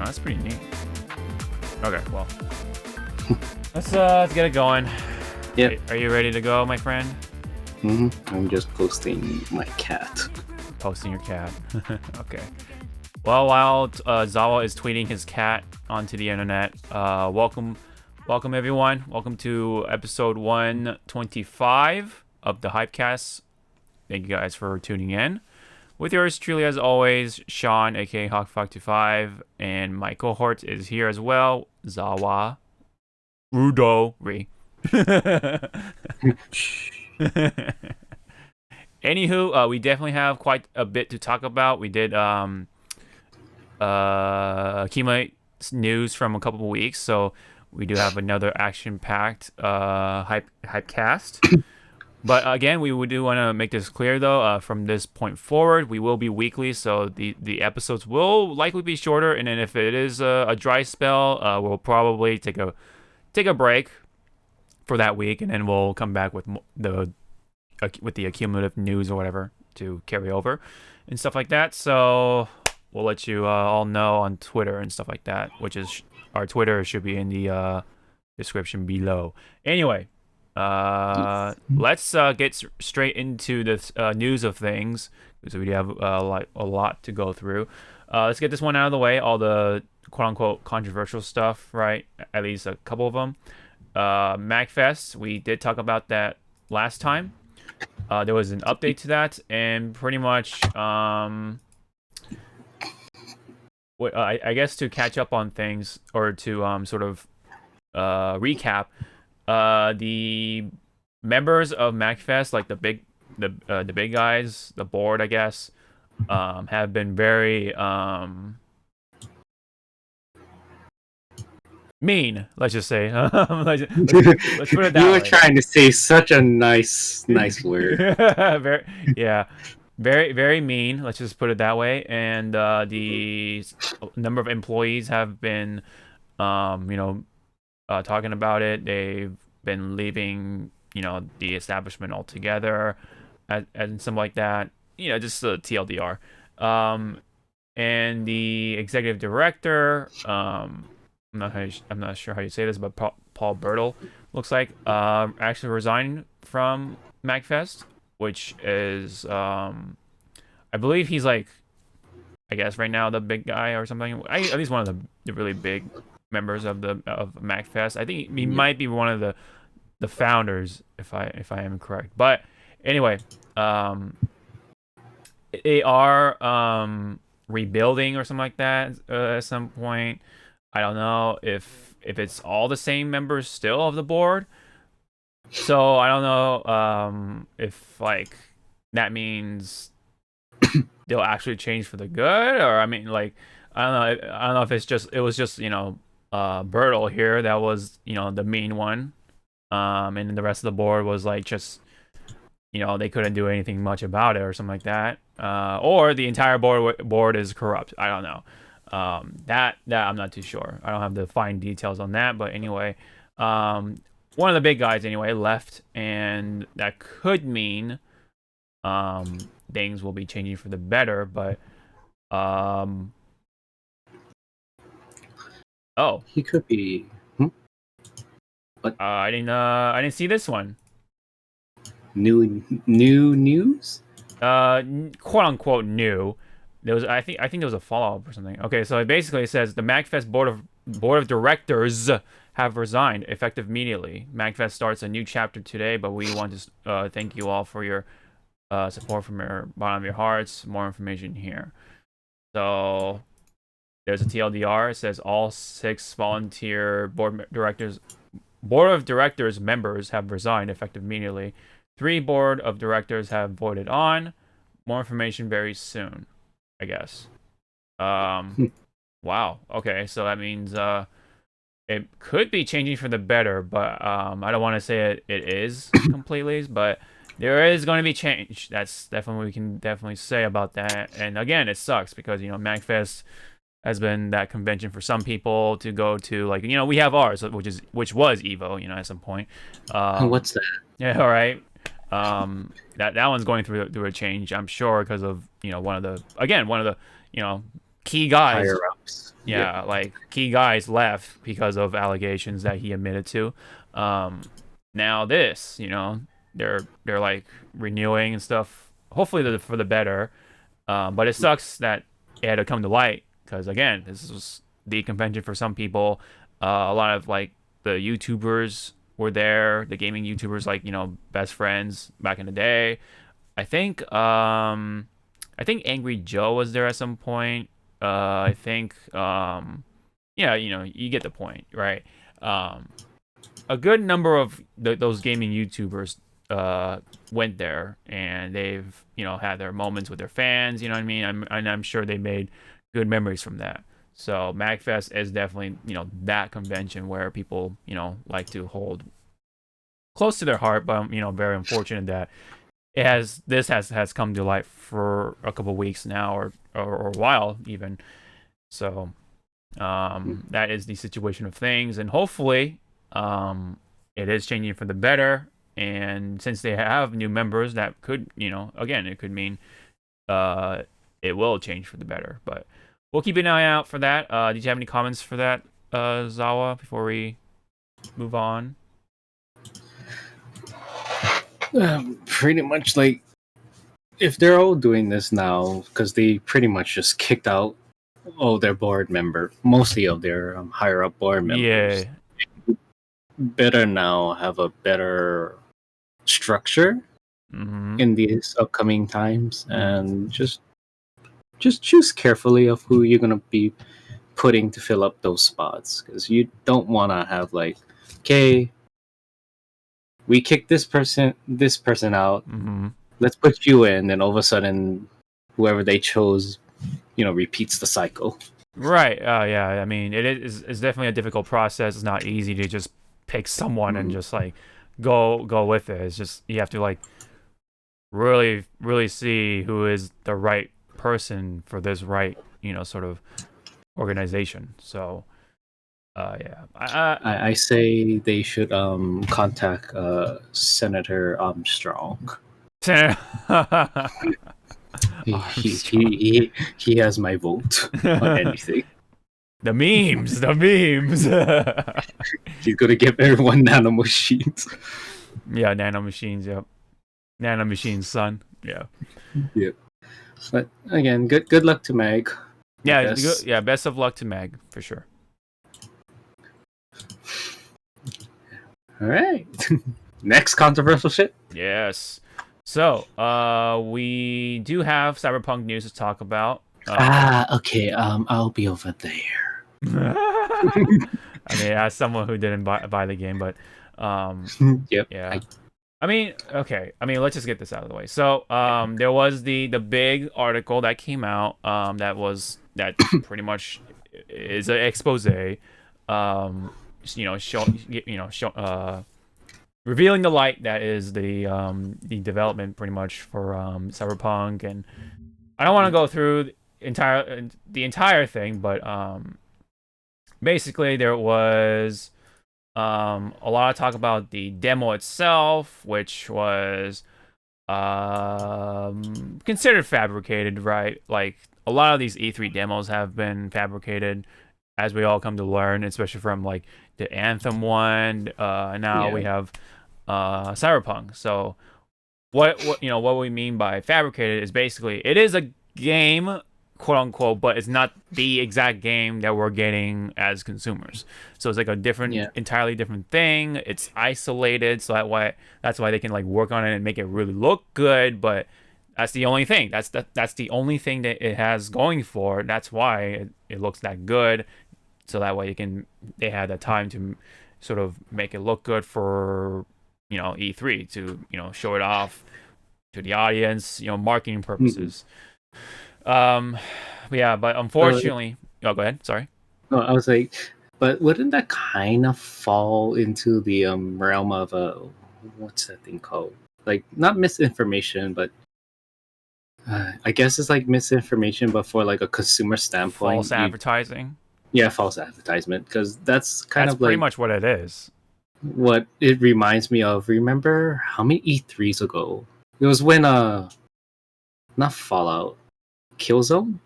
Oh, that's pretty neat. Okay, well, let's get it going. Yeah. Are you ready to go, my friend? I'm just posting my cat. Posting your cat. Okay. Well, while Zawa is tweeting his cat onto the internet, welcome everyone. Welcome to episode 125 of the Hypecast. Thank you guys for tuning in. With yours truly, as always, Sean, aka Hawk525, and my cohort is here as well, ZawarudoWrrryy. Anywho, we definitely have quite a bit to talk about. We did accumulate news from a couple of weeks, so we do have another action-packed Hypecast. But again, we do want to make this clear, though. From this point forward, we will be weekly, so the episodes will likely be shorter. And then if it is a dry spell, we'll probably take a break for that week, and then we'll come back with the accumulative news or whatever to carry over and stuff like that. So we'll let you all know on Twitter and stuff like that, which is our Twitter should be in the description below. Anyway. Let's get straight into this news of things, because we have a lot to go through. Let's get this one out of the way, all the quote-unquote controversial stuff, right? At least a couple of them. Magfest, we did talk about that last time. There was an update to that, and pretty much, I guess to catch up on things, or to sort of recap, the members of Magfest, like the big guys, the board, I guess, have been very mean. Let's just say. let's put it that way. You were trying to say such a nice word. Very, very mean. Let's just put it that way. And the number of employees have been, talking about it. They've been leaving, the establishment altogether, and something like that. Just a TLDR. And the executive director, I'm not sure how you say this, but Paul Bertle looks like actually resigned from Magfest, which is I believe he's like, I guess right now the big guy or something. At least one of the really big members of Magfest. I think he might be one of the founders, if I am correct. But anyway, they are rebuilding or something like that at some point. I don't know if it's all the same members still of the board. So I don't know if like that means they'll actually change for the good, or I mean, like, I don't know if it was just Bertle here that was the mean one, and the rest of the board was like just they couldn't do anything much about it or something like that, or the entire board is corrupt. I don't know. That I'm not too sure. I don't have the fine details on that, but anyway, one of the big guys anyway left, and that could mean things will be changing for the better, but oh, He could be. What? I didn't see this one. New news? Quote unquote new. There was I think there was a follow-up or something. Okay, so it basically says the Magfest board of directors have resigned effective immediately. Magfest starts a new chapter today, but we want to thank you all for your support from your bottom of your hearts. More information here. So there's a TLDR. It says all 6 volunteer board of directors members have resigned effective immediately. 3 board of directors have voted on. More information very soon, I guess. Wow. Okay, so that means it could be changing for the better, but I don't want to say it is completely, but there is going to be change. That's definitely, we can definitely say about that. And again, it sucks because Magfest has been that convention for some people to go to. Like, we have ours, which was Evo, at some point. What's that? Yeah, all right. That one's going through a change, I'm sure, because of one of the key guys, Higher Yeah, like key guys left because of allegations that he admitted to. Now this, they're like renewing and stuff. Hopefully for the better. But it sucks that it had to come to light because again, this was the convention for some people. A lot of like the YouTubers were there, the gaming YouTubers, like best friends back in the day. I think Angry Joe was there at some point. I think yeah, you get the point, right? A good number of those gaming YouTubers went there, and they've had their moments with their fans. You know what I mean? I'm sure they made good memories from that. So Magfest is definitely that convention where people like to hold close to their heart, but I'm very unfortunate that this has come to light for a couple weeks now, or a while even. So that is the situation of things, and hopefully it is changing for the better. And since they have new members, that could again, it could mean it will change for the better. But we'll keep an eye out for that. Did you have any comments for that, Zawa, before we move on? Pretty much like if they're all doing this now because they pretty much just kicked out all their board member, mostly of their higher up board members. Yeah. Better now have a better structure in these upcoming times, and just choose carefully of who you're gonna be putting to fill up those spots, because you don't want to have like, okay, we kicked this person out. Let's put you in, and all of a sudden, whoever they chose, repeats the cycle. Right. Yeah. I mean, it's definitely a difficult process. It's not easy to just pick someone and just like go with it. It's just you have to like really really see who is the right person for this right sort of organization. So yeah. I say they should contact Senator Armstrong. He has my vote on anything. The memes. He's gonna give everyone nano machines. Yeah, nano machines. Yep, nano machines, son. Yeah. Yeah. But again, good luck to Meg. Yeah, yeah. Best of luck to Meg for sure. All right. Next controversial shit. Yes. So, we do have Cyberpunk news to talk about. Okay. I'll be over there. I mean, as someone who didn't buy the game, but yep. Yeah. I mean, okay. I mean, let's just get this out of the way. So, there was the big article that came out. That pretty much is an expose. Revealing the light that is the development pretty much for Cyberpunk, and I don't want to go through the entire thing, but basically there was a lot of talk about the demo itself, which was considered fabricated, right? Like a lot of these E3 demos have been fabricated, as we all come to learn, especially from like the Anthem one. Now we have Cyberpunk. So what we mean by fabricated is basically it is a game, quote unquote, but it's not the exact game that we're getting as consumers. So it's like a different, entirely different thing. It's isolated, so that's why they can like work on it and make it really look good. But that's the only thing. That's the only thing that it has going for. That's why it looks that good. So that way they had the time to sort of make it look good for E3 to show it off to the audience, marketing purposes. Yeah, but unfortunately, go ahead. Sorry. No, I was like, but wouldn't that kind of fall into the realm of what's that thing called? Like not misinformation, but I guess it's like misinformation, but for like a consumer standpoint. False advertising. Yeah, false advertisement, because that's of pretty like much what it is. What it reminds me of. Remember how many E3s ago? It was when not Fallout, Killzone.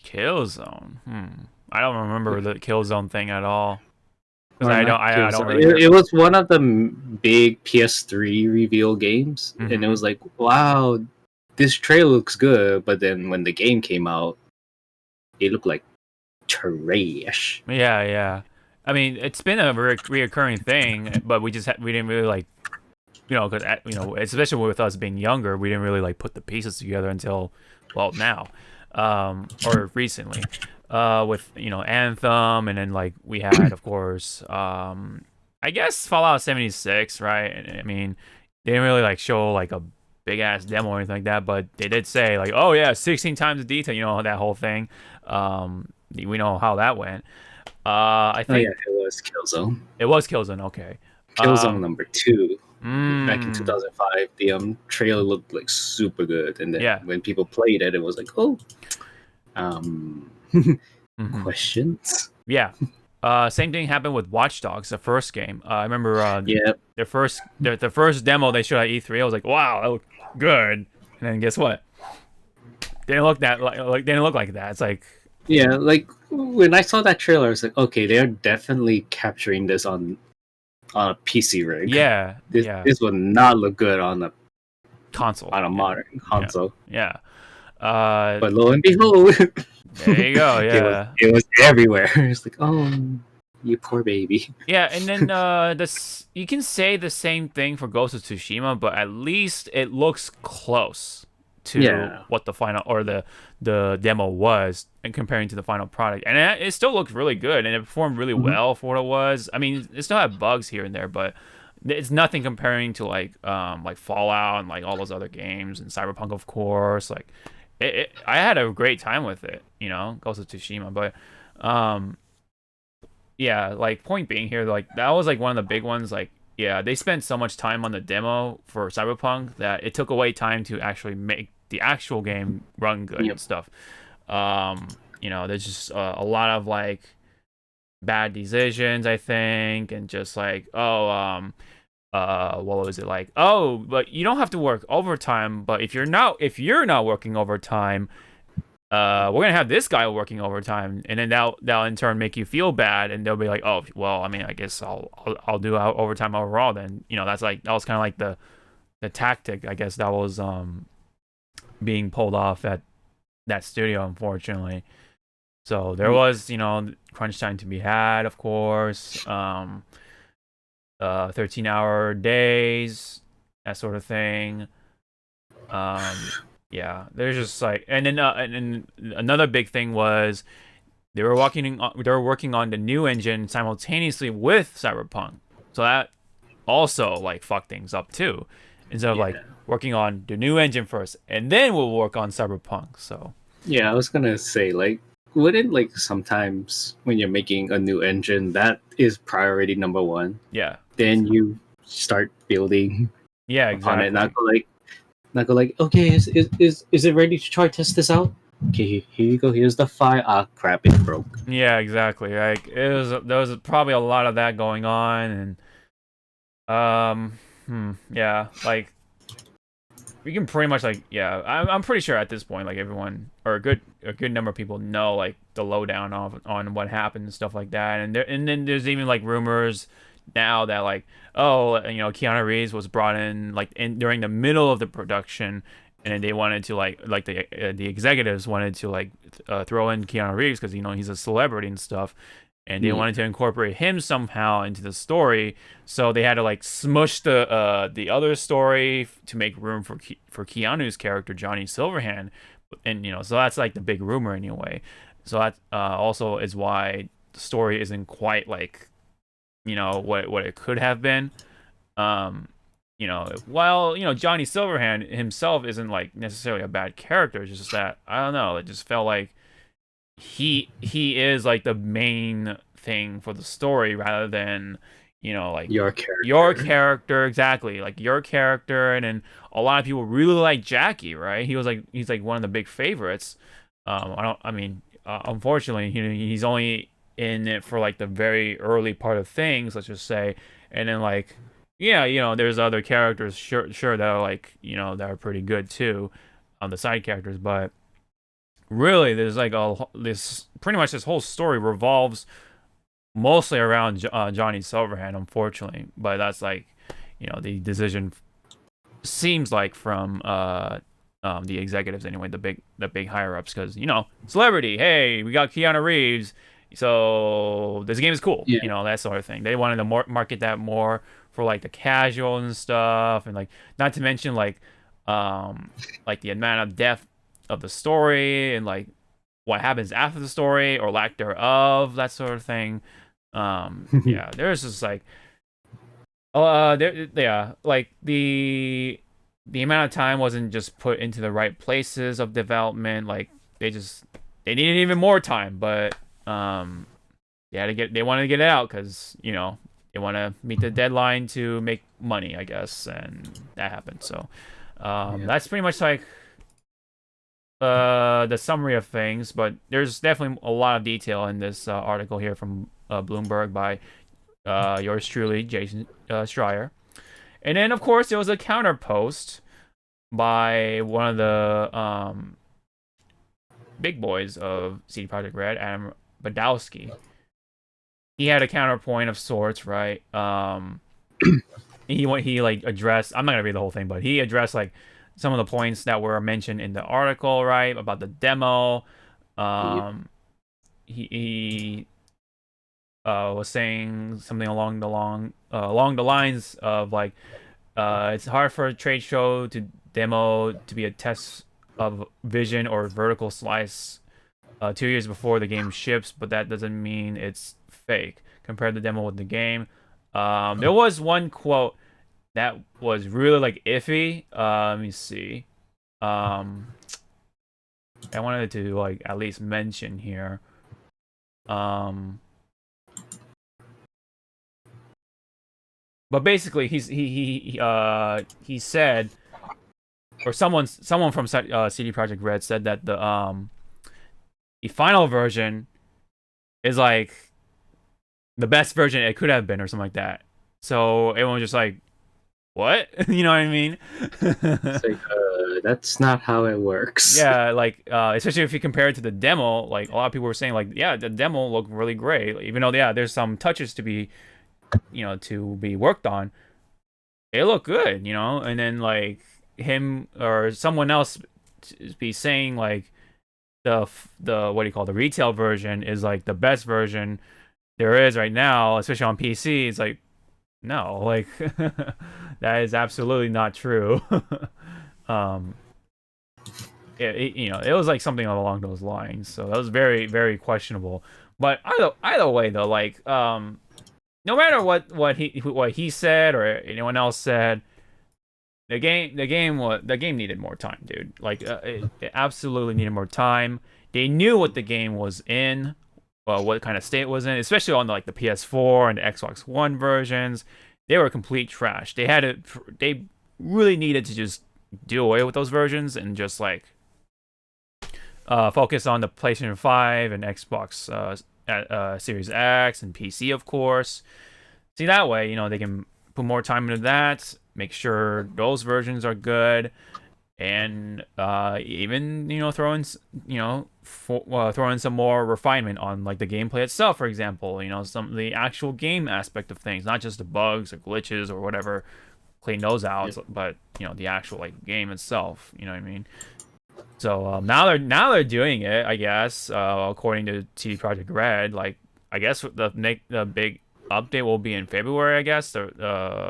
Killzone. I don't remember the Killzone thing at all. Because Or I not don't, I don't Killzone. really. It was one of the big PS3 reveal games, and it Mhm. was like, wow, this trailer looks good. But then when the game came out, it looked like trash. Yeah, yeah. I mean, it's been a reoccurring thing, but we didn't really like, because especially with us being younger, we didn't really like put the pieces together until, well, now, or recently, with Anthem, and then like we had, of course, I guess Fallout 76, right? I mean, they didn't really like show like a big ass demo or anything like that, but they did say like, oh yeah, 16 times the detail, that whole thing. We know how that went. I Oh yeah, think it was Killzone. it was Killzone. Okay. Killzone Um. number 2 back in Mm, 2005. The trailer looked like super good, and then yeah. when people played it, it was like, oh, um, Hmm. questions. Yeah. Same thing happened with Watch Dogs, the first game. I remember Yeah, the first demo they showed at E3. I was like, wow, that looked good. And then guess what? Didn't look that didn't look like that. It's like, yeah. Like when I saw that trailer, I was like, okay, they're definitely capturing this on a PC rig. yeah, This yeah, this would not look good console. on a Yeah, modern yeah, console. yeah. But lo and behold, There you go. Yeah. it was everywhere. It's like, oh, you poor baby. Yeah, and then this you can say the same thing for Ghost of Tsushima, but at least it looks close to Yeah. what the final or the demo was, and comparing to the final product, and it still looked really good, and it performed really Mhm. well for what it was. I mean, it still had bugs here and there, but it's nothing comparing to like Fallout and like all those other games and Cyberpunk, of course. Like, I had a great time with it, Ghost of Tsushima, but um yeah, like point being here, like that was like one of the big ones. Like, yeah, they spent so much time on the demo for Cyberpunk that it took away time to actually make the actual game run good Yep. and stuff. There's just a lot of like bad decisions, I think, and just like, what was it like? Oh, but you don't have to work overtime, but if you're not working overtime, we're gonna have this guy working overtime, and then that'll in turn make you feel bad, and they'll be like, oh, well, I mean, I guess I'll do overtime overall. Then that was kind of like the tactic, I guess, that was being pulled off at that studio, unfortunately. So there was crunch time to be had, of course. 13-hour days, that sort of thing. Yeah, there's just like, and then another big thing was they were working on the new engine simultaneously with Cyberpunk, so that also like fucked things up too. Instead of like Yeah. working on the new engine first and then we'll work on Cyberpunk. So Yeah, I was gonna say, like, wouldn't like sometimes when you're making a new engine, that is priority number one. yeah, Then you start building yeah, upon it, exactly. not go like, okay, is it ready to try test this out? Okay, here you go. Here's the file. Ah, crap, it broke. Yeah, exactly. Like there was probably a lot of that going on, and yeah, like we can pretty much like, yeah, I'm pretty sure at this point like everyone or a good number of people know like the lowdown on what happened and stuff like that, and then there's even like rumors now that like, oh, Keanu Reeves was brought in like during the middle of the production, and then they wanted to like the executives wanted to like throw in Keanu Reeves because he's a celebrity and stuff, and they wanted to Yeah. incorporate him somehow into the story. So they had to like smush the other story to make room for Keanu's character Johnny Silverhand, and so that's like the big rumor anyway. So that also is why the story isn't quite like what it could have been. While Johnny Silverhand himself isn't like necessarily a bad character, it's just that I don't know, it just felt like he is like the main thing for the story rather than like Your your character. character, exactly, like your character. And then a lot of people really like Jackie, right? He's like one of the big favorites. I mean, unfortunately, he's only in it for like the very early part of things, let's just say. And then like, yeah, there's other characters, sure that are like that are pretty good too, on the side characters. But really, there's like this pretty much this whole story revolves mostly around Johnny Silverhand, unfortunately. But that's like, the decision seems like from the executives anyway, the big higher ups, because celebrity. Hey, we got Keanu Reeves, so this game is cool. Yeah. That sort of thing. They wanted to market that more for like the casual and stuff, and like not to mention like the amount of depth of the story and like what happens after the story or lack thereof, that sort of thing. Yeah, there's just like yeah, like the amount of time wasn't just put into the right places of development. Like they needed even more time, but they wanted to get it out because they want to meet the deadline to make money, I guess, and that happened. So that's pretty much like the summary of things. But there's definitely a lot of detail in this article here from Bloomberg by yours truly, Jason Schreier. And then, of course, there was a counter post by one of the big boys of CD Projekt Red, Adam Badowski. He had a counterpoint of sorts, right? He like addressed. I'm not gonna read the whole thing, but he addressed like some of the points that were mentioned in the article, right, about the demo. He was saying something along the lines of like it's hard for a trade show to demo to be a test of vision or vertical slice 2 years before the game ships, but that doesn't mean it's fake. Compare the demo with the game. There was one quote that was really like iffy. Let me see. I wanted to like at least mention here. But basically, he said, or someone from CD Projekt Red said that the final version is like the best version it could have been, or something like that. So everyone was just like, "What?" You know what I mean? It's like, that's not how it works. Yeah, like especially if you compare it to the demo, like a lot of people were saying, like, yeah, the demo looked really great, even though there's some touches to be worked on. It looked good, and then like him or someone else be saying like the what do you call the retail version is like the best version there is right now, especially on PC. It's like, no, like that is absolutely not true. It was like something along those lines, so that was very, very questionable. But either way though, like no matter what he said or anyone else said, the game needed more time, dude. Like it absolutely needed more time. They knew what the game was in, what kind of state it was in, especially on like the PS4 and the Xbox One versions. They were complete trash. They really needed to just do away with those versions and just like focus on the PlayStation 5 and Xbox Series X and PC, of course. See, that way, they can put more time into that, make sure those versions are good, and even throw in some more refinement on like the gameplay itself, for example. Some of the actual game aspect of things, not just the bugs or glitches or whatever. Clean those out, but the actual like game itself. You know what I mean? So now they're doing it, I guess, according to CD Projekt Red. Like, I guess the big update will be in February, I guess.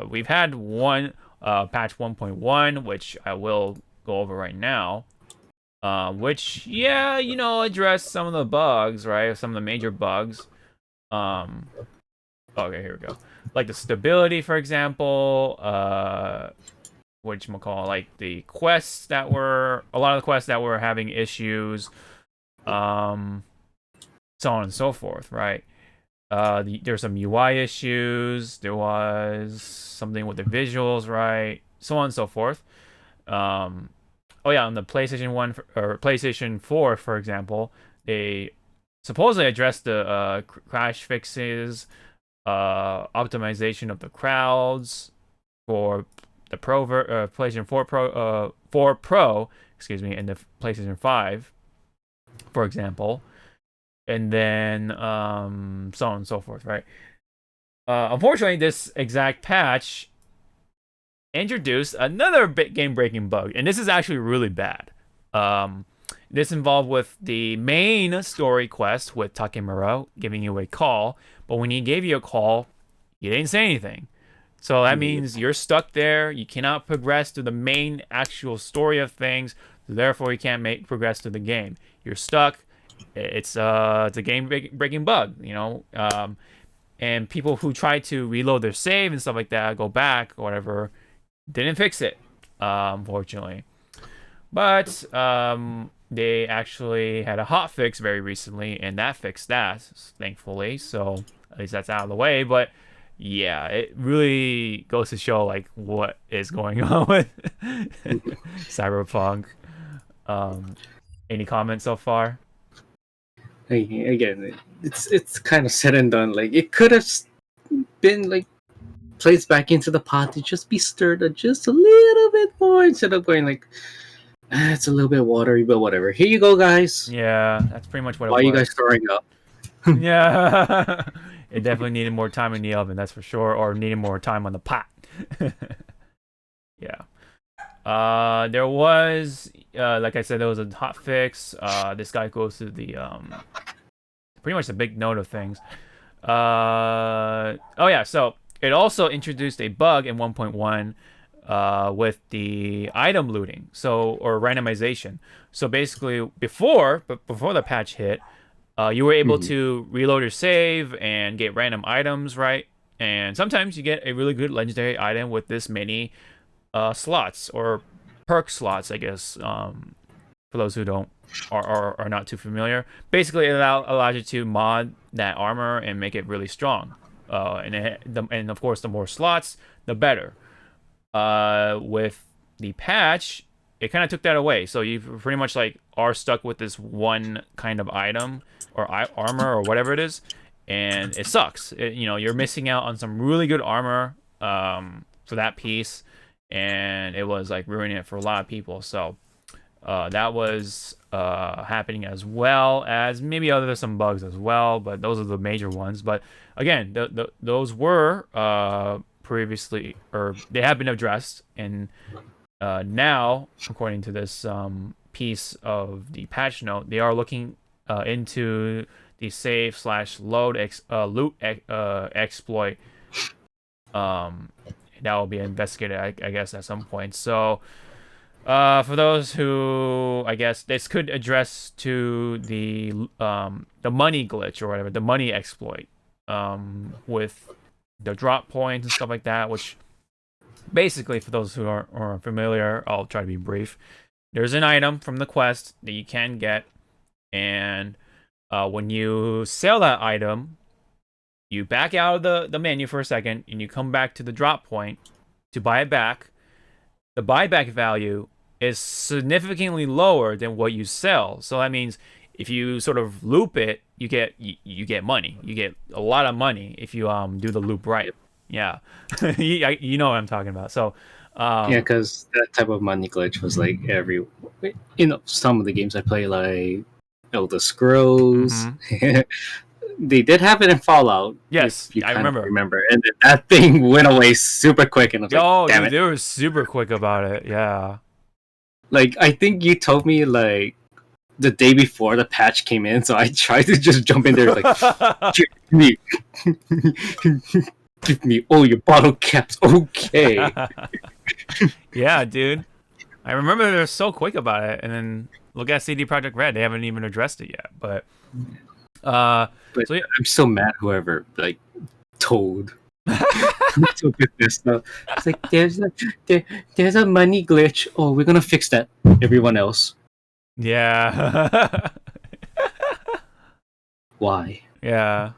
We've had one patch 1.1, which I will go over right now, which addressed some of the bugs, right? Some of the major bugs. Okay, here we go. Like the stability, for example. Whatchamacall, like a lot of the quests that were having issues, so on and so forth, right? There's some UI issues. There was something with the visuals, right? So on and so forth. Oh yeah, on the PlayStation 1 or PlayStation 4, for example, they supposedly addressed the crash fixes, optimization of the crowds for the PlayStation 4 Pro, excuse me, and the PlayStation 5. for example, and then so on and so forth, right? Unfortunately, this exact patch introduced another game-breaking bug, and this is actually really bad. This involved with the main story quest with Takemura giving you a call, but when he gave you a call, he didn't say anything. So that means you're stuck there. You cannot progress to the main actual story of things. Therefore, you can't progress to the game. You're stuck. It's a game-breaking bug, you know. And people who try to reload their save and stuff like that, go back or whatever, didn't fix it, unfortunately. But they actually had a hot fix very recently, and that fixed that, thankfully. So at least that's out of the way. But yeah, it really goes to show like what is going on with Cyberpunk. Any comments so far? Again, it's kind of said and done. Like, it could have been like placed back into the pot to just be stirred just a little bit more instead of going like, it's a little bit watery, but whatever. Here you go, guys. Yeah, that's pretty much what it was. Why are you guys throwing up? Yeah. It definitely needed more time in the oven, that's for sure, or needed more time on the pot. Yeah. There was, like I said, there was a hot fix. This guy goes to the, pretty much the big note of things. Oh yeah, so it also introduced a bug in 1.1 with the item looting, or randomization. So basically, before the patch hit, you were able to reload your save and get random items, right? And sometimes you get a really good legendary item with this many slots or perk slots, I guess. For those who are not too familiar, basically it allows you to mod that armor and make it really strong. And of course, the more slots, the better. With the patch, it kind of took that away. So you pretty much like are stuck with this one kind of item or armor or whatever it is, and it sucks. You're missing out on some really good armor for that piece, and it was like ruining it for a lot of people. So that was happening, as well as maybe some bugs as well, but those are the major ones. But again, those were previously, or they have been addressed, and now, according to this piece of the patch note, they are looking into the save/load loot exploit. That will be investigated, I guess, at some point. So for those who, I guess, this could address to the money glitch or whatever, the money exploit, with the drop points and stuff like that, which basically, for those who aren't familiar, I'll try to be brief. There's an item from the quest that you can get, and when you sell that item, you back out of the menu for a second, and you come back to the drop point to buy it back. The buyback value is significantly lower than what you sell. So that means if you sort of loop it, you get money. You get a lot of money if you do the loop right. Yeah, you know what I'm talking about. So yeah, because that type of money glitch was like some of the games I play, like Elder Scrolls. They did have it in Fallout. Yes, I remember. And that thing went away super quick, and I was like, damn it. They were super quick about it. Yeah. Like, I think you told me like the day before the patch came in, so I tried to just jump in there like, give me all your bottle caps, okay? Yeah, dude. I remember they're so quick about it, and then look at CD Projekt Red; they haven't even addressed it yet. But so yeah. I'm so mad. Whoever like told this stuff. It's like there's a money glitch. Oh, we're gonna fix that. Everyone else. Yeah. Why? Yeah.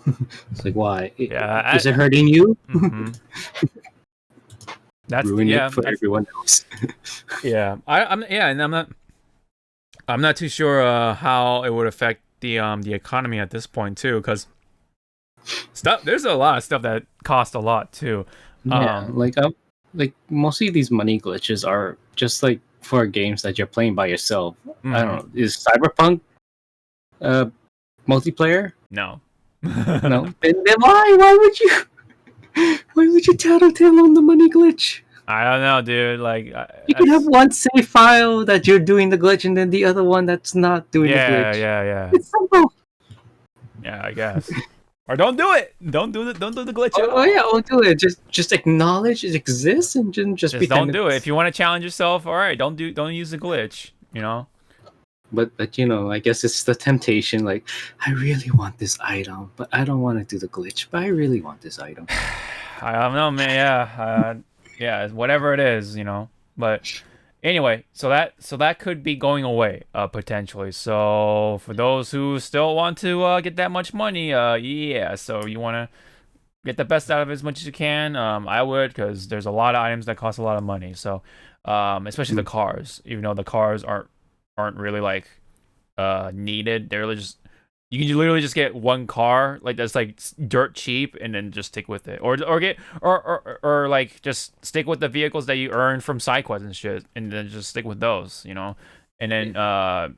It's like, why? Yeah. Is it hurting you? That's ruining it for everyone else. Yeah. I'm not too sure how it would affect the economy at this point too, because there's a lot of stuff that cost a lot too. Yeah, like mostly these money glitches are just like for games that you're playing by yourself. Mm-hmm. I don't know. Is Cyberpunk multiplayer? No. No. Then why? Why would you? Why would you tattletale on the money glitch? I don't know, dude. Like, You can have one save file that you're doing the glitch, and then the other one that's not doing the glitch. Yeah. It's simple. Yeah, I guess. Or don't do it. Don't do the glitch. Don't do it. Just acknowledge it exists and just don't do it. If you want to challenge yourself, all right. Don't use the glitch. You know. But you know, I guess it's the temptation. Like, I really want this item, but I don't want to do the glitch. But I really want this item. I don't know, man. Yeah, whatever it is, you know. But anyway, so that could be going away potentially. So for those who still want to get that much money, yeah. So you want to get the best out of it as much as you can. I would, because there's a lot of items that cost a lot of money. So especially the cars, even though the cars aren't really like needed. They're really just, you can literally just get one car like that's like dirt cheap and then just stick with it, or like just stick with the vehicles that you earn from side quests and shit, and then just stick with those, you know, and then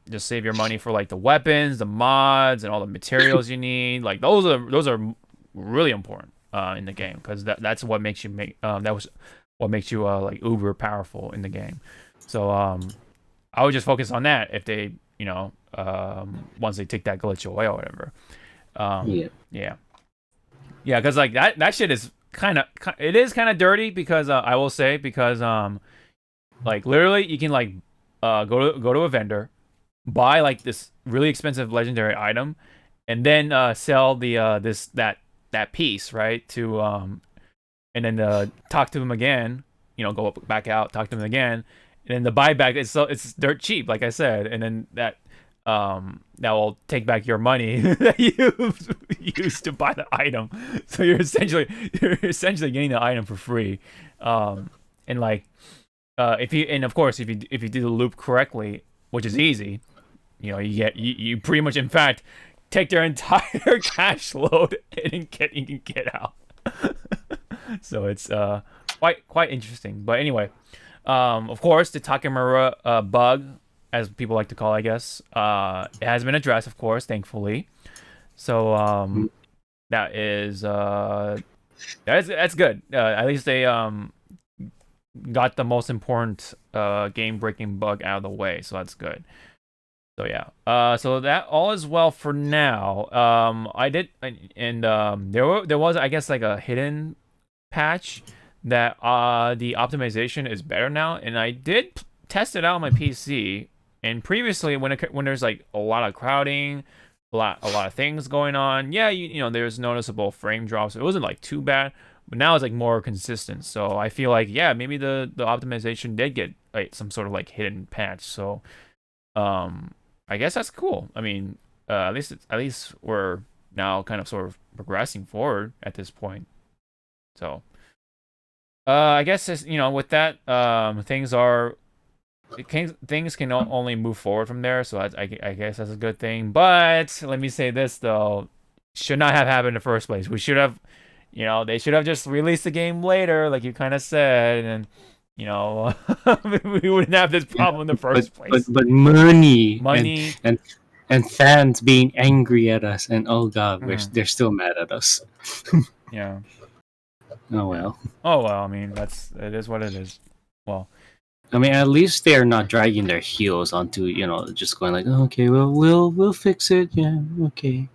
just save your money for like the weapons, the mods, and all the materials you need. Like those are really important in the game, because that's what makes you what makes you like uber powerful in the game. So I would just focus on that if they, you know, once they take that glitch away or whatever. Yeah, because like that shit is kind of dirty, because I will say, because like literally you can like go to a vendor, buy like this really expensive legendary item, and then sell the that piece, right, to and then talk to them again, you know, go back out, talk to them again, and then the buyback it's dirt cheap, like I said, and then that will take back your money that you used to buy the item. So you're essentially getting the item for free. And like of course if you do the loop correctly, which is easy, you know, you pretty much, in fact, take their entire cash load and you can get out. So it's quite interesting. But anyway, of course, the Takemura bug, as people like to call it, I guess, it has been addressed, of course, thankfully. So that's good. At least they got the most important game-breaking bug out of the way, so that's good. So yeah, so that all is well for now. I did, and there was, I guess, like a hidden patch that the optimization is better now, and I did test it out on my PC. And previously, when there's like a lot of crowding, a lot of things going on, yeah, you know, there's noticeable frame drops. It wasn't like too bad, but now it's like more consistent. So I feel like, yeah, maybe the optimization did get like some sort of like hidden patch. So I guess that's cool. I mean, at least we're now kind of sort of progressing forward at this point. So I guess, you know, with that, things can only move forward from there, so I guess that's a good thing. But let me say this, though, should not have happened in the first place. We should have, you know, they should have just released the game later, like you kind of said, and you know, we wouldn't have this problem in the first place. But money and fans being angry at us, and oh god, they're still mad at us. Yeah. Oh well. I mean, it is what it is. Well, I mean, at least they're not dragging their heels onto, you know, just going like, oh, okay, well, we'll fix it. Yeah, okay.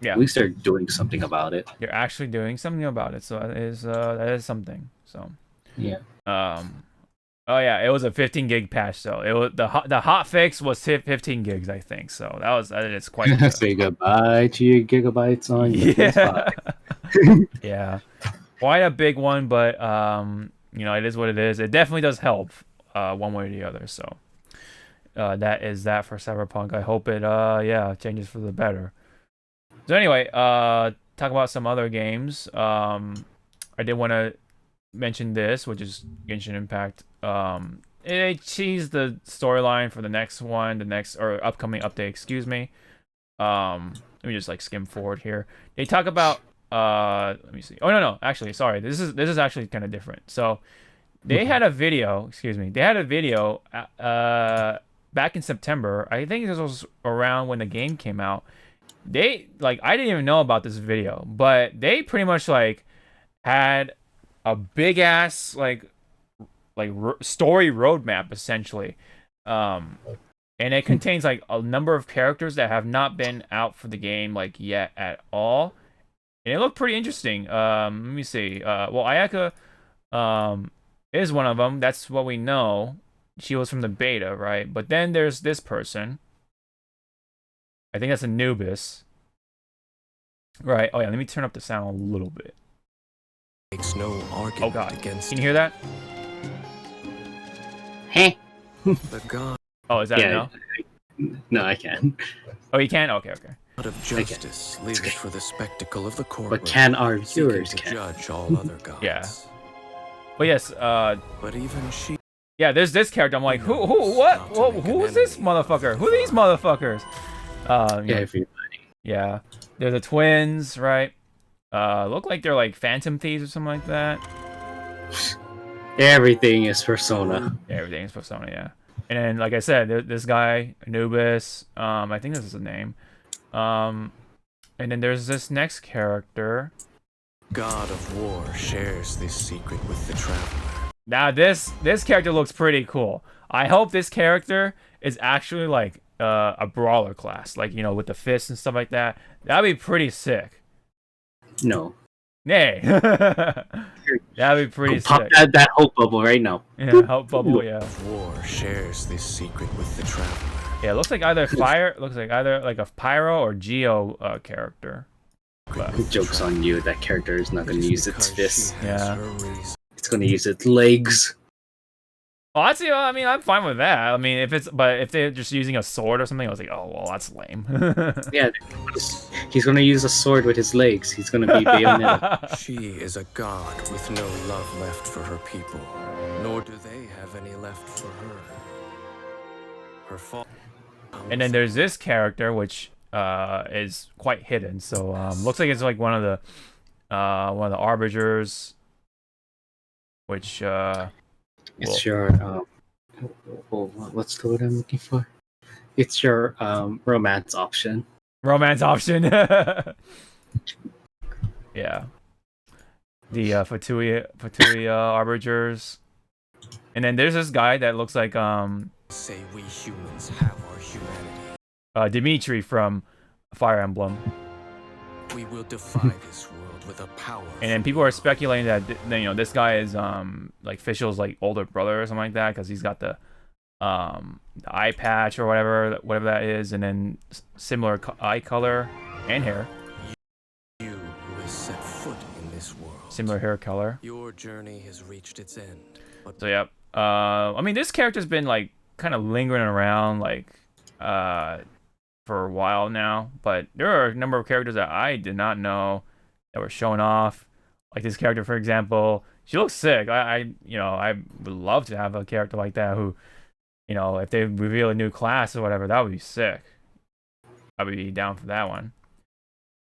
Yeah. At least they're doing something about it. They're actually doing something about it, so that is something. So. Yeah. Oh yeah, it was a 15 gig patch, so it was the hot fix was 15 gigs, I think. So it's quite good. Say goodbye to your gigabytes on your PS5. Yeah, quite a big one, but you know, it is what it is. It definitely does help one way or the other. So that is that for Cyberpunk. I hope it changes for the better. So anyway, talk about some other games. I did want to mention this, which is Genshin Impact. They teased the storyline for the next upcoming update, excuse me. Let me just like skim forward here. They talk about let me see. Oh no, actually, sorry. This is actually kind of different. So they had a video. Excuse me. They had a video. Back in September. I think this was around when the game came out. They like I didn't even know about this video, but they pretty much like had a big ass story roadmap essentially. And it contains like a number of characters that have not been out for the game like yet at all. And it looked pretty interesting. Let me see. Well, Ayaka is one of them. That's what we know. She was from the beta, right? But then there's this person. I think that's Anubis. Right. Oh yeah, let me turn up the sound a little bit. Makes no argument Oh god. against Can you hear that? Hey. the god Oh, is that Yeah. no? No, I can. Oh, you can? Okay. of justice lives for the spectacle of the courtroom. But can our seeking viewers to can? judge all other gods. Yeah. But yes, But even she yeah, there's this character. I'm like, who is this motherfucker? Who are these motherfuckers? Yeah, everybody. Yeah. They're the twins, right? Look like they're like phantom thieves or something like that. Everything is Persona. Yeah, everything is Persona, yeah. And then, like I said, this guy, Anubis, I think this is his name. And then there's this next character. god of war shares this secret with the traveler. Now, this character looks pretty cool. I hope this character is actually like a brawler class, like, you know, with the fists and stuff like that. That'd be pretty sick. No. Nay. That'd be pretty Pop sick. that hope bubble right now. Yeah, help bubble, yeah. War shares this secret with the traveler. Yeah, it looks like either like a Pyro or Geo character. But, Joke's on you, that character is not going to use its fists. Yeah. It's going to use its legs. well, that's, I mean, I'm fine with that. I mean, if they're just using a sword or something, I was like, oh, well, that's lame. Yeah, he's going to use a sword with his legs. He's going to be Bayonetta. She is a god with no love left for her people, nor do they have any left for her. Her fault. And then there's this character, which is quite hidden. So looks like it's like one of the arbiters, which It's your what's the word I'm looking for? It's your romance option. romance option. Yeah, the Fatui arbiters, and then there's this guy that looks like Say we humans have our humanity. Dimitri from Fire Emblem. We will defy this world with a power. And then people are speculating that this guy is like Fischl's like older brother or something like that, because he's got the eye patch or whatever that is, and then similar eye color and hair. You who has set foot in this world. Similar hair color. Your journey has reached its end. But So yeah, I mean, this character's been like kind of lingering around like for a while now, but there are a number of characters that I did not know that were showing off. Like this character, for example, she looks sick. I would love to have a character like that who, you know, if they reveal a new class or whatever, that would be sick. I'd be down for that one.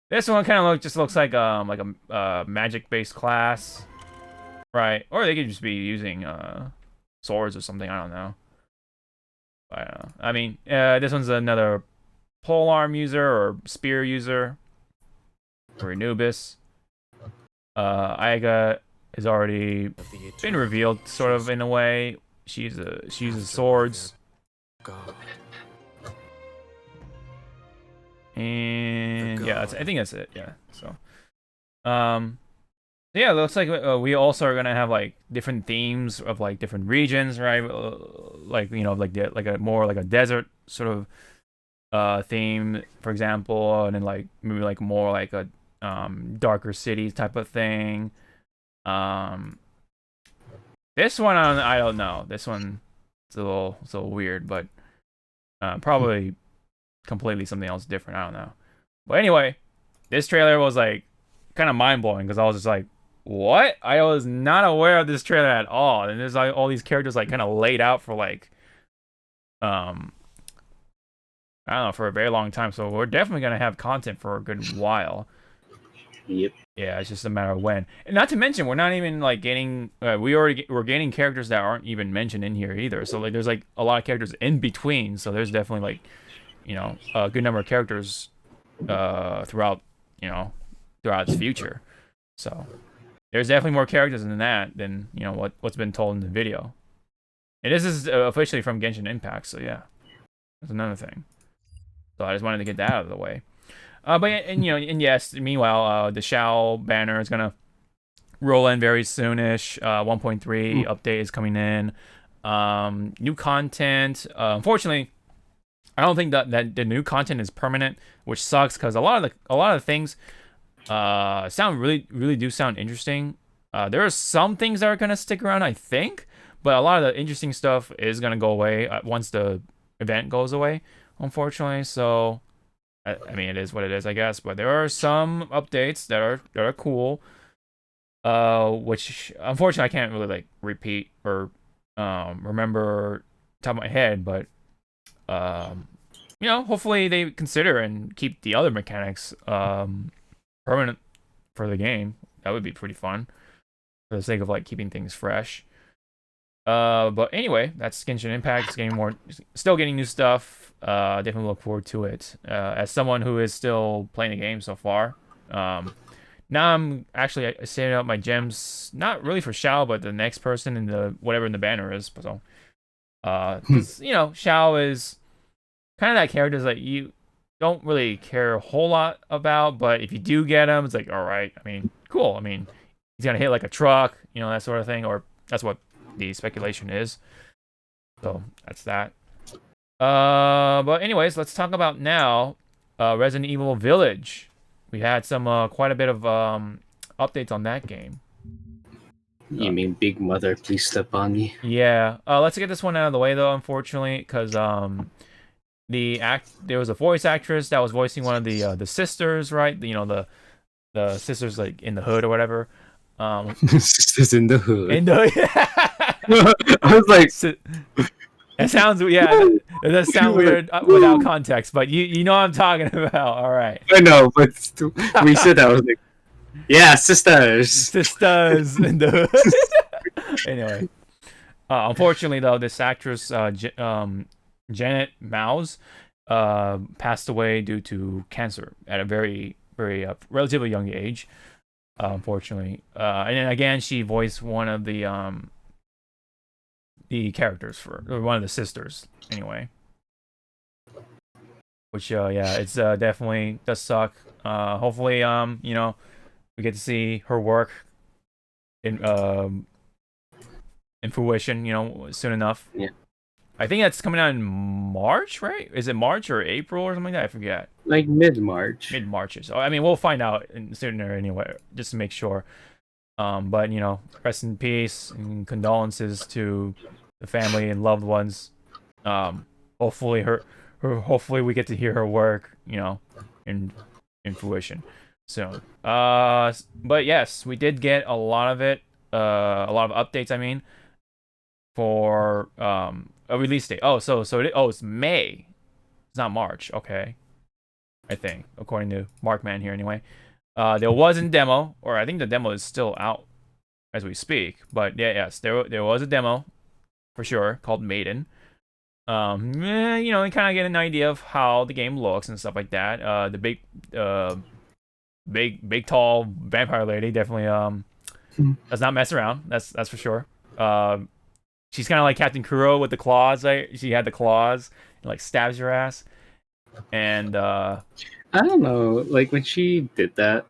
This one kind of looks like a magic-based class, right? Or they could just be using swords or something. I don't know. I mean, this one's another polearm user or spear user. Or Anubis. Aiga has already been revealed, sort of in a way. She uses swords. God. And yeah, I think that's it. Yeah. So, yeah, it looks like we also are gonna have like different themes of like different regions, right? Like, you know, like a more like a desert sort of theme, for example, and then like maybe like more like a darker cities type of thing. This one I don't know. This one it's a little weird, but probably completely something else different. I don't know. But anyway, this trailer was like kind of mind blowing because I was just like, what? I was not aware of this trailer at all. And there's like all these characters like kind of laid out for like I don't know, for a very long time. So we're definitely gonna have content for a good while. Yep. Yeah, it's just a matter of when. And not to mention, we're not even like getting. We're gaining characters that aren't even mentioned in here either. So like, there's like a lot of characters in between. So there's definitely like, a good number of characters, throughout, throughout its future. So there's definitely more characters than that than what's been told in the video. And this is officially from Genshin Impact. So yeah, that's another thing. So I just wanted to get that out of the way. And yes, meanwhile, the Shao banner is gonna roll in very soonish. 1.3 update is coming in. New content. Unfortunately, I don't think that the new content is permanent, which sucks because a lot of the things really do sound interesting. There are some things that are gonna stick around, I think, but a lot of the interesting stuff is gonna go away once the event goes away, unfortunately. So. I mean, it is what it is, I guess. But there are some updates that are cool, which unfortunately I can't really like repeat or remember top of my head. But hopefully they consider and keep the other mechanics permanent for the game. That would be pretty fun for the sake of like keeping things fresh. But anyway, that's Genshin Impact. Still getting new stuff. Definitely look forward to it. As someone who is still playing the game so far, now I'm actually saving up my gems, not really for Shao, but the next person in the whatever in the banner is. So, 'cause, Shao is kind of that character that you don't really care a whole lot about, but if you do get him, it's like, all right. I mean, cool. I mean, he's gonna hit like a truck, that sort of thing, or that's what the speculation is. So that's that. But anyways, let's talk about now Resident Evil Village. We had some quite a bit of updates on that game. You mean Big Mother, please step on me? Yeah. Let's get this one out of the way though, unfortunately, because there was a voice actress that was voicing one of the sisters, right? The sisters like in the hood or whatever. Sisters in the hood. I was like, it sounds it does sound weird without context, but you know what I'm talking about. All right. I know, but we said that, I was like, yeah, sisters in the hood. Anyway, unfortunately though, this actress Janet Mouse passed away due to cancer at a very relatively young age. Unfortunately, and then again, she voiced one of the characters or one of the sisters. Anyway, which it's definitely does suck. Hopefully, we get to see her work in fruition, soon enough. Yeah. I think that's coming out in March, right? Is it March or April or something like that? I forget. Like mid-March. Mid-March. So I mean, we'll find out sooner anyway, just to make sure. But rest in peace and condolences to the family and loved ones. Hopefully hopefully we get to hear her work, in fruition soon. But yes, we did get a lot of it. A lot of updates. I mean, for a release date. It's May. It's not March. Okay, I think according to Markman here anyway. There wasn't demo, or I think the demo is still out as we speak. But yes, there was a demo for sure called Maiden. You kind of get an idea of how the game looks and stuff like that. The big tall vampire lady definitely does not mess around. That's for sure. She's kind of like Captain Kuro with the claws. Right? She had the claws and like stabs your ass. And I don't know, like when she did that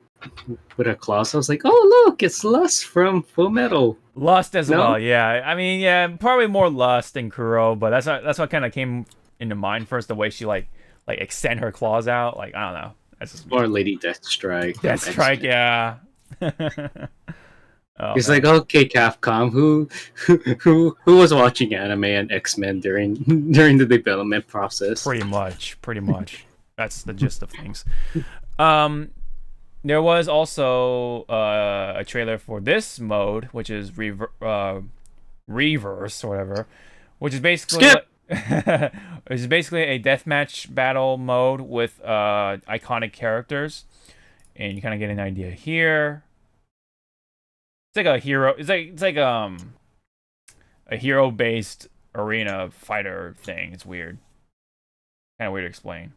with her claws, I was like, oh look, it's Lust from Full Metal. Lust as well, yeah. I mean, yeah, probably more Lust than Kuro, but that's what kind of came into mind first. The way she like extend her claws out, like I don't know. That's just or Lady Deathstrike. Deathstrike, yeah. It's like, okay, Capcom, who was watching anime and X-Men during the development process? Pretty much. That's the gist of things. There was also a trailer for this mode, which is reverse or whatever, which is basically a deathmatch battle mode with iconic characters. and you kind of get an idea here. It's like a hero. It's like a hero-based arena fighter thing. It's weird. Kind of weird to explain.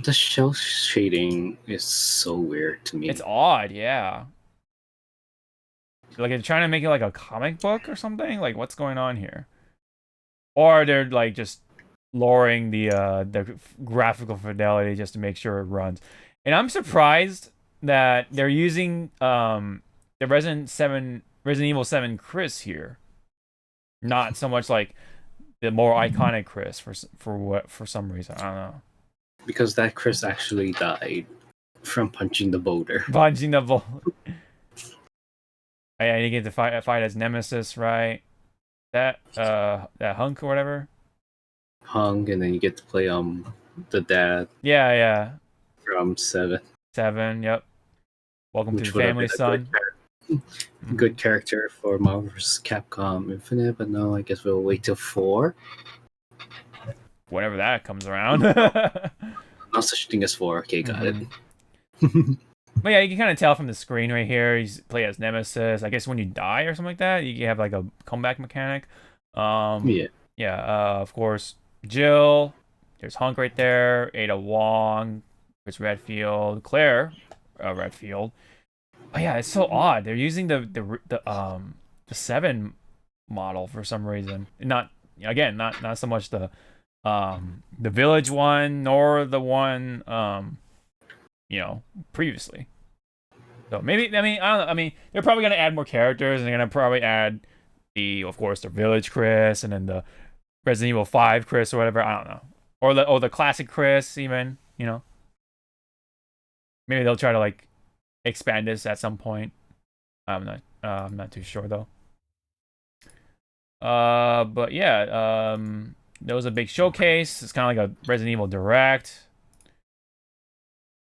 The shell shading is so weird to me. It's odd, yeah. Like they're trying to make it like a comic book or something. Like what's going on here? Or they're like just lowering the graphical fidelity just to make sure it runs. And I'm surprised that they're using the Resident Evil 7 Chris here, not so much like the more iconic Chris for some reason. I don't know. Because that Chris actually died from punching the boulder. Punching the boulder. Yeah, you get to fight as Nemesis, right? That hunk or whatever. Hung, and then you get to play the dad. Yeah. From 7. 7, yep. Welcome to the family, son. Good character for Marvel vs. Capcom Infinite, but no, I guess we'll wait till 4. Whenever that comes around. No such thing as 4. Okay, got it. But yeah, you can kind of tell from the screen right here. He's play as Nemesis. I guess when you die or something like that, you have like a comeback mechanic. Yeah. Of course, Jill. There's Hunk right there. Ada Wong. Chris Redfield. Claire Redfield. Oh yeah, it's so odd. They're using the 7 model for some reason. Not so much the Village one nor the one previously. So maybe I don't know. I mean, they're probably gonna add more characters, and they're gonna probably add the Village Chris, and then the Resident Evil 5 Chris or whatever. I don't know, or the classic Chris even. Maybe they'll try to like expand this at some point. I'm not too sure though. But yeah, there was a big showcase. It's kind of like a Resident Evil Direct.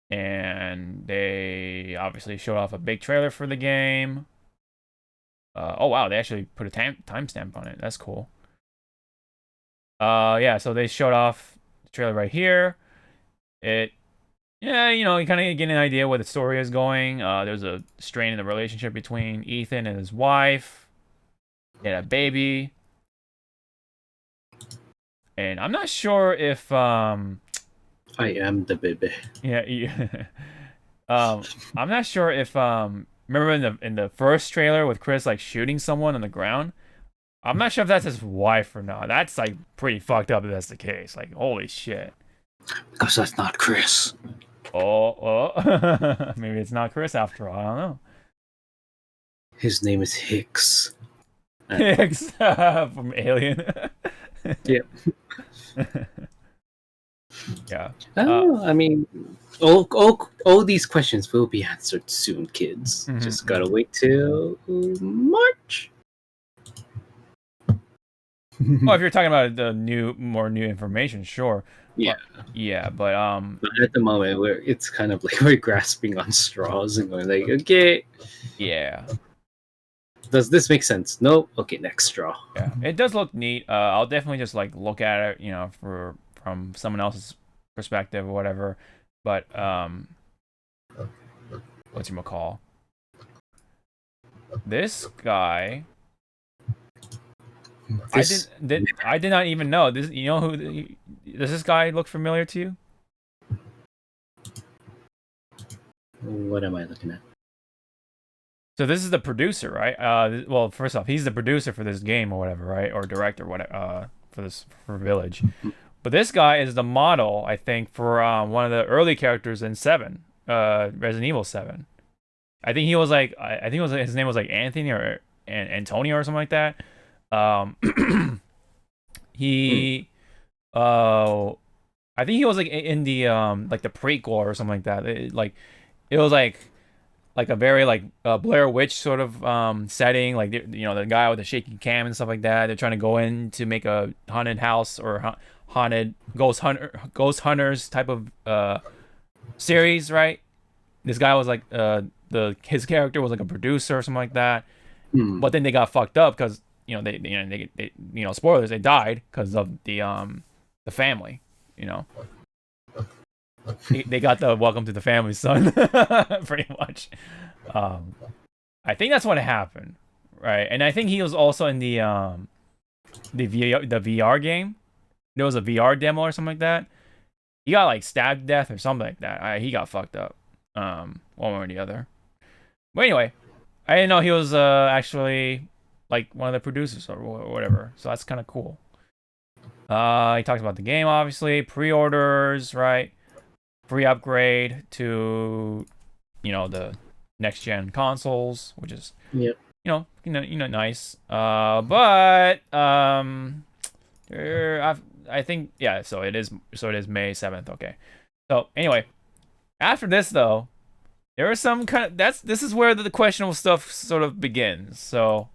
And they obviously showed off a big trailer for the game. Oh wow, they actually put a timestamp on it. That's cool. Yeah, so they showed off the trailer right here. You kind of get an idea where the story is going. There's a strain in the relationship between Ethan and his wife. They had a baby. And I'm not sure if I am the baby. Yeah. I'm not sure if remember in the first trailer with Chris like shooting someone on the ground. I'm not sure if that's his wife or not. That's like pretty fucked up if that's the case. Like holy shit. Because that's not Chris. Oh. Maybe it's not Chris after all. I don't know. His name is Hicks. Hicks from Alien. Yep. Yeah. I mean, all these questions will be answered soon, kids. Just gotta wait till March. Well, if you're talking about the more new information, sure. Yeah. But at the moment, it's kind of like we're grasping on straws and going like, okay. Yeah. Does this make sense? No. Okay, next straw. Yeah, it does look neat. I'll definitely just like look at it, from someone else's perspective or whatever. But whatchamacall? This guy, I did not even know this. You know who? Does this guy look familiar to you? What am I looking at? So this is the producer, right? Well, first off, he's the producer for this game or whatever, right? Or director, whatever. For Village. But this guy is the model, I think, for one of the early characters in 7, Resident Evil 7. I think he was like, his name was like Anthony or Antonio or something like that. He, I think he was like in the like the prequel or something like that. It was like a very like Blair Witch sort of setting, like the guy with the shaky cam and stuff like that. They're trying to go in to make a haunted house or haunted ghost hunters type of series, right? This guy was like his character was like a producer or something like that. But then they got fucked up because they spoilers, they died because of the family, they got the welcome to the family, son, pretty much. I think that's what happened, right? And I think he was also in the VR game. There was a VR demo or something like that. He got like stabbed to death or something like that. He got fucked up, one way or the other. But anyway, I didn't know he was actually like one of the producers or whatever. So that's kind of cool. He talks about the game, obviously, pre-orders, right? Free upgrade to, the next gen consoles, which is, nice. But I think, yeah. So it is May 7th. Okay. So anyway, after this though, there are some this is where the questionable stuff sort of begins. So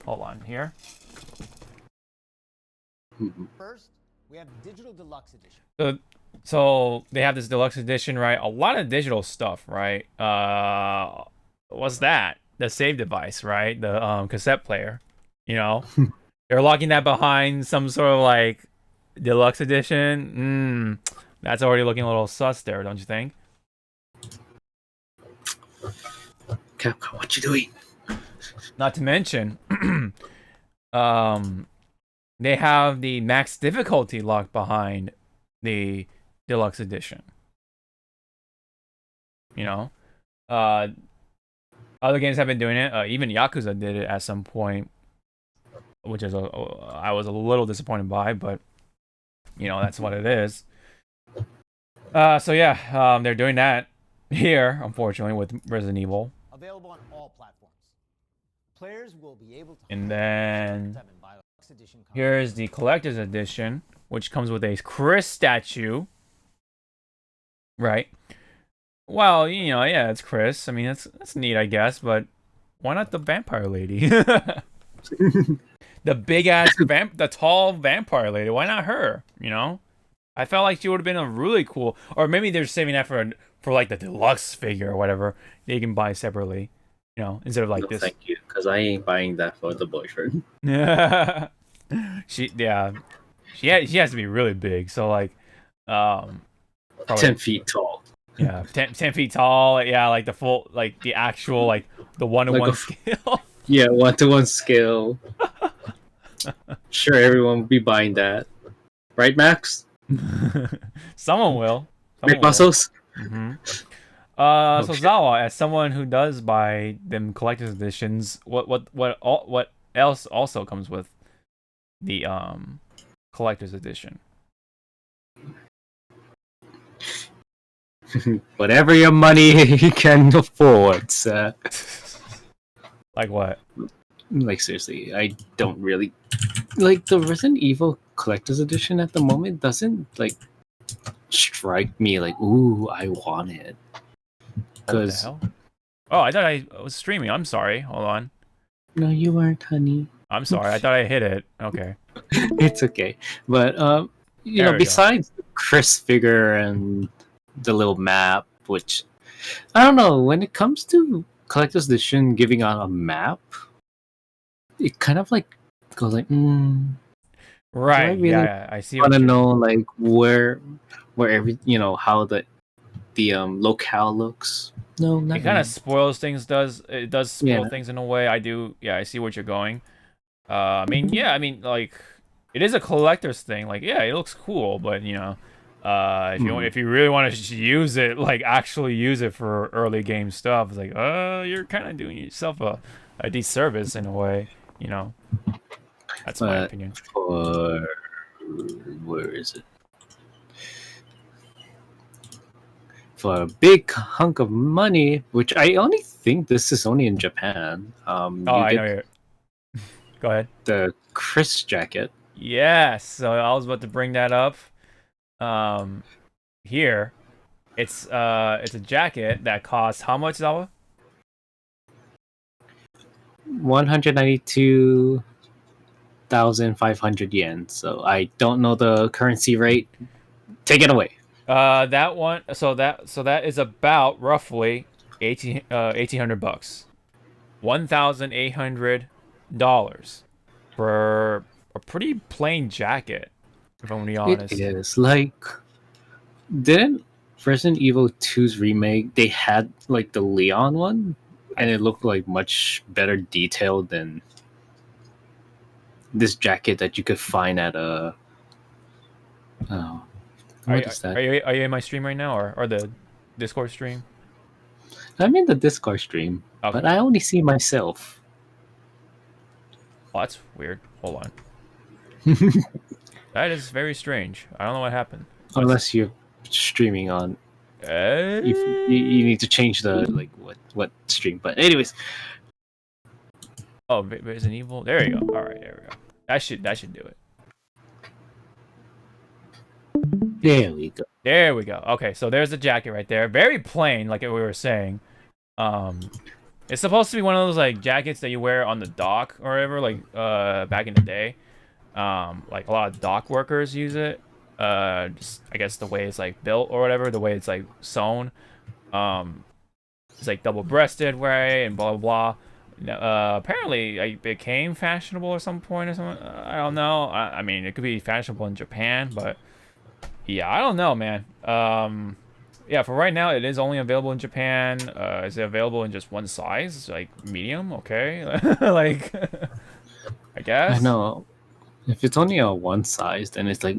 hold on here. First, we have digital deluxe edition. So they have this deluxe edition, right? A lot of digital stuff, right? What's that? The save device, right? The cassette player. They're locking that behind some sort of like deluxe edition. That's already looking a little sus there, don't you think? Capcom, what you doing? Not to mention, they have the max difficulty locked behind the deluxe edition. Other games have been doing it. Even Yakuza did it at some point, which is I was a little disappointed by, but that's what it is. So yeah, they're doing that here, unfortunately, with Resident Evil. Available on all platforms. Players will be able to. And then here's the collector's edition, which comes with a Chris statue. Right. Well, yeah, it's Chris. I mean, that's neat, I guess, but why not the vampire lady? The big ass the tall vampire lady. Why not her? I felt like she would have been a really cool, or maybe they're saving that for like the deluxe figure or whatever they can buy separately. Instead of like this. Thank you, because I ain't buying that for the boyfriend. Yeah. She has to be really big. So like, probably, 10 feet tall. Yeah, 10 feet tall. Yeah, like the full, like the actual, like the 1-to-1 scale. Yeah, 1-to-1 scale. Sure, everyone will be buying that, right, Max? Someone will. Make muscles. Mm-hmm. So Zawa, as someone who does buy them collector's editions, what else also comes with the collector's edition? Whatever your money can afford, sir. Like what? Like seriously, I don't really like the Resident Evil collector's edition at the moment. Doesn't like strike me like, ooh, I want it. Because oh, I thought I was streaming. I'm sorry. Hold on. No, you weren't, honey. I'm sorry. I thought I hit it. Okay. It's okay. But besides the Chris figure and the little map, which I don't know, when it comes to collector's edition giving out a map, it kind of like goes like, right. Really yeah, I see. Want to know like where every how the locale looks. No, not it kind of spoils things. It does spoil things in a way. I do. Yeah, I see what you're going. I mean, like it is a collector's thing. Like, yeah, it looks cool, but if you really want to use it, like actually use it for early game stuff, it's like, you're kind of doing yourself a disservice in a way. That's my opinion. Where is it? For a big hunk of money, which I only think this is only in Japan. I know. Go ahead. The Chris jacket. Yes. So I was about to bring that up. Here, it's a jacket that costs how much, Zawa? 192,500 yen. So I don't know the currency rate. Take it away. That one. So that is about roughly $1,800. $1,800 for a pretty plain jacket. If I'm gonna be honest, it is like Didn't Resident Evil 2's remake, they had like the Leon one, and it looked like much better detailed than this jacket that you could find at a. Oh, what is that? Are you in my stream right now, or the Discord stream? I'm in the Discord stream, Okay. but I only see myself. Oh, that's weird. Hold on. That is very strange. I don't know what happened. Unless you're streaming on. You need to change the like what stream. But anyways. Oh, Resident Evil. There you go. All right, there we go. That should do it. There we go. There we go. Okay, so there's the jacket right there. Very plain, like we were saying. It's supposed to be one of those like jackets that you wear on the dock or whatever, like back in the day. Like a lot of dock workers use it. Just I guess the way it's like built or whatever, the way it's like sewn. It's like double-breasted, right, and blah blah blah. Apparently, it became fashionable at some point or something. I don't know. I mean, it could be fashionable in Japan, but yeah, I don't know, man. Yeah, for right now, it is only available in Japan. Is it available in just one size, like medium? Okay, like I guess. I know. If it's only a one size, then it's like.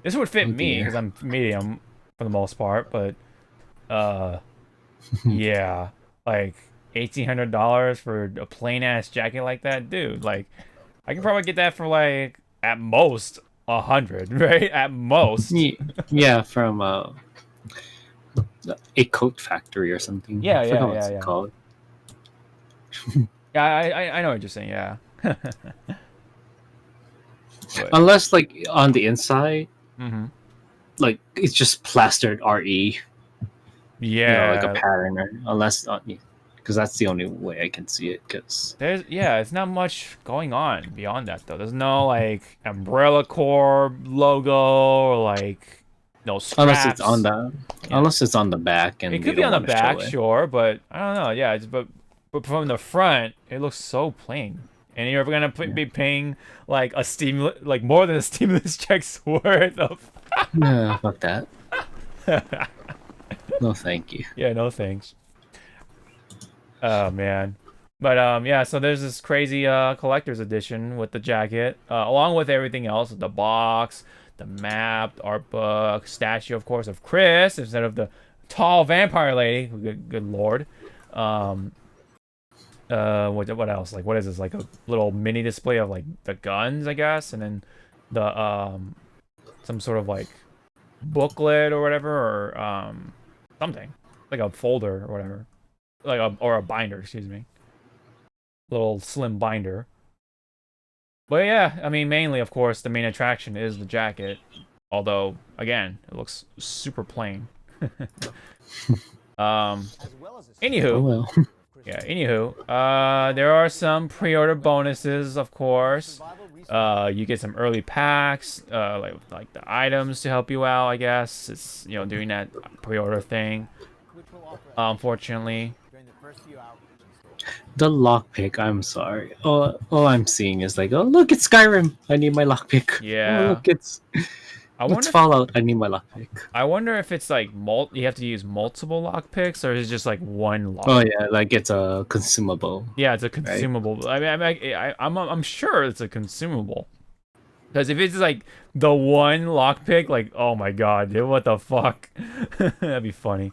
This would fit Oh, me dear. because I'm medium for the most part, but yeah, like $1,800 for a plain ass jacket like that, dude. Like, I can probably get that for like at most 100, right? At most. Yeah, from a coat factory or something. Yeah, I forgot yeah, what yeah, it's yeah. called. Yeah, I know what you're saying. Yeah. But, Unless like on the inside, mm-hmm. like it's just plastered RE. Yeah. Like a pattern, or unless because that's the only way I can see it. Because it's not much going on beyond that though. There's no like Umbrella Corps logo or like no straps. Unless it's on the back, and it could be on the back, sure, but I don't know. Yeah, but from the front, it looks so plain. And you're gonna be paying like a stimulus, like more than a stimulus check's worth of. No, fuck that. No, thank you. Yeah, no thanks. Oh man, but yeah. So there's this crazy collector's edition with the jacket, along with everything else, the box, the map, the art book, statue, of course, of Chris instead of the tall vampire lady. Good lord. What else? Like, what is this? Like a little mini display of like the guns, I guess, and then the some sort of like booklet or whatever, or something like a folder or whatever, like a binder. Excuse me, little slim binder. But yeah, I mean, mainly, of course, the main attraction is the jacket. Although, again, it looks super plain. Anywho. Oh, well. Yeah, anywho, there are some pre-order bonuses, of course. You get some early packs, like the items to help you out, I guess. It's, doing that pre-order thing. Unfortunately. The lockpick, I'm sorry. All I'm seeing is like, oh, look, it's Skyrim. I need my lockpick. Yeah. Oh, look, it's Fallout. I need my lockpick. I wonder if it's like you have to use multiple lockpicks, or is it just like one lock? Oh yeah, like it's a consumable. Yeah, it's a consumable. Right? I mean, I'm sure it's a consumable. Because if it's like the one lockpick, like, oh my god, dude, what the fuck? That'd be funny.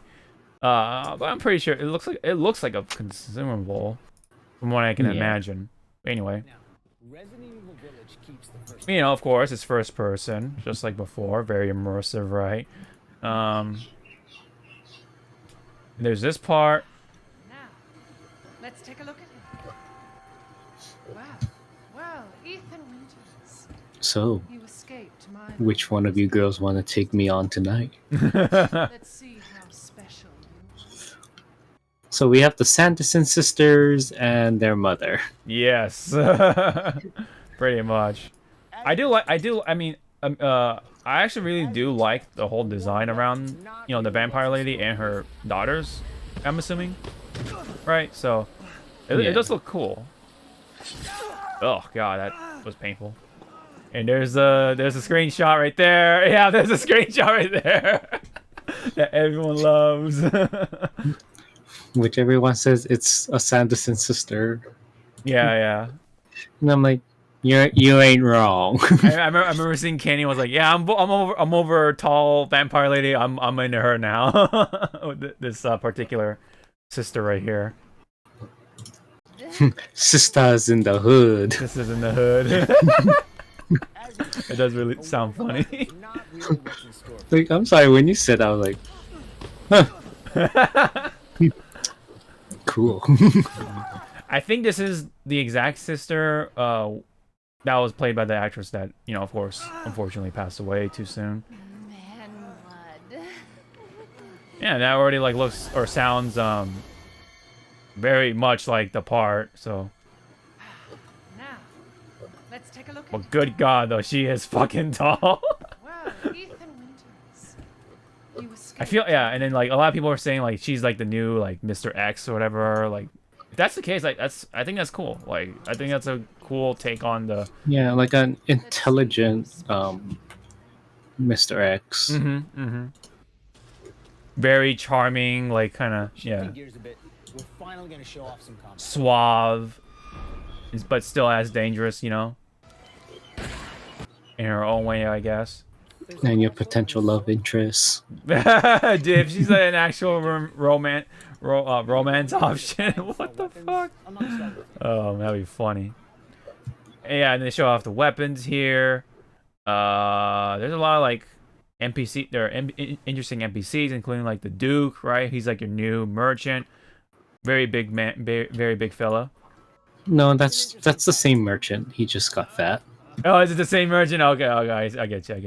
But I'm pretty sure it looks like a consumable, from what I can imagine. Anyway. Of course, it's first person, just like before. Very immersive, right? There's this part. Now, let's take a look at him. Wow. Well, Ethan Winters. So, You escaped my... which one of you girls want to take me on tonight? Let's see how special you are. So we have the Sanderson sisters and their mother. Yes. Pretty much. I actually really do like the whole design around, the vampire lady and her daughters, I'm assuming. Right? So, it does look cool. Oh, God, that was painful. And there's a screenshot right there. Yeah, there's a screenshot right there that everyone loves. Which everyone says it's a Sanderson sister. Yeah. And I'm like, you ain't wrong. I remember seeing Kenny was like, yeah, I'm over tall vampire lady. I'm into her now. This particular sister right here. Sisters in the hood. This is in the hood. It does really sound funny. Like, I'm sorry, when you said that, I was like, huh. Cool. I think this is the exact sister that was played by the actress that, of course, unfortunately passed away too soon. Man, blood. Yeah, that already like looks or sounds very much like the part, so. Now, let's take a look at Well, good God, though, she is fucking tall. Well, Ethan Winters. You escaped. I feel, yeah, and then like a lot of people are saying like she's like the new like Mr. X or whatever. Like, if that's the case, like I think that's cool. Like, I think that's a cool take on the. Yeah, like an intelligent Mr. X. Very charming, like kind of Gears a bit. We're finally gonna show off some combat. suave, but still as dangerous, in her own way, I guess. And your potential love interest. Dude, if she's an actual romance option, what the fuck? Oh, that'd be funny. Yeah, and they show off the weapons here. There's a lot of like NPC. There are interesting NPCs, including like the Duke, right? He's like your new merchant. Very big man, very big fella. No, that's the same merchant. He just got fat. Oh, is it the same merchant? Okay, I get you.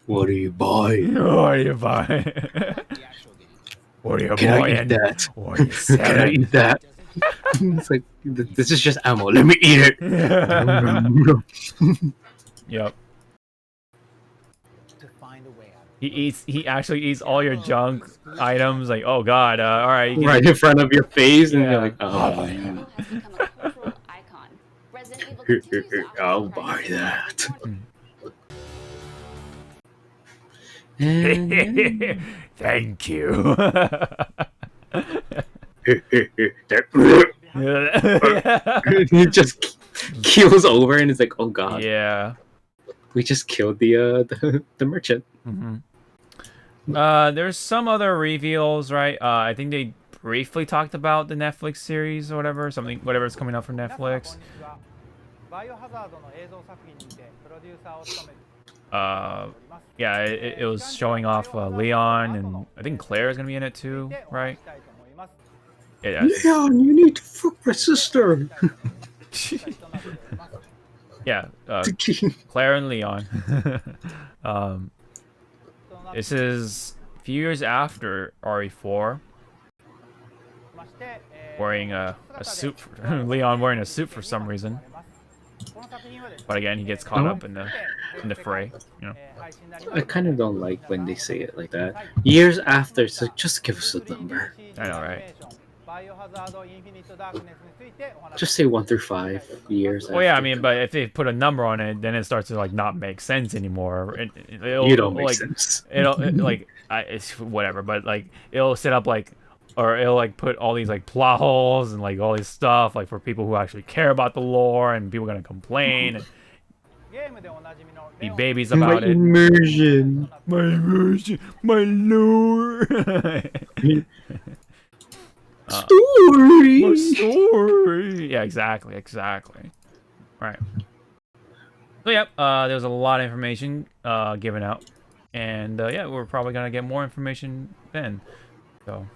What are you buying? What are you buying? What are you Can I buying? eat that? What are you Can I selling? eat that? It's like, this is just ammo. Let me eat it. Yep. To find a way out. He actually eats all your junk items. Like, oh god, all right. You Right in front of your face, and Yeah. you're like, oh, Has become a cultural icon. Resident Evil continues to occupy I'll the buy rise that. can- Thank you. He just keels over, and it's like, oh god, Yeah. we just killed the merchant. There's some other reveals, right? I think they briefly talked about the Netflix series or whatever, whatever's coming out from Netflix. Yeah, it was showing off Leon, and I think Claire is gonna be in it too, right? Yeah, Leon, you need to fuck my sister. yeah, Claire and Leon. This is a few years after RE4, wearing a suit. Leon wearing a suit for some reason. But again, he gets caught up in the fray. I kind of don't like when they say it like that. Years after, it's like, just give us a number. I know, right? Just say 1 through 5 years. Well, yeah, I after. mean, but if they put a number on it, then it starts to like not make sense anymore. You don't make like, sense. It's whatever, but like it'll set up like, or it'll like put all these like plot holes and like all this stuff like for people who actually care about the lore, and people are gonna complain and be babies about it. Immersion. My immersion, my lore. Story. My story. Yeah, exactly. Right. So yep, there's a lot of information given out, and yeah, we're probably gonna get more information then. So,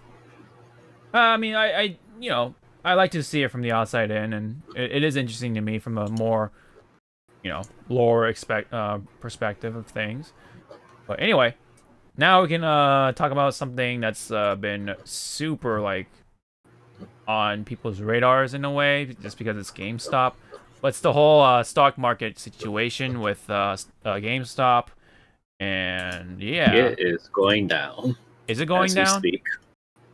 I mean, I like to see it from the outside in, and it is interesting to me from a more, lore perspective of things. But anyway, now we can talk about something that's been super like on people's radars in a way, just because it's GameStop. But it's the whole stock market situation with GameStop, and yeah, It is going down. is it going as we down? speak.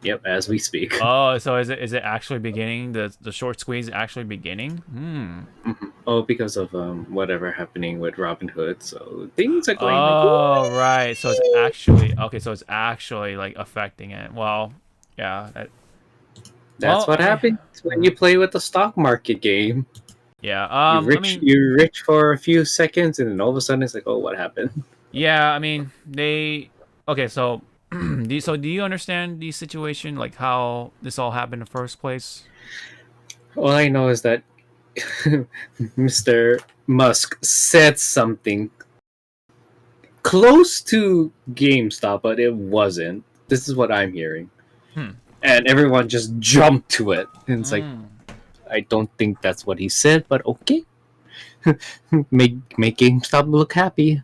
Yep, as we speak. Oh, so is it actually beginning? The short squeeze actually beginning? Oh, because of whatever happening with Robin Hood, so things are going like. Oh, right. So it's actually okay. So it's actually like affecting it. Well, yeah. That's what happens when you play with the stock market game. Yeah. You're rich for a few seconds, and then all of a sudden it's like, oh, what happened? Yeah. I mean, Okay. So, so do you understand the situation? Like how this all happened in the first place? All I know is that Mr. Musk said something close to GameStop, but it wasn't. This is what I'm hearing. And everyone just jumped to it. And it's like, I don't think that's what he said, but okay. make GameStop look happy.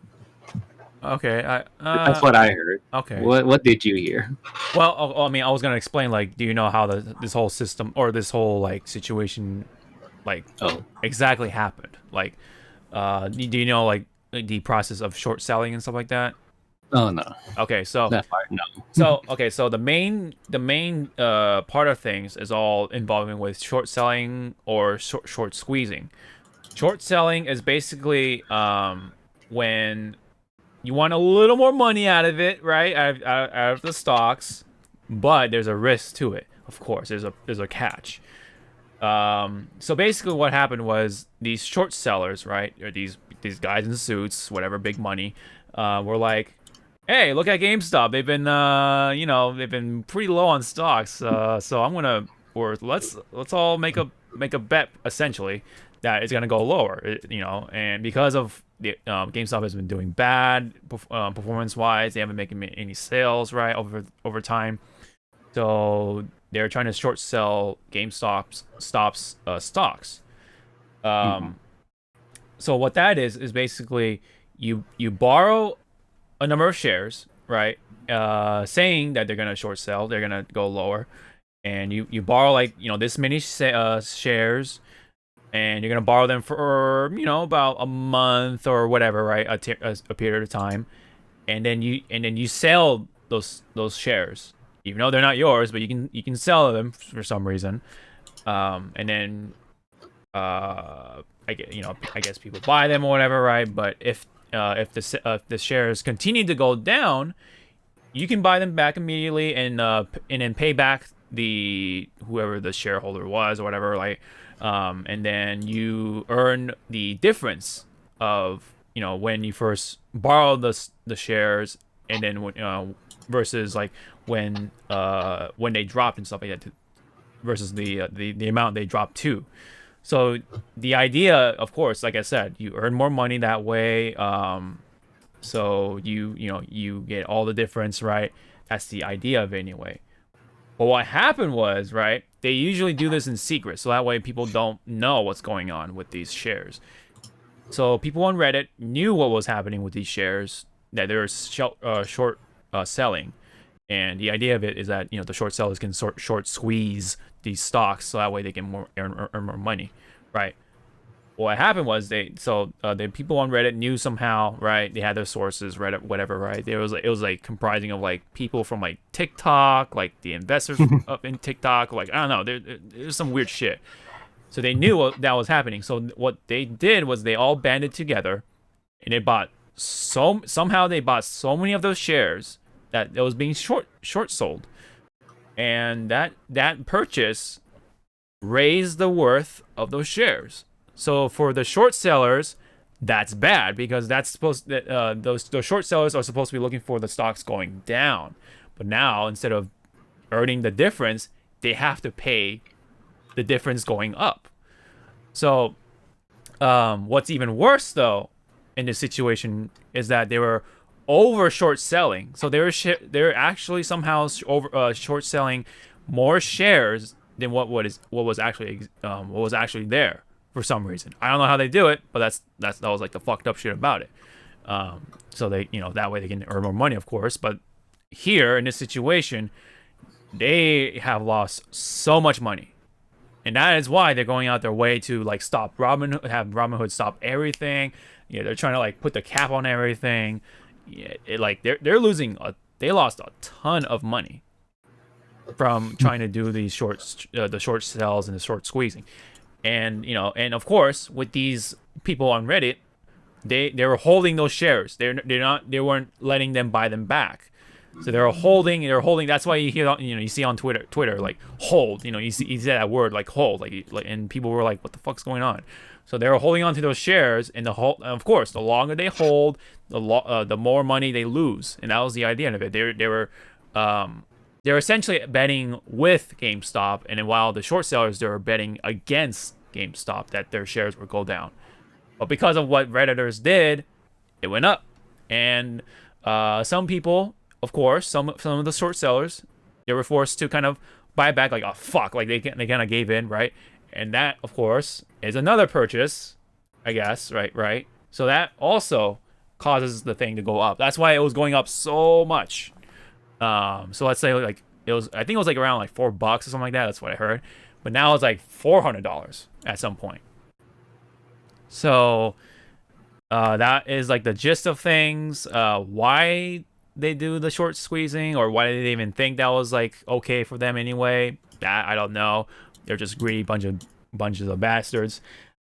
Okay. That's what I heard. Okay. What did you hear? Well, I mean, I was gonna explain. Like, do you know how this whole system or this whole like situation, like, exactly happened? Like, do you know like the process of short selling and stuff like that? Oh no. Okay, so that part, no. So the main part of things is all involving with short selling or short squeezing. Short selling is basically when you want a little more money out of it, right? Out of the stocks, but there's a risk to it. Of course, there's a catch. So basically, what happened was these short sellers, right, or these guys in suits, whatever, big money, were like, hey, look at GameStop. They've been, they've been pretty low on stocks. So I'm gonna, or let's all make a bet essentially that it's gonna go lower. And because of the GameStop has been doing bad performance-wise, they haven't been making any sales right over time. So they're trying to short sell GameStop's stocks. So what that is basically you borrow a number of shares, right? Saying that they're gonna short sell, they're gonna go lower, and you borrow like this many shares, and you're gonna borrow them for about a month or whatever, right? A period of time, and then you sell those shares, even though they're not yours, but you can sell them for some reason, and then I guess people buy them or whatever, right? But if the shares continue to go down, you can buy them back immediately and then pay back whoever the shareholder was or whatever, like, and then you earn the difference of when you first borrowed the shares, and then versus like when they dropped and stuff like that, versus the amount they dropped to. So the idea, of course, like I said, you earn more money that way. So you get all the difference, right? That's the idea of it anyway. But what happened was, right, they usually do this in secret, so that way people don't know what's going on with these shares. So people on Reddit knew what was happening with these shares, that they were short selling. And the idea of it is that the short sellers can short squeeze these stocks, so that way they can earn more money, right? What happened was the people on Reddit knew somehow, right? They had their sources, Reddit, whatever, right? It was like comprising of like people from like TikTok, like the investors up in TikTok, like I don't know, there's some weird shit. So they knew that was happening. So what they did was they all banded together, and they somehow they bought so many of those shares that it was being short sold, and that purchase raised the worth of those shares. So for the short sellers, that's bad, because that's those short sellers are supposed to be looking for the stocks going down, but now instead of earning the difference, they have to pay the difference going up. So what's even worse though in this situation is that they were over short selling. So they're actually somehow over short selling more shares than what was actually there for some reason. I don't know how they do it, but that was like the fucked up shit about it. So they that way they can earn more money, of course. But here in this situation, they have lost so much money, and that is why they're going out their way to like have Robinhood stop everything. They're trying to like put the cap on everything. They're losing. They lost a ton of money. from trying to do these the short sales and the short squeezing. And and of course, with these people on Reddit, they were holding those shares. They weren't letting them buy them back. So they're holding. That's why you hear, you see on Twitter like hold. You see that word like hold, like, and people were like, what the fuck's going on? So they were holding on to those shares, and of course, the longer they hold, the more money they lose, and that was the idea of it. They're essentially betting with GameStop, and then while the short sellers, they were betting against GameStop that their shares would go down. But because of what Redditors did, it went up, and some people, of course, some of the short sellers, they were forced to kind of buy back, like, oh fuck, like they kind of gave in, right? And that, of course, is another purchase, I guess, right? So that also causes the thing to go up. That's why it was going up so much. So let's say like I think it was like around like $4 or something like that. That's what I heard. But now it's like $400 at some point. So that is like the gist of things. Why they do the short squeezing, or why did they even think that was like okay for them anyway? That I don't know. They're just greedy bunches of bastards.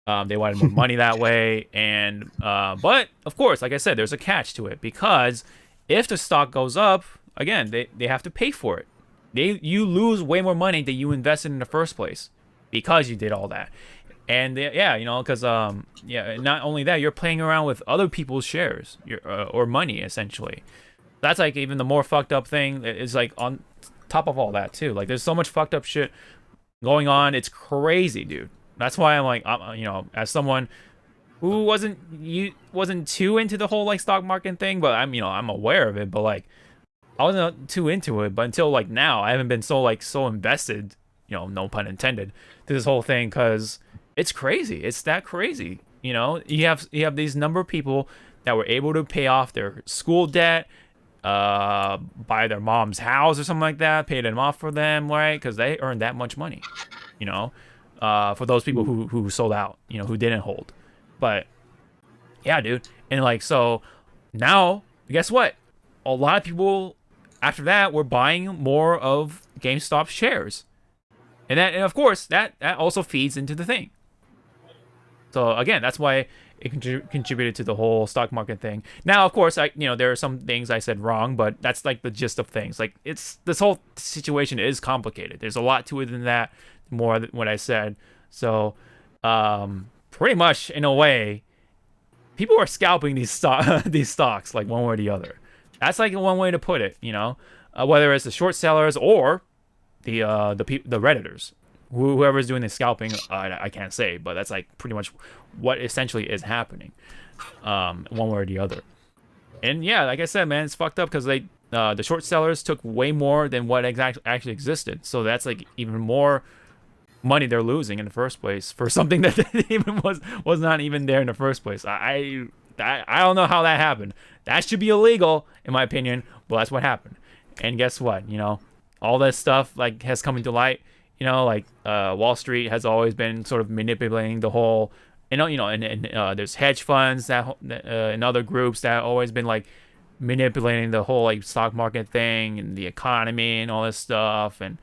They wanted more money that way, and but of course, like I said, there's a catch to it, because if the stock goes up, again, they have to pay for it. You lose way more money than you invested in the first place because you did all that. And because not only that, you're playing around with other people's shares, or money essentially. That's like even the more fucked up thing is like on top of all that too. Like there's so much fucked up shit going on. It's crazy, dude. That's why I'm like, as someone who wasn't too into the whole like stock market thing, but I'm aware of it. But like, I wasn't too into it. But until like now, I haven't been so invested, no pun intended, to this whole thing, because it's crazy. It's that crazy. You have these number of people that were able to pay off their school debt, buy their mom's house or something like that, pay them off for them, right? Because they earned that much money, for those people who sold out, who didn't hold. But yeah, dude. And like, so now, guess what? A lot of people after that were buying more of GameStop shares. And of course, that also feeds into the thing. So again, that's why it contributed to the whole stock market thing. Now, of course, there are some things I said wrong, but that's like the gist of things. Like this whole situation is complicated. There's a lot to it than that, more than what I said. So, pretty much in a way, people are scalping these stocks, like one way or the other. That's like one way to put it. Whether it's the short sellers or the Redditors. Whoever's doing the scalping, I can't say, but that's like pretty much what essentially is happening, one way or the other. And yeah, like I said, man, it's fucked up because the short sellers took way more than what actually existed. So that's like even more money they're losing in the first place for something that even was not even there in the first place. I don't know how that happened. That should be illegal, in my opinion, but that's what happened. And guess what? All this stuff like has come into light. Wall Street has always been sort of manipulating the whole, and there's hedge funds and other groups that have always been like manipulating the whole like stock market thing and the economy and all this stuff. And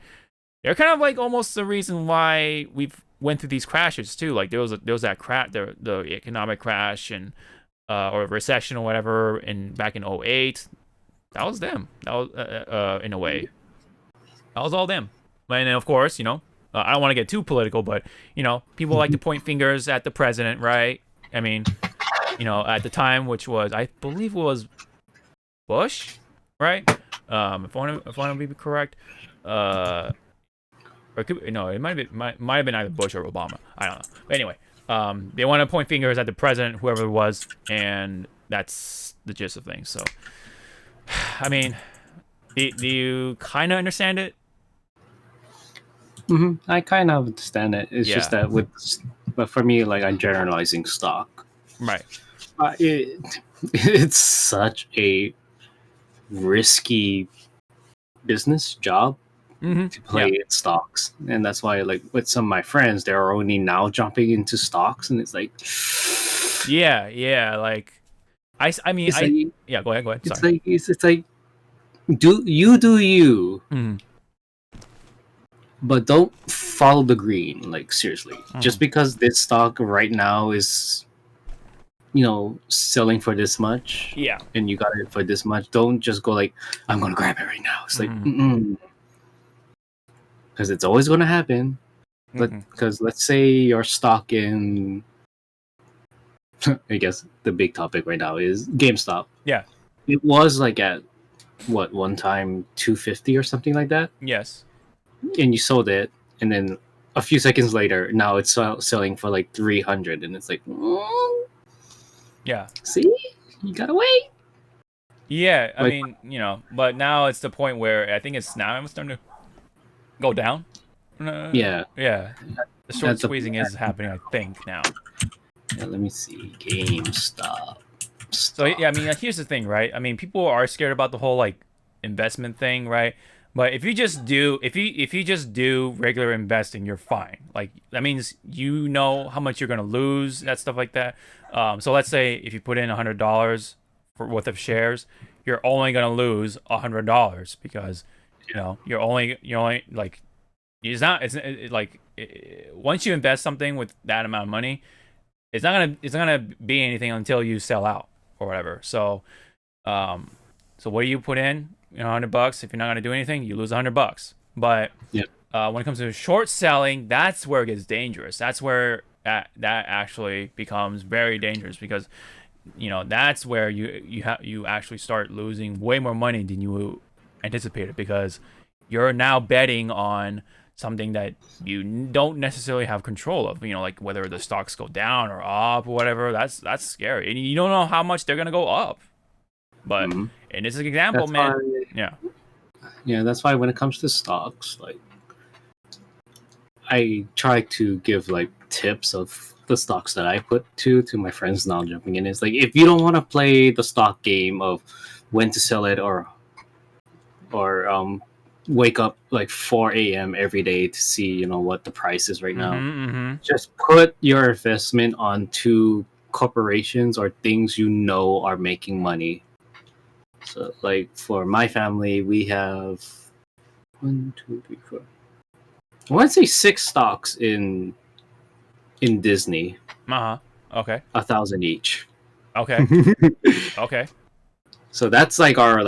they're kind of like almost the reason why we've went through these crashes too. Like there was that crash, the economic crash and or recession or whatever, and back in 2008. That was them. That was in a way. That was all them. And then, of course, I don't want to get too political, but, people like to point fingers at the president, right? I mean, at the time, which was, I believe it was Bush, right? If I want to be correct. Or it might have been either Bush or Obama. I don't know. But anyway, they want to point fingers at the president, whoever it was, and that's the gist of things. So, I mean, do you kind of understand it? I kind of understand it. It's just that but for me, like I'm generalizing stock. Right. It's such a risky business job to play at stocks, and that's why, like, with some of my friends, they're only now jumping into stocks, and it's like, like, I mean, go ahead. Sorry. It's like do you. but don't follow the green. Like seriously, just because this stock right now is, selling for this much, and you got it for this much, don't just go like, I'm gonna grab it right now. It's like, because it's always gonna happen. Because let's say your stock in, I guess the big topic right now is GameStop. Yeah. It was like at one time 250 or something like that. Yes. And you sold it, and then a few seconds later, now it's selling for like 300, and it's like, yeah. See, you gotta wait. Yeah, I mean, but now it's the point where I think it's starting to go down. Yeah. The short squeezing is happening, I think, now. Yeah, let me see. GameStop. So yeah, I mean, here's the thing, right? I mean, people are scared about the whole like investment thing, right? But if you just do regular investing, you're fine. Like that means you know how much you're gonna lose, that stuff like that. So let's say if you put in $100 worth of shares, you're only gonna lose $100 because you're only like once you invest something with that amount of money, it's not gonna be anything until you sell out or whatever. So what do you put in? $100. If you're not gonna do anything, you lose $100. But when it comes to short selling, that's where it gets dangerous. That's where that actually becomes very dangerous because that's where you actually start losing way more money than you anticipated because you're now betting on something that you don't necessarily have control of. Like whether the stocks go down or up or whatever. That's scary, and you don't know how much they're gonna go up. But in this example, that's why when it comes to stocks, like I try to give like tips of the stocks that I put to my friends now jumping in. It's like if you don't want to play the stock game of when to sell it or wake up like 4 a.m. every day to see what the price is right now. Just put your investment onto corporations or things are making money. So, like for my family, we have 1, 2, 3, 4. I want to say 6 stocks in Disney. Okay. 1,000 each. Okay. Okay. So that's like our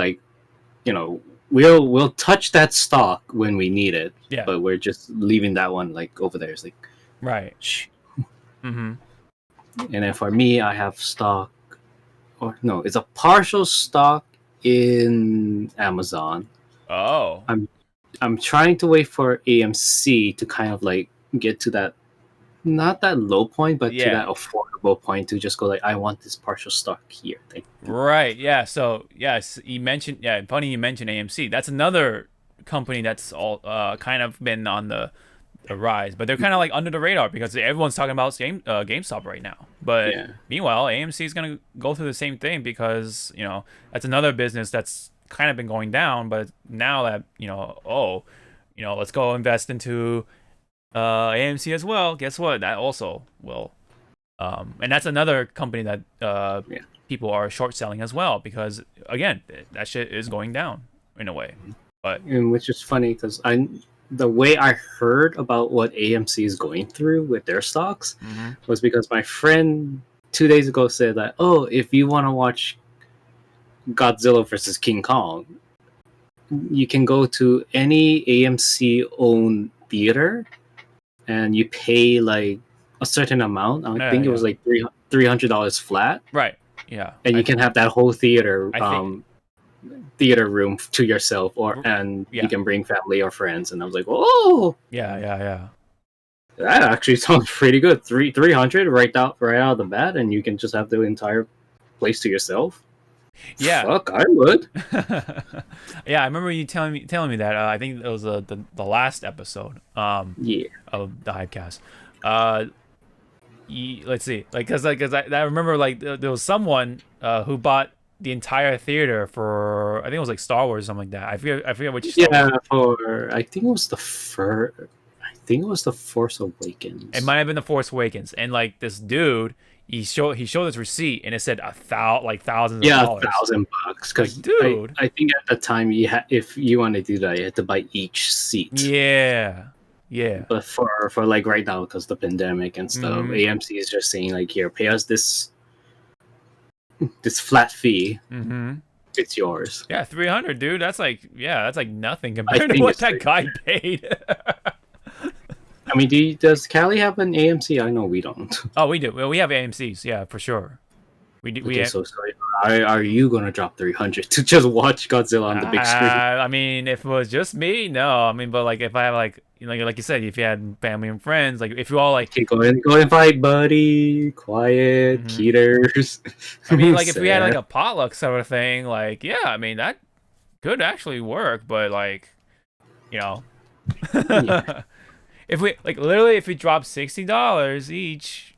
we'll touch that stock when we need it. Yeah. But we're just leaving that one like over there. It's like right. And then for me, I have stock, or no, it's a partial stock in Amazon. Oh. I'm trying to wait for AMC to kind of like get to that, not that low point, but to that affordable point to just go like, I want this partial stock here. Right. Yeah. So yes, you mentioned. Yeah. Funny you mentioned AMC. That's another company that's all kind of been on the rise, but they're kind of like under the radar because everyone's talking about GameStop right now. But meanwhile, AMC is gonna go through the same thing because that's another business that's kind of been going down. But now that let's go invest into AMC as well. Guess what? That also will, and that's another company that people are short selling as well because again, that shit is going down in a way. But which is funny because the way I heard about what AMC is going through with their stocks was because my friend 2 days ago said that, if you want to watch Godzilla versus King Kong, you can go to any AMC owned theater and you pay like a certain amount. I think it was like $300 flat. Right. Yeah. And you can have that whole theater room to yourself, and you can bring family or friends. And I was like, oh, yeah. That actually sounds pretty good. 300 right out of the bat, and you can just have the entire place to yourself. Yeah, fuck, I would. Yeah, I remember you telling me that. I think it was the last episode. Of the Hypecast. Let's see, because I remember there was someone who bought the entire theater for, I think it was like Star Wars or something like that. I forget which. I think it was the first. I think it was the Force Awakens. It might have been the Force Awakens, and like this dude, he showed his receipt, and it said thousands of dollars. $1,000. Because dude, I think at the time if you want to do that, you had to buy each seat. Yeah. Yeah. But for like right now, because the pandemic and stuff, AMC is just saying like, here, pay us this flat fee. It's yours. Yeah, 300, dude. That's like nothing compared to think what it's that guy paid. I mean, does Cali have an AMC? I know we don't. Oh, we do. Well, we have AMCs. Yeah, for sure. We do. Okay, so are you gonna drop 300 to just watch Godzilla on the big screen? I mean, if it was just me, no. I mean, but like if I have like you said, if you had family and friends, like if you all like, Okay, go and fight, buddy. Quiet, Keeters. I mean, like if we had like a potluck sort of thing, like yeah, I mean that could actually work, but like, you know, if we like literally if we drop $60 each,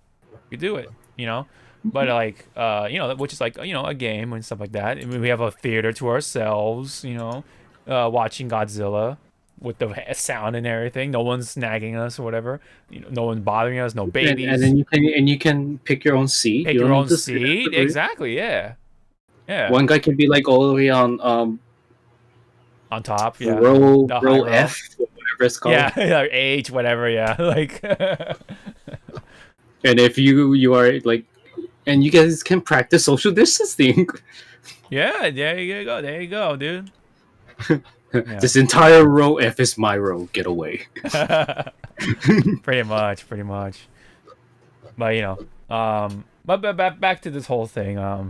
we do it, you know. But like, you know, which is like, you know, a game and stuff like that. I mean, we have a theater to ourselves, you know, watching Godzilla with the sound and everything. No one's snagging us or whatever. You know, no one's bothering us. No babies. And then you can pick your own seat. Pick your own seat. Exactly. Yeah. Yeah. One guy can be like all the way on top. Yeah. Row F, whatever it's called. Yeah. H, whatever. Yeah. Like. And if you are like. And you guys can practice social distancing. Yeah, there you go. There you go, dude. Yeah. This entire row F is my row. Get away. Pretty much. But you know, but back to this whole thing. Yeah.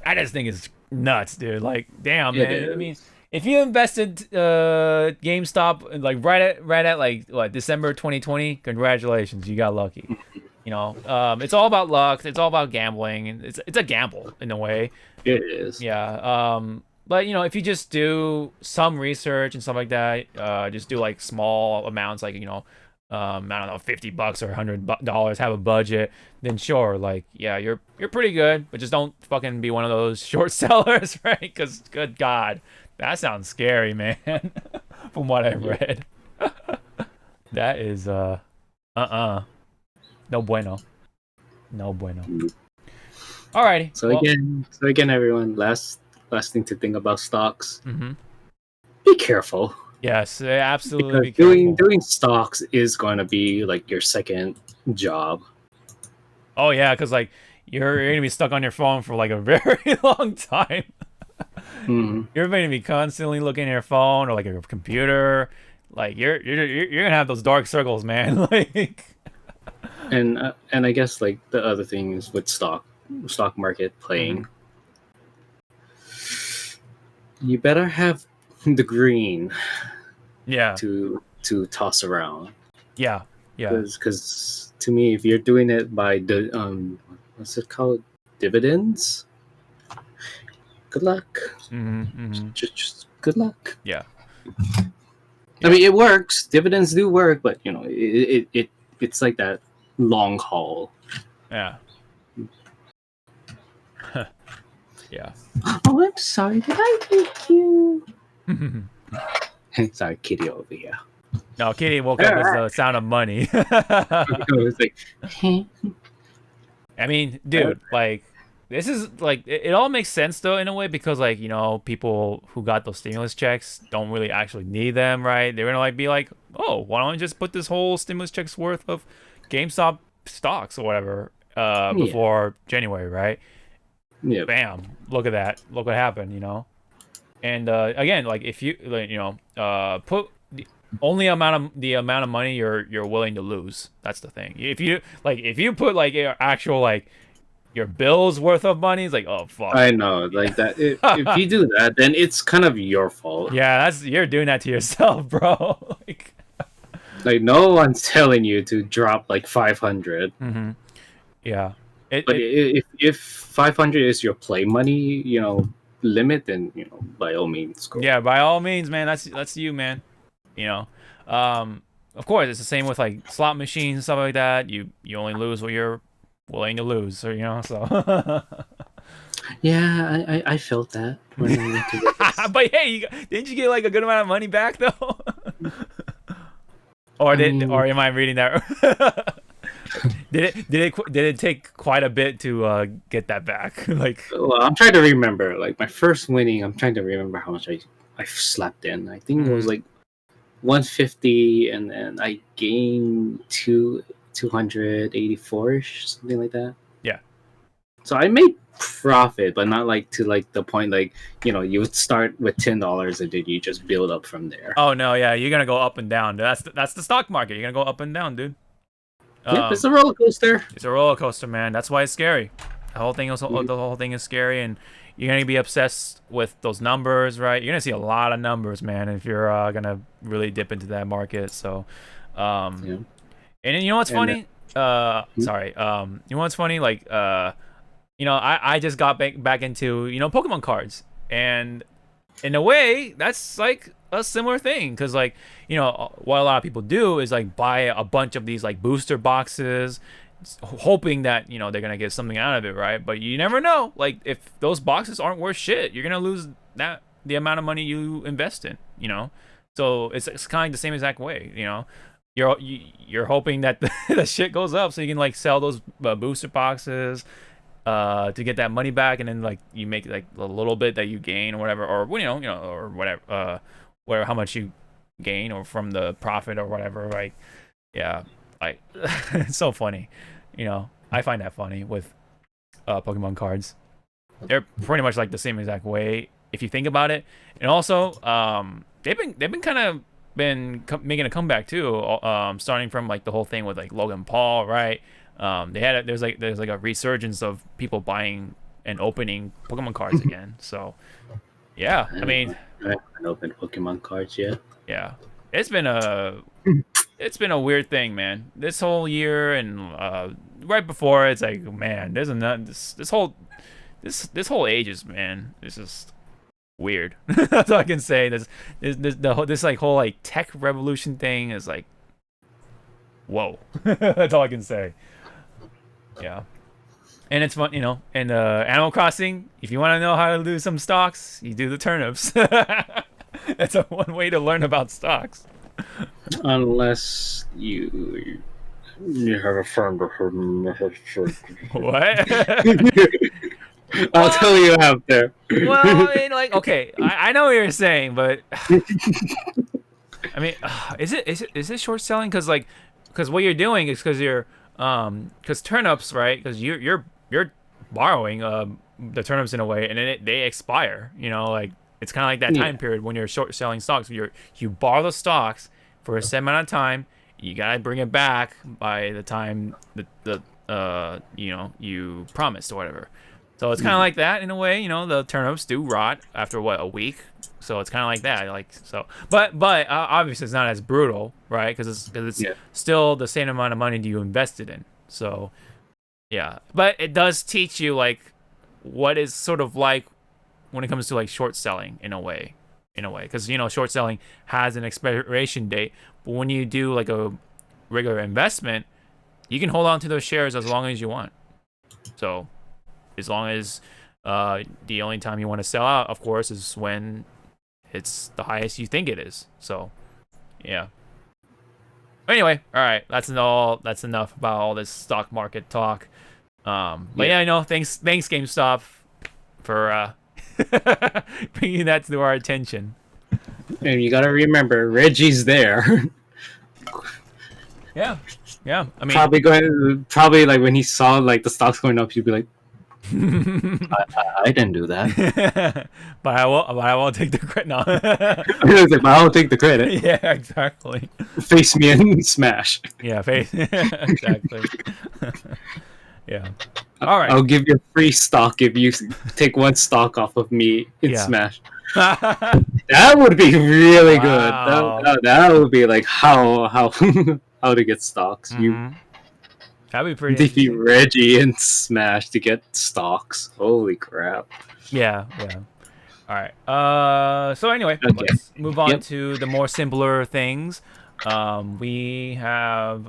I just think it's nuts, dude. Like, damn, man. I mean, if you invested GameStop like right at like what December 2020, congratulations, you got lucky. You know, it's all about luck. It's all about gambling, and it's a gamble in a way. It is. Yeah. But you know, if you just do some research and stuff like that, just do like small amounts, like you know, I don't know, $50 or $100, have a budget, then sure, like yeah, you're pretty good. But just don't fucking be one of those short sellers, right? Because good God, that sounds scary, man. From what I've read, that is no bueno. No bueno. Alrighty. So again, everyone, last thing to think about stocks. Be careful. Yes, absolutely. Because doing stocks is going to be like your second job. Oh yeah, because like you're gonna be stuck on your phone for like a very long time. You're going to be constantly looking at your phone or like your computer. Like you're gonna have those dark circles, man. Like. And I guess like the other thing is with stock market playing, you better have the green, to toss around. Yeah. Because to me, if you're doing it by the what's it called, dividends, good luck. Just good luck. Yeah. I mean, it works. Dividends do work, but you know, it's like that. Long haul. Yeah. Yeah. Oh, I'm sorry. Did I make you? Sorry, Kitty over here. No, Kitty woke up with the sound of money. It's like, I mean, dude, like, this is like it all makes sense though in a way because like you know people who got those stimulus checks don't really actually need them, right? They're gonna like be like, oh, why don't I just put this whole stimulus checks worth of GameStop stocks or whatever before January, right? Yeah. Bam! Look at that! Look what happened, you know. And again, like if you you know put the only amount of money you're willing to lose. That's the thing. If you put like your actual like your bills worth of money, it's like, oh fuck. I know, like that. If you do that, then it's kind of your fault. Yeah, you're doing that to yourself, bro. Like no one's telling you to drop like 500. Yeah. But if 500 is your play money, you know, limit, then you know, by all means, go. Yeah, by all means, man. That's you, man. You know, of course, it's the same with like slot machines and stuff like that. You only lose what you're willing to lose, so you know. So. Yeah, I felt that. When I went to but hey, didn't you get like a good amount of money back though? Or am I reading that? Did it take quite a bit to get that back? Like, well, I'm trying to remember. Like my first winning, I'm trying to remember how much I slapped in. I think it was like 150, and then I gained 284ish, something like that. Yeah. So I made profit, but not like to like the point like, you know, you would start with $10 and then you just build up from there. Oh no, yeah, you're gonna go up and down. That's the stock market. You're gonna go up and down, dude. Yep, it's a roller coaster. It's a roller coaster, man. That's why it's scary. The whole thing is scary, and you're gonna be obsessed with those numbers, right? You're gonna see a lot of numbers, man, if you're gonna really dip into that market. So, and then you know what's funny? Sorry. You know what's funny? Like, you know, I just got back into, you know, Pokemon cards, and in a way, that's like a similar thing, because like, you know, what a lot of people do is like buy a bunch of these like booster boxes, hoping that, you know, they're gonna get something out of it, right? But you never know. Like, if those boxes aren't worth shit, you're gonna lose the amount of money you invest in, you know. So it's kind of like the same exact way, you know. You're hoping that the shit goes up so you can like sell those booster boxes to get that money back, and then like you make like a little bit that you gain or whatever, or you know, or whatever, how much you gain or from the profit or whatever. Like, yeah, like it's so funny, you know. I find that funny with Pokemon cards. They're pretty much like the same exact way if you think about it, and also they've been kind of making a comeback too, starting from like the whole thing with like Logan Paul, right? There's like a resurgence of people buying and opening Pokemon cards again. So yeah, I mean, I haven't opened Pokemon cards yet. Yeah, it's been a weird thing, man. This whole year and right before, it's like, man, this whole ages, man. It's just weird. That's all I can say. This like whole like tech revolution thing is like, whoa. That's all I can say. Yeah, and it's fun, you know. And Animal Crossing, if you want to know how to do some stocks, you do the turnips. That's one way to learn about stocks. Unless you have a friend or What? I'll tell you out there. Well, I mean, like, okay, I know what you're saying, but I mean, is it short selling? Because what you're doing is because turnips, right? Because you're borrowing the turnips in a way, and then they expire. You know, like it's kind of like that time period when you're short selling stocks. You borrow the stocks for a set amount of time. You gotta bring it back by the time the you know, you promised or whatever. So it's kind of like that in a way. You know, the turnips do rot after a week. So it's kind of like that. Like, so, but obviously it's not as brutal, right? Because it's still the same amount of money you invested in. So yeah, but it does teach you like what is sort of like when it comes to like short selling in a way, because you know, short selling has an expiration date, but when you do like a regular investment, you can hold on to those shares as long as you want. So as long as the only time you want to sell out, of course, is when it's the highest you think it is. So yeah. Anyway, all right, that's enough about all this stock market talk. But yeah, I know. Thanks GameStop for bringing that to our attention. And you gotta remember, Reggie's there. Yeah. I mean, probably like when he saw like the stocks going up, he'd be like, I didn't do that. but I will take the credit. No. But I will take the credit. Yeah, exactly. Face me and smash. Yeah, exactly. Yeah. All right. I'll give you a free stock if you take one stock off of me in Smash. That would be really good. That would be like how how to get stocks. Mm-hmm. That'd be pretty. Defeat Reggie in Smash to get stocks. Holy crap! Yeah. All right. So anyway, let's move on to the more simpler things. We have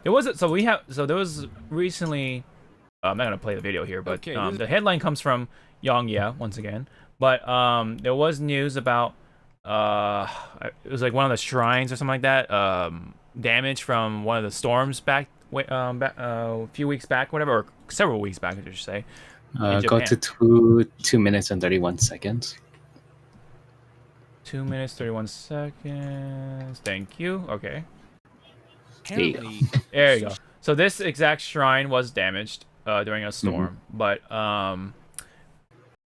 there was recently. I'm not gonna play the video here, but the headline comes from Yongya once again. But there was news about it was like one of the shrines or something like that. Damage from one of the storms back a few weeks back, whatever, or several weeks back, I should say. Go to 2 minutes and 31 seconds. 2 minutes 31 seconds. Thank you. Okay. Apparently, there you go. So this exact shrine was damaged during a storm, but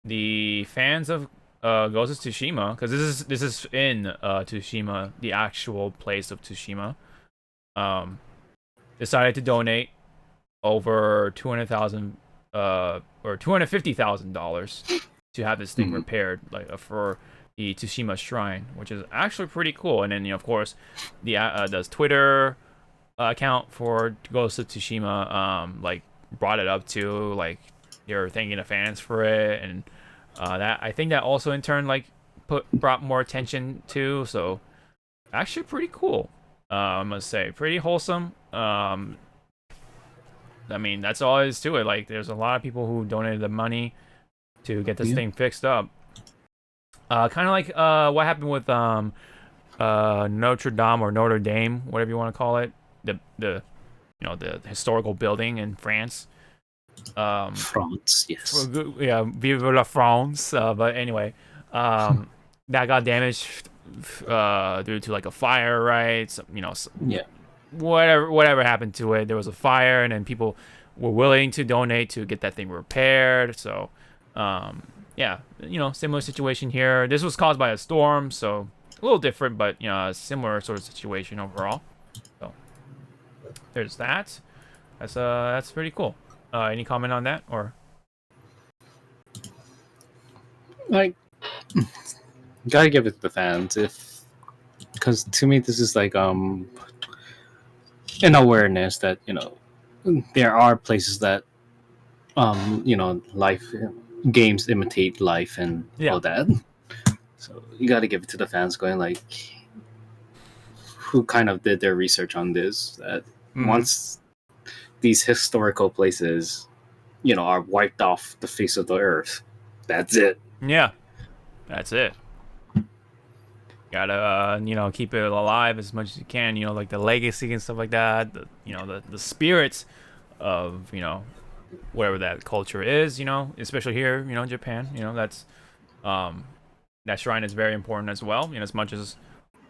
the fans of Ghost of Tsushima, because this is in Tsushima, the actual place of Tsushima, decided to donate over $200,000 or $250,000 to have this thing repaired, like for the Tsushima Shrine, which is actually pretty cool. And then of course, the Twitter account for Ghost of Tsushima like brought it up too, like they were thanking the fans for it, and that I think that also in turn like brought more attention to. So actually pretty cool. I must say, pretty wholesome. I mean, that's all there is to it. Like, there's a lot of people who donated the money to get this thing fixed up. Kind of like what happened with Notre Dame or Notre Dame, whatever you want to call it, the historical building in France. France, yes. Yeah, Vive la France. But anyway, that got damaged due to like a fire, right? So, whatever happened to it. There was a fire, and then people were willing to donate to get that thing repaired. So, yeah, similar situation here. This was caused by a storm, so a little different, but a similar sort of situation overall. So, there's that. That's pretty cool. Any comment on that, or? Like, gotta give it to the fans, because to me this is like an awareness that there are places that life games imitate life and all that. So you gotta give it to the fans, going like, who kind of did their research on this, that once these historical places are wiped off the face of the earth, that's it. Yeah, that's it. Gotta keep it alive as much as you can, like the legacy and stuff like that, the spirits of whatever that culture is, especially here, Japan. That's that shrine is very important as well, as much as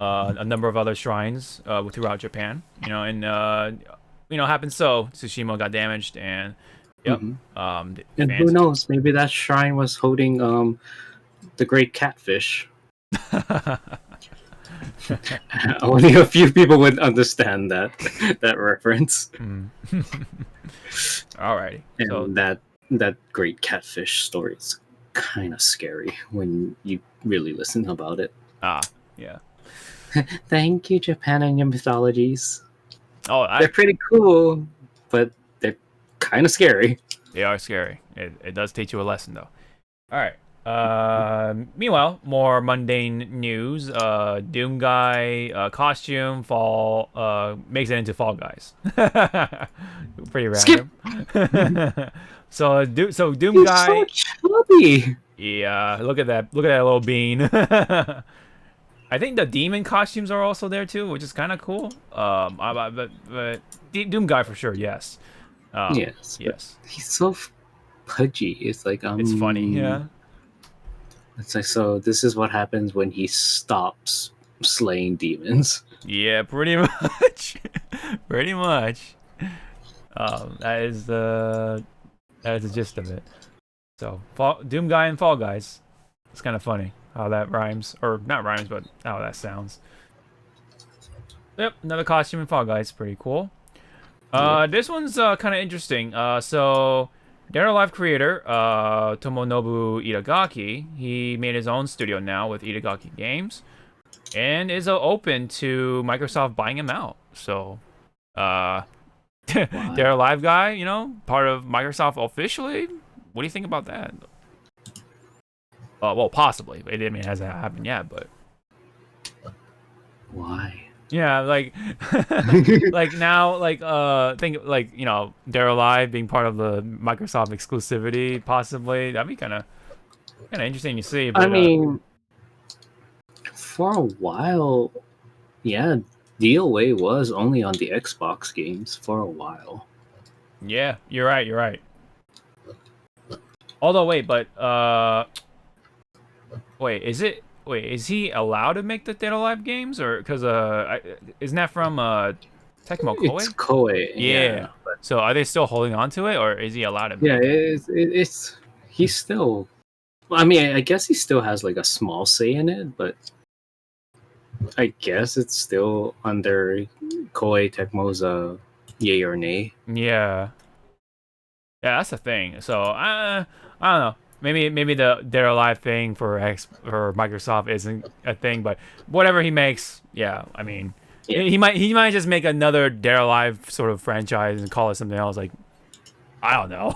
a number of other shrines throughout Japan, and happened so Tsushima got damaged, and and who knows, maybe that shrine was holding the great catfish. Only a few people would understand that reference. Alrighty. And so that great catfish story is kind of scary when you really listen about it. Yeah. Thank you, Japan and your mythologies. They're pretty cool, but they're kind of scary. They are scary. It does teach you a lesson, though. All right. Meanwhile, more mundane news. Doom guy costume makes it into Fall Guys. Pretty random. So Doom He's guy. So chubby. Yeah, look at that little bean. I think the demon costumes are also there too, which is kind of cool. But Doom guy for sure. Yes. Yes. He's so pudgy. It's like It's funny. Yeah. It's like, so this is what happens when he stops slaying demons. Yeah, pretty much. Pretty much. That is the gist of it. So Doom guy and Fall Guys. It's kind of funny how that rhymes, or not rhymes, but how that sounds. Yep, another costume in Fall Guys, pretty cool. This one's kind of interesting. So Dead or Alive creator Tomonobu Itagaki, he made his own studio now with Itagaki Games, and is open to Microsoft buying him out. So, Dead or Alive guy, part of Microsoft officially. What do you think about that? Well, possibly. It hasn't happened yet, but why? Yeah, like now, think Dead or Alive being part of the Microsoft exclusivity, possibly. That'd be kind of interesting to see. But, I mean, for a while, yeah, DOA was only on the Xbox games for a while. Yeah, you're right. Although, wait, is it? wait, is he allowed to make the Dead or Alive games, or because isn't that from Tecmo Koei? It's Koei. Yeah. So are they still holding on to it, or is he allowed to? Yeah, it's he's still. Well, I mean, I guess he still has like a small say in it, but I guess it's still under Koei Tecmo's yay or nay. Yeah. Yeah, that's the thing. So I don't know. Maybe the Dead or Alive thing for Microsoft isn't a thing, but whatever he makes, yeah. I mean, he might just make another Dead or Alive sort of franchise and call it something else. Like, I don't know,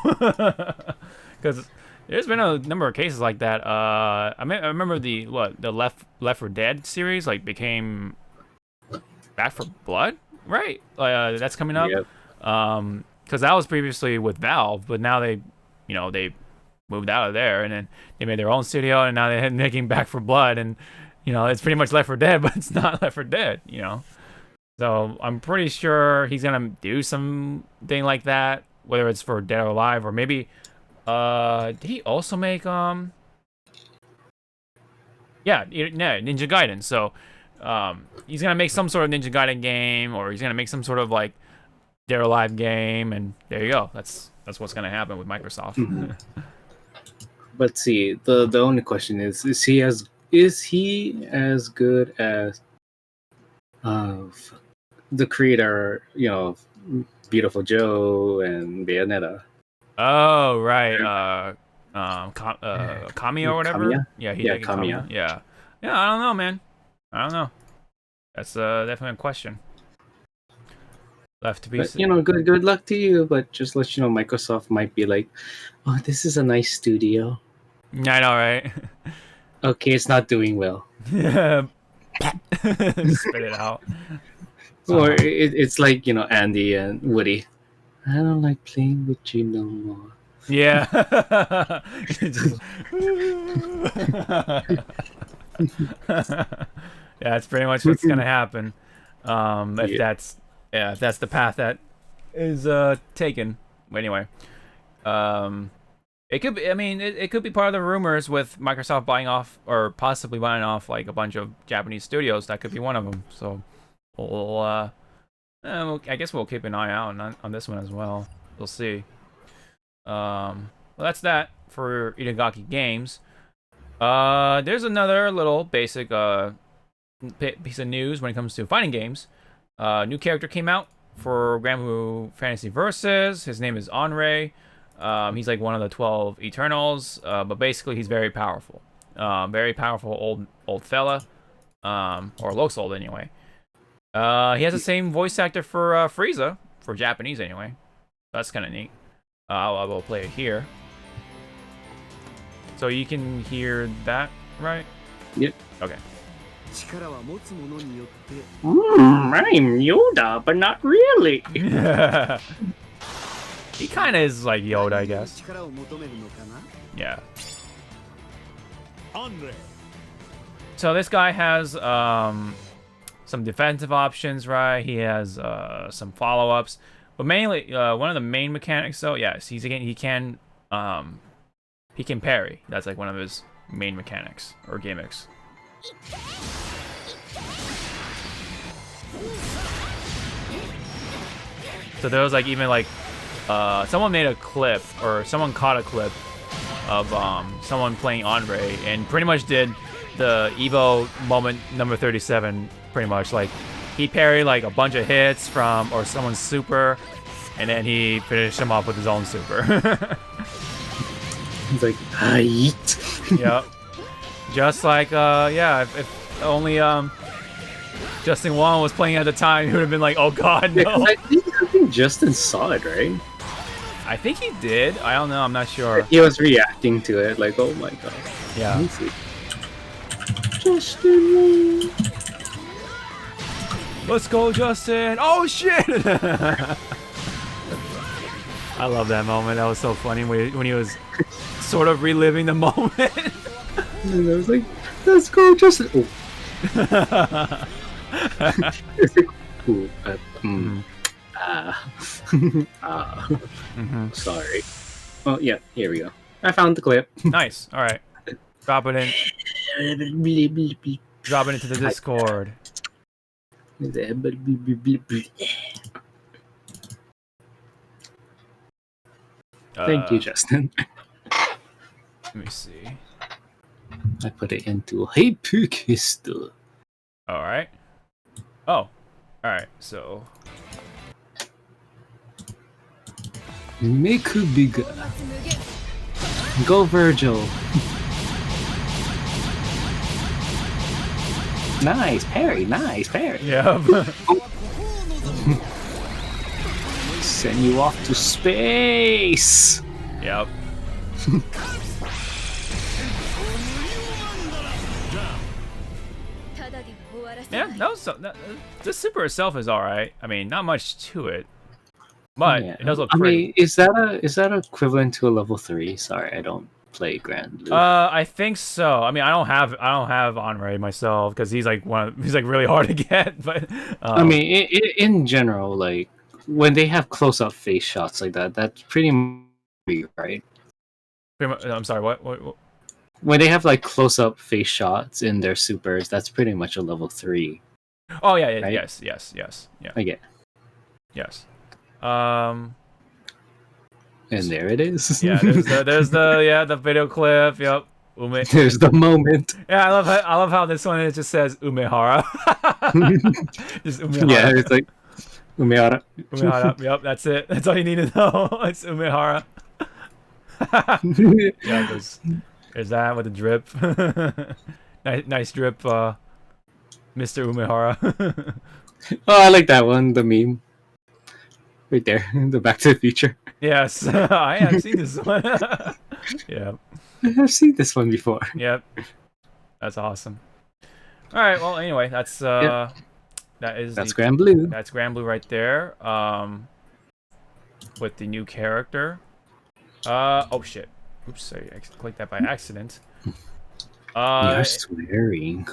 because there's been a number of cases like that. I remember the Left 4 Dead series like became Back 4 Blood, right? That's coming up. Yep. Because that was previously with Valve, but now they moved out of there, and then they made their own studio, and now they're making Back 4 Blood, and it's pretty much Left 4 Dead, but it's not Left 4 Dead, So I'm pretty sure he's gonna do something like that, whether it's for Dead or Alive, or maybe did he also make Ninja Gaiden? So he's gonna make some sort of Ninja Gaiden game, or he's gonna make some sort of like Dead or Alive game, and there you go. That's what's gonna happen with Microsoft. Mm-hmm. But see, the only question is he as good as the creator, Beautiful Joe and Bayonetta? Oh right, Kami or whatever. Kamiya? Yeah, Kamiya. Yeah. I don't know, man. I don't know. That's definitely a question. Left to be. But, good luck to you. But just let you know, Microsoft might be like, "Oh, this is a nice studio." I know, right? Okay, it's not doing well. Yeah. Spit it out. Or it's like Andy and Woody. I don't like playing with you no more. Yeah. Yeah, that's pretty much what's gonna happen. If that's the path that is taken. Anyway, it could be. I mean, it could be part of the rumors with Microsoft buying off, or possibly buying off, like a bunch of Japanese studios. That could be one of them. So, I guess we'll keep an eye out on this one as well. We'll see. Well, that's that for Itagaki Games. There's another little basic piece of news when it comes to fighting games. New character came out for Granblue Fantasy Versus. His name is Onrey. He's like one of the 12 Eternals, but basically he's very powerful. Very powerful old fella, or looks old anyway. He has the same voice actor for Frieza, for Japanese anyway. That's kind of neat. I will play it here. So you can hear that, right? Yep. Okay. I'm Yoda, but not really. He kind of is like Yoda, I guess. Yeah. So this guy has some defensive options, right? He has some follow-ups, but mainly one of the main mechanics, though, yes, he can parry. That's like one of his main mechanics or gimmicks. So there was like even like someone made a clip, or someone caught a clip of someone playing Onrey and pretty much did the Evo moment number 37. Pretty much like he parried like a bunch of hits from or someone's super, and then he finished him off with his own super. He's like, "Height." Yep. Just like if only Justin Wong was playing at the time, he would have been like, "Oh God, no." I think Justin saw it, right? I think he did. I don't know. I'm not sure. He was reacting to it, like, "Oh my God." Yeah. Let me see. Justin. Let's go, Justin! Oh shit! I love that moment. That was so funny when he was sort of reliving the moment. And I was like, "Let's go, Justin!" Oh. It's like, ooh, Sorry. Oh yeah, here we go. I found the clip. Nice. All right, drop it in. Drop it into the Discord. Thank you, Justin. Let me see. I put it into Hypecast. All right. Oh, all right. So Make bigger. Go, Virgil. Nice parry. Nice parry. yeah. Send you off to space. Yep. Yeah, the super itself is all right. I mean, not much to it, but Yeah. it does look I pretty. mean, is that equivalent to a level 3? Sorry, I don't play Grand Blue. I think so. I mean, I don't have Honorary myself because he's like he's like really hard to get. But I mean, in general, like when they have close-up face shots like that, that's pretty much right. I'm sorry. What? When they have like close-up face shots in their supers, that's pretty much a level 3. Oh yeah, right? yes, yeah, I get. yes. And there it is. Yeah, there's the video clip. Yep. There's the moment. Yeah, I love how this one it just says Umehara. Just Umehara. Yeah, it's like Umehara. Umehara. Yep, that's it. That's all you need to know. It's Umehara. Yeah, there's that with the drip. nice drip, Mr. Umehara. Oh, I like that one. The meme. Right there, the Back to the Future. Yes, I have seen this one. Yeah. I've seen this one before. Yep. That's awesome. All right. Well, anyway, that's That's Grand Blue. That's Grand Blue right there. With the new character. Oh shit. Oops, I clicked that by accident. You're swearing.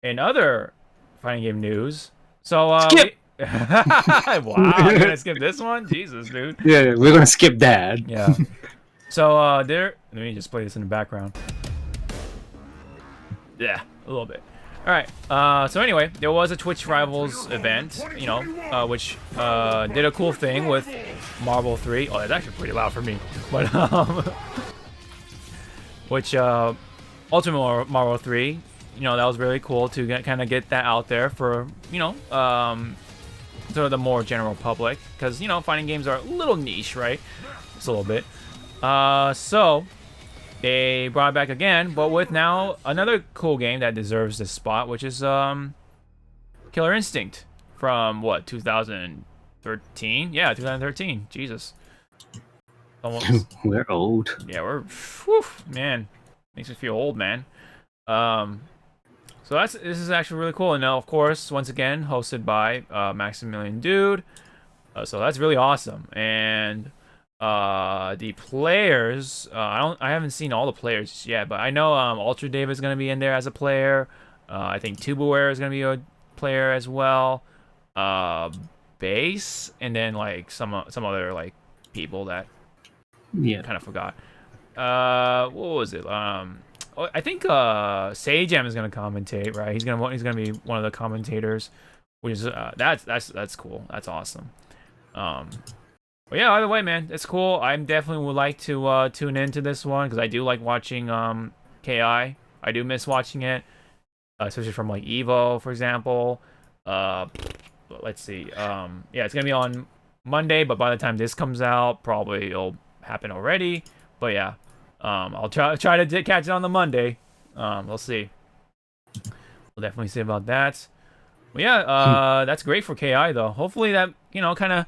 In other fighting game news, so skip. Wow, I'm gonna skip this one. Jesus, dude. Yeah, we're gonna skip that. Yeah. So let me just play this in the background. Yeah, a little bit. All right. So anyway, there was a Twitch Rivals event, you know, which did a cool thing with Marvel 3. Oh, that's actually pretty loud for me. But which Ultimate Marvel 3, you know, that was really cool to kind of get that out there for, you know, sort of the more general public, because, you know, fighting games are a little niche, right? Just a little bit. So they brought it back again, but with now another cool game that deserves this spot, which is Killer Instinct from what, 2013? Yeah, 2013. Jesus. Almost. We're old. Yeah, we're whew, man. Makes me feel old, man. So this is actually really cool, and now of course once again hosted by Maximilian Dude. So that's really awesome, and the players, I haven't seen all the players yet, but I know Ultra Dave is gonna be in there as a player. I think Tubaware is gonna be a player as well. Base, and then like some other like people that kind of forgot. What was it? I think Sajam is gonna commentate, right? He's gonna be one of the commentators, which is that's cool. That's awesome. But yeah, either way, man, it's cool. I definitely would like to tune into this one because I do like watching KI. I do miss watching it, especially from like Evo, for example. Let's see. Yeah, it's gonna be on Monday, but by the time this comes out, probably it'll happen already. But yeah, I'll try to catch it on the Monday. We'll see. We'll definitely see about that. But yeah, that's great for KI though. Hopefully that, you know, kind of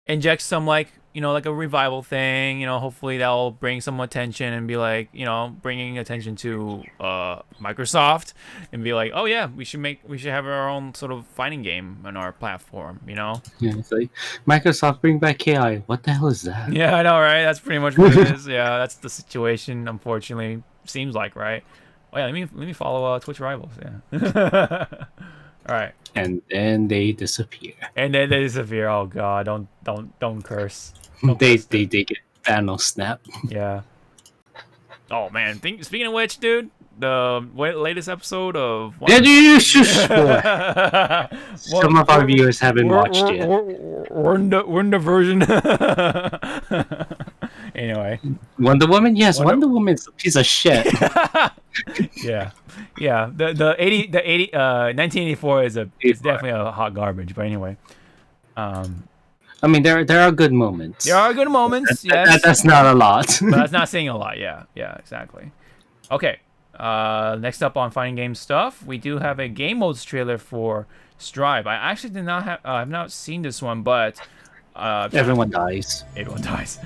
injects some like, you know, like a revival thing. You know, hopefully that'll bring some attention and be like, you know, bringing attention to Microsoft and be like, oh yeah, we should have our own sort of fighting game on our platform. You know? Yeah, it's like Microsoft bring back KI. What the hell is that? Yeah, I know, right? That's pretty much what it is. Yeah, that's the situation. Unfortunately, seems like, right? Oh yeah, let me follow Twitch Rivals. Yeah. All right. And then they disappear. Oh god, don't curse. They get Thanos snap. Yeah. Oh man, speaking of which, dude, the latest episode of Yeah, you shush, boy. Some of our viewers haven't watched yet. We're in the version. Anyway, Wonder Woman? Yes, Wonder Woman's a piece of shit. yeah. The 1984 is definitely a hot garbage. But anyway, I mean, there are good moments. There are good moments. Yes, that's not a lot. But that's not saying a lot. Yeah, exactly. Okay. Next up on Fighting Game stuff, we do have a game modes trailer for Strive. I actually did not have. I've not seen this one, but everyone dies. Everyone dies.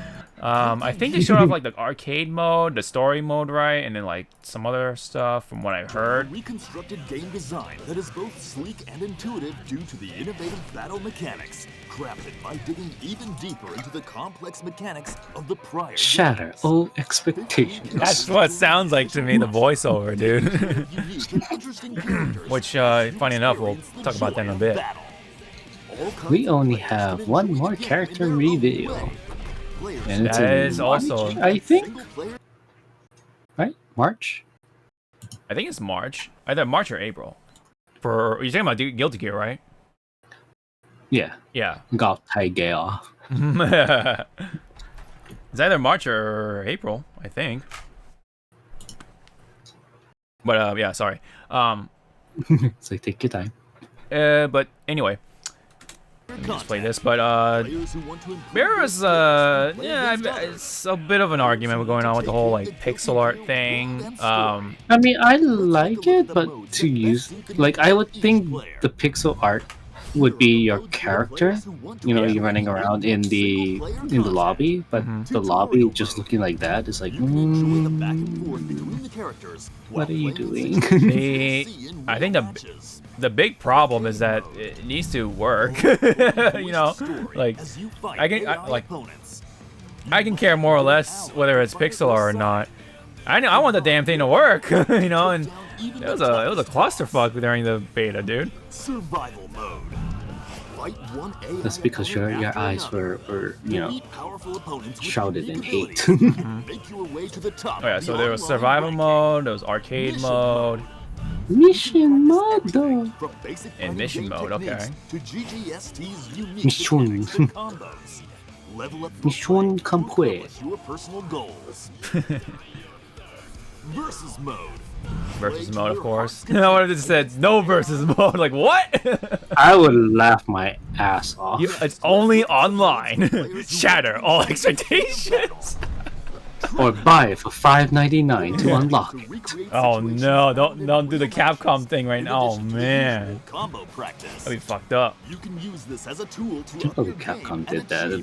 I think they showed off like the arcade mode, the story mode, right, and then like some other stuff from what I've heard. A reconstructed game design that is both sleek and intuitive due to the innovative battle mechanics, crafted by digging even deeper into the complex mechanics of the prior. Shatter all expectations. That's what it sounds like to me, the voiceover, dude. Which, funny enough, we'll talk about that in a bit. We only have one more character reveal. And that is also, I think, right? March? I think it's March. Either March or April. You're talking about Guilty Gear, right? Yeah. Got Gear. It's either March or April, I think. But yeah, sorry. It's like, take your time. But anyway. Let me just play this, but there is it's a bit of an argument going on with the whole like pixel art thing. I mean, I like it, but to use like I would think the pixel art would be your character. You know, you're running around in the lobby, but the lobby just looking like that is like, what are you doing? I think the big problem is that it needs to work. You know, like I can care more or less whether it's pixel art or not. I want the damn thing to work. You know, and it was a clusterfuck during the beta, dude. Survival mode. That's because your eyes were you know, shrouded in hate. Oh yeah, so there was survival mode, there was arcade mode. Mission mode though. In mission mode, okay. Mission. Mission complete. Versus mode. Versus mode, of course. I would have just said no versus mode. Like what? I would laugh my ass off. It's only online. Shatter all expectations. Or buy it for $5.99 to unlock it. Oh no! Don't do the Capcom thing right now. Oh man, that'd be fucked up. You can use this as a tool to I think Capcom did that.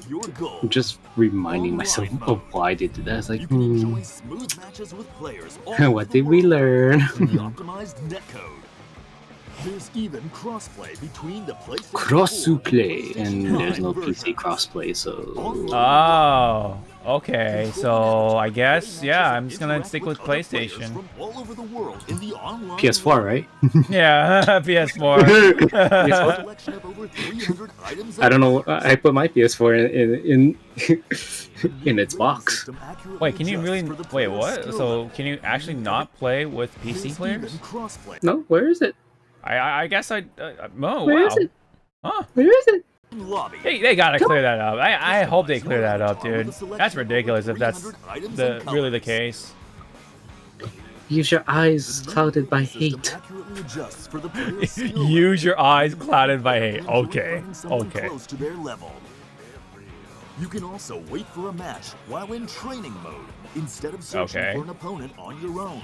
I'm just reminding myself of why they did that. It's like, what did we learn? Optimized netcode. There's even crossplay between the PlayStation Cross-play, and there's no PC crossplay, so. Oh, okay. So I guess I'm just gonna stick with PlayStation. PS4, right? Yeah, PS4. I don't know. I put my PS4 in its box. Wait, can you really? Wait, what? So can you actually not play with PC players? No, where is it? I guess oh Where wow. is it? Huh? Where is it? They gotta clear that up. I hope they clear that up, dude. That's ridiculous if that's really the case. Use your eyes clouded by hate. Use your eyes clouded by hate. Okay. You can also wait for a match while in training mode instead of searching for an opponent on your own.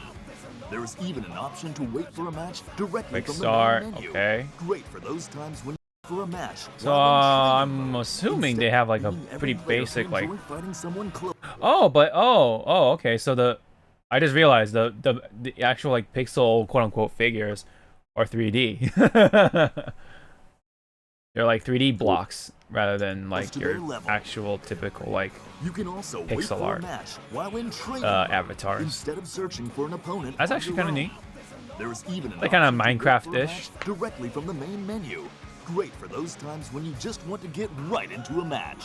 There is even an option to wait for a match directly from the main menu. Okay. Great for those times when for a match. So I'm assuming they have like a pretty basic like. Okay. So I just realized the actual like pixel quote unquote figures are 3D. They're like 3D blocks rather than like your actual typical like pixel art avatars. Instead of searching for an opponent, that's actually kind of neat. There is even like kind of Minecraft-ish. Directly from the main menu. Great for those times when you just want to get right into a match.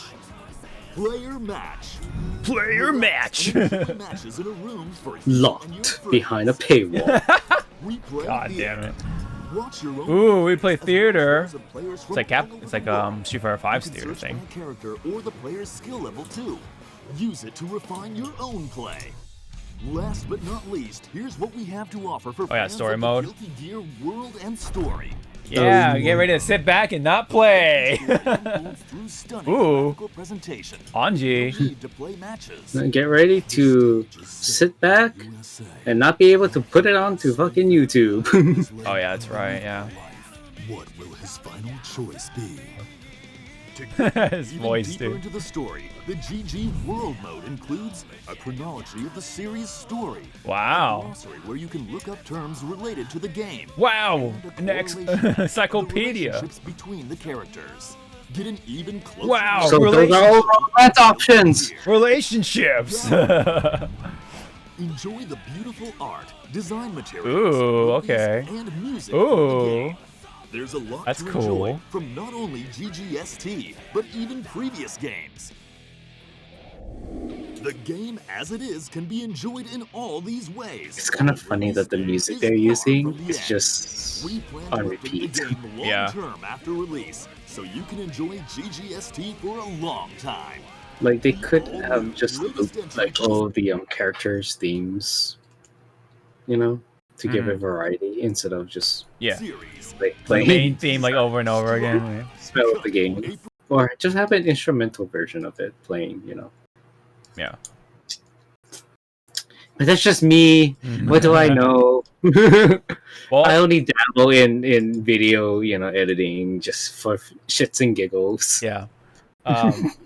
Player match. Player match. Matches in a room for you and your Locked friends. behind a paywall. Replay God theater. damn it. Watch your own Ooh, we play theater. as well as players It's from like all over it's like the world. Street Fighter 5's You can theater search thing. by a character or the player's skill level too. Use it to refine your own play. Last but not least, here's what we have to offer for yeah, fans story of the mode. Guilty Gear world and story. Yeah, get ready to sit back and not play. Through stunning Ooh. graphical presentation. Anji. No need to play matches. Get ready to sit back USA. and not be able to put it onto fucking YouTube. Oh yeah, that's right. Yeah. What will his final choice be? His voice, deeper dude. into the story, the GG World mode includes a chronology of the series story, Wow. a glossary where you can look up terms related to the game, Wow. and a An correlation of the encyclopedia. relationships between the characters. Get an even closer Wow. look So those are all romance options. Relationships. Enjoy the beautiful art, design materials, Ooh, movies, okay. and music Ooh. from the game. There's a lot That's to cool. enjoy from not only GGST, but even previous games. The game as it is can be enjoyed in all these ways. It's kind of funny that the music they're using is just We plan on to update repeat. the game long Yeah. term after release, so you can enjoy GGST for a long time. Like they could have just looped like all the characters' themes, you know, to give it variety instead of just Yeah. Series. like The main playing theme like over and over again. spell of the game, or just have an instrumental version of it playing, you know. Yeah. But that's just me. What do I know? Well, I only dabble in video, you know, editing just for shits and giggles. yeah.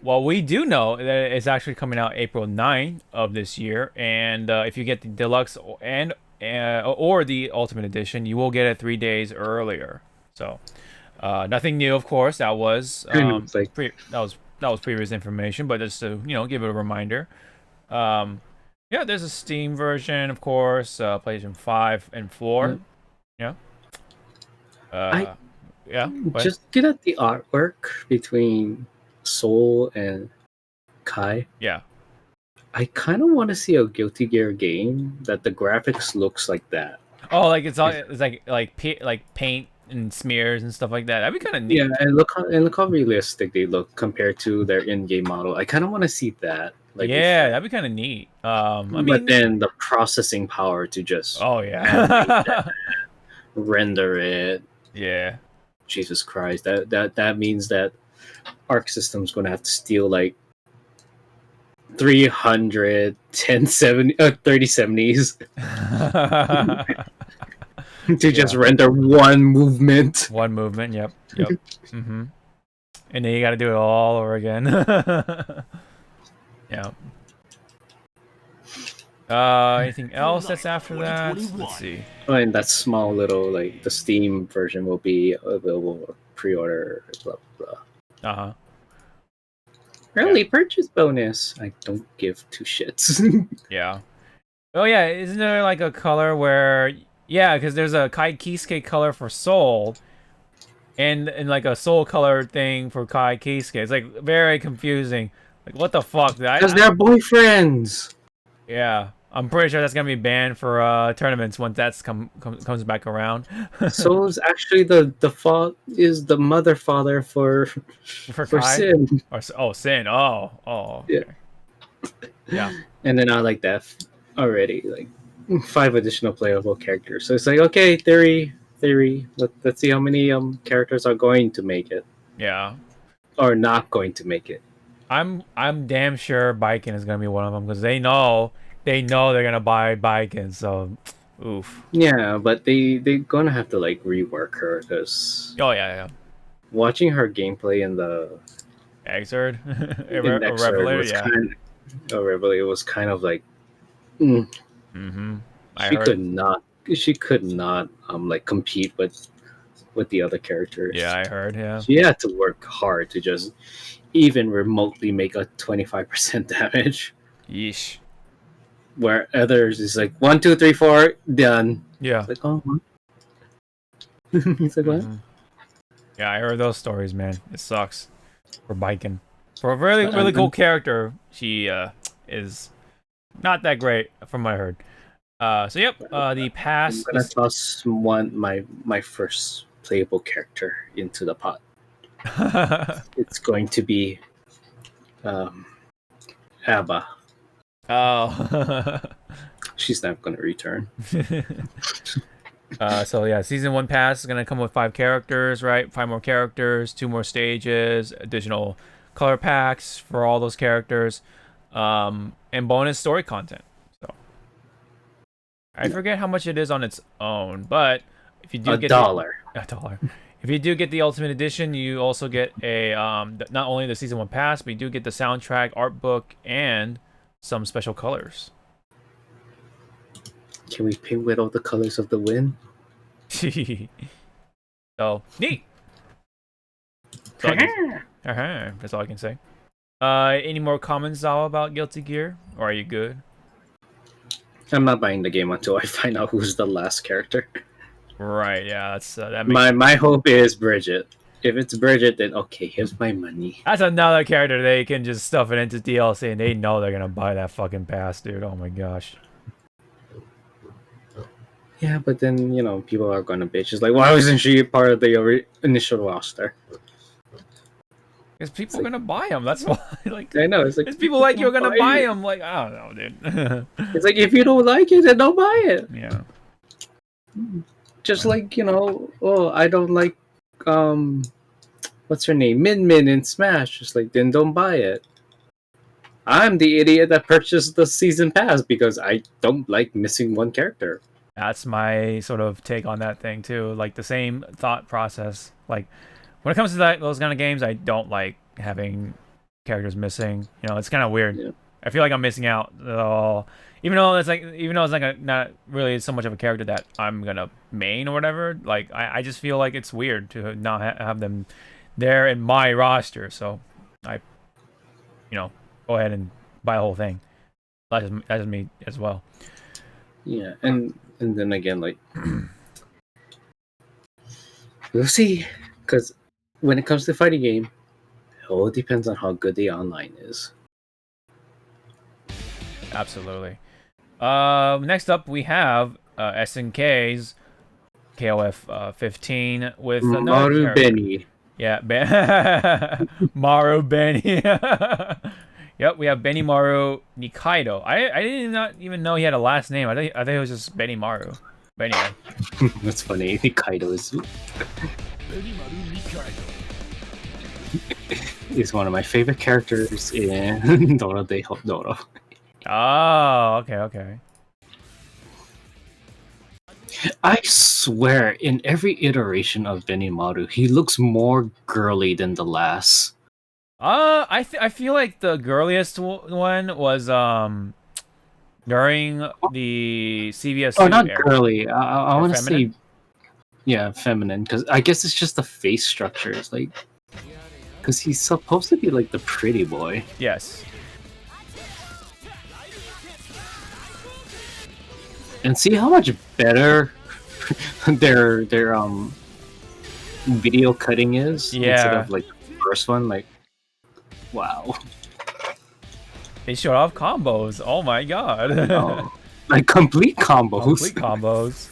Well, we do know that it's actually coming out April 9th of this year, and if you get the deluxe or the ultimate edition, you will get it 3 days earlier. So, nothing new, of course. That was It's like- that was previous information, but just to give it a reminder. Yeah, there's a Steam version, of course, PlayStation 5 and 4. Yeah. Yeah. What? Just get at the artwork between Soul and Kai. Yeah. I kind of want to see a Guilty Gear game that the graphics looks like that. Oh, like it's like paint and smears and stuff like that. That'd be kind of neat. Yeah, and look how realistic they look compared to their in-game model. I kind of want to see that. Like Yeah, that'd be kind of neat. I mean, but then the processing power to just oh yeah, render it. yeah. Jesus Christ, that means that Arc System's going to have to steal like 300 3070s to just render one movement. One movement. Yep. Mm-hmm. And then you got to do it all over again. Yeah. Anything else that's after that? Let's see. Oh, and that small little, like, the Steam version will be available for pre-order, blah, blah. Uh-huh. Early purchase bonus. I don't give two shits. Yeah. Oh yeah, isn't there like a color where because there's a Kai Kisuke color for Soul and like a Soul color thing for Kai Kisuke. It's like very confusing. Like what the fuck? Because they're boyfriends. Yeah. I'm pretty sure that's gonna be banned for tournaments once that's comes back around. Soul's actually the mother father for Kai? Sin. Or Sin. Oh. Okay. Yeah. And then I like that already, like 5 additional playable characters. So it's like, okay, theory. Let's see how many characters are going to make it. Yeah. Or not going to make it. I'm damn sure Biken is gonna be one of them because they know they're gonna buy Biken. So, oof. Yeah, but they're gonna have to like rework her because Oh yeah. watching her gameplay in the Exerd, Revelator was Revelator was kind of like, Mm-hmm. She could not like compete with the other characters. Yeah, I heard. Yeah. She had to work hard to just even remotely make a 25% damage. Yeesh. Where others is like 1, 2, 3, 4, done. Yeah. It's like, oh, what? He's like, what? Yeah, I heard those stories, man. It sucks for Biken. For a really cool character, she is not that great from what I heard. So yep, the pass. I'm gonna toss my first playable character into the pot. It's going to be Abba. Oh. She's not gonna return. So yeah, season 1 pass is gonna come with 5 characters, right? 5 more characters, 2 more stages, additional color packs for all those characters, and bonus story content. So I forget how much it is on its own, but if you do get $1. If you do get the Ultimate Edition, you also get a not only the season 1 pass, but you do get the soundtrack, art book, and some special colors. Can we paint with all the colors of the wind? So neat. That's all I can say. Any more comments, Zawa, about Guilty Gear, or are you good? I'm not buying the game until I find out who's the last character. Right. Yeah. That's that makes my hope is Bridget. If it's Bridget, then okay, here's my money. That's another character they can just stuff it into DLC, and they know they're gonna buy that fucking pass, dude. Oh my gosh. Yeah, but then people are gonna bitch. It's like, why wasn't she part of the initial roster? Because people are gonna buy them. That's why. Like, I know. It's like there's people like you are gonna buy them. Like, I don't know, dude. It's like, if you don't like it, then don't buy it. Yeah. Just like oh, I don't like what's her name, Min Min in Smash. Just like, then don't buy it. I'm the idiot that purchased the season pass because I don't like missing one character. That's my sort of take on that thing too. Like the same thought process. Like when it comes to those kind of games, I don't like having characters missing. It's kind of weird. Yeah. I feel like I'm missing out. Even though it's like not really so much of a character that I'm gonna main or whatever. Like I just feel like it's weird to not have them there in my roster. So I, go ahead and buy the whole thing. That's just me as well. Yeah, and then again, like, we'll see, because when it comes to fighting game, it all depends on how good the online is. Absolutely. Next up, we have SNK's KOF 15 with Maru Benny. Yeah, Maru Benny. Yep, we have Benny Maru Nikaido. I did not even know he had a last name. I think it was just Benny Maru. But anyway. That's funny. Nikaido is one of my favorite characters in Doro de Doro. Oh, okay. I swear, in every iteration of Benny Maru, he looks more girly than the last. I feel like the girliest one was during the CVS. Oh, not era. girly. I want to say, yeah, feminine. Because I guess it's just the face structure. It's like, because he's supposed to be like the pretty boy. Yes. And see how much better their video cutting is instead of like the first one. Like, wow. They showed off combos. Oh my god. Oh, like complete combos. Complete combos.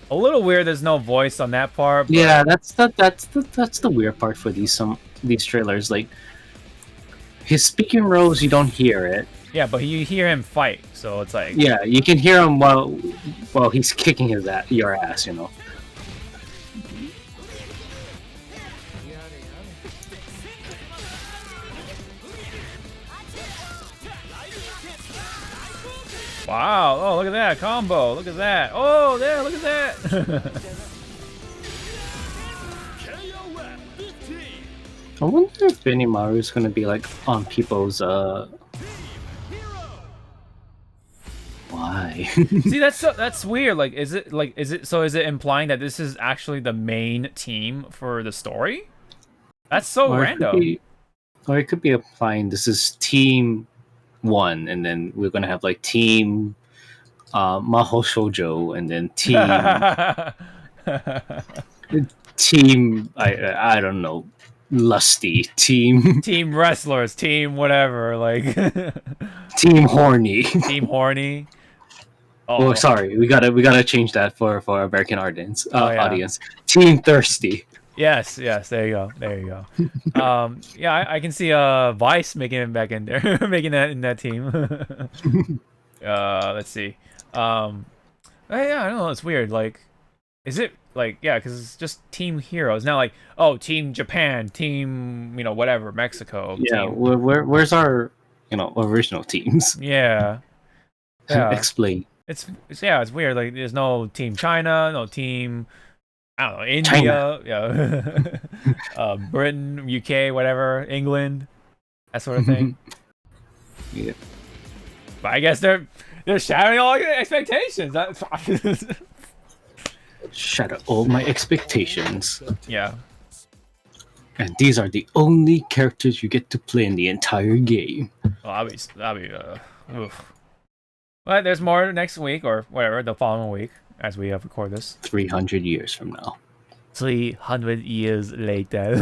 A little weird. There's no voice on that part. But... Yeah, that's the weird part for these trailers. Like, his speaking roles, you don't hear it. Yeah, but you hear him fight, so it's like... Yeah, you can hear him while he's kicking your ass, Wow, oh, look at that combo, look at that. Oh, there, look at that. I wonder if Benny Maru is going to be like on people's why? See, that's weird. Like, is it implying that this is actually the main team for the story? That's so random. Or it could be applying this is team 1, and then we're gonna have like team Maho Shoujo, and then team team. I don't know. Lusty team. Team wrestlers, team whatever, like Team horny. team horny. Oh, sorry, we gotta change that for American audience. Yeah. Audience. Team thirsty. Yes, there you go. Yeah, I can see Vice making it back in there, making that in that team. Let's see. Yeah, I don't know. It's weird. Like, is it like because it's just Team Heroes now. Like, oh, Team Japan, Team whatever Mexico. Yeah, team... where's our original teams? Yeah. Explain. It's weird. Like, there's no Team China, no Team. I don't know, India, yeah, Britain, UK, whatever, England, that sort of thing. Yeah. But I guess they're shattering all your expectations. Shatter all my expectations. Yeah. And these are the only characters you get to play in the entire game. Well, that'll be oof. But there's more next week or whatever, the following week. As we have recorded this, 300 years from now. 300 years later.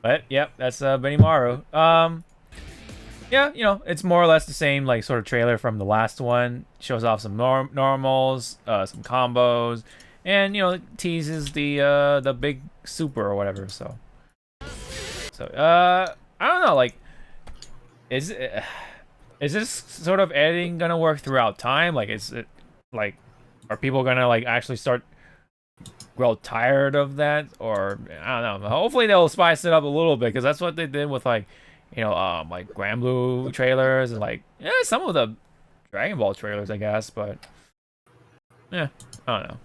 But yep, that's Benimaru. Yeah, it's more or less the same like sort of trailer from the last one. Shows off some normals, some combos, and teases the big super or whatever. So I don't know. Like, is this sort of editing gonna work throughout time? Like, is it like, are people gonna like actually start grow tired of that, or I don't know? Hopefully they'll spice it up a little bit, because that's what they did with like, like Grand Blue trailers and like some of the Dragon Ball trailers, I guess. But yeah, I don't know.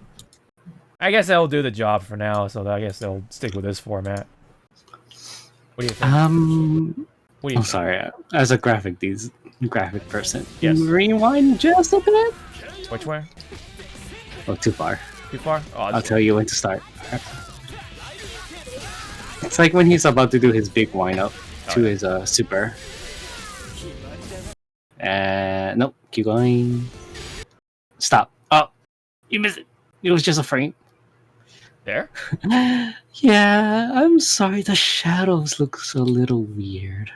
I guess they'll do the job for now, so I guess they'll stick with this format. What do you think? I'm sorry. As a graphic person, yes. Rewind just a bit. Which way? Oh, too far. Too far? Oh, I'll tell you when to start. It's like when he's about to do his big wind up to his super. Nope. Keep going. Stop. Oh, you missed it. It was just a frame. There? Yeah, I'm sorry. The shadows looks a little weird.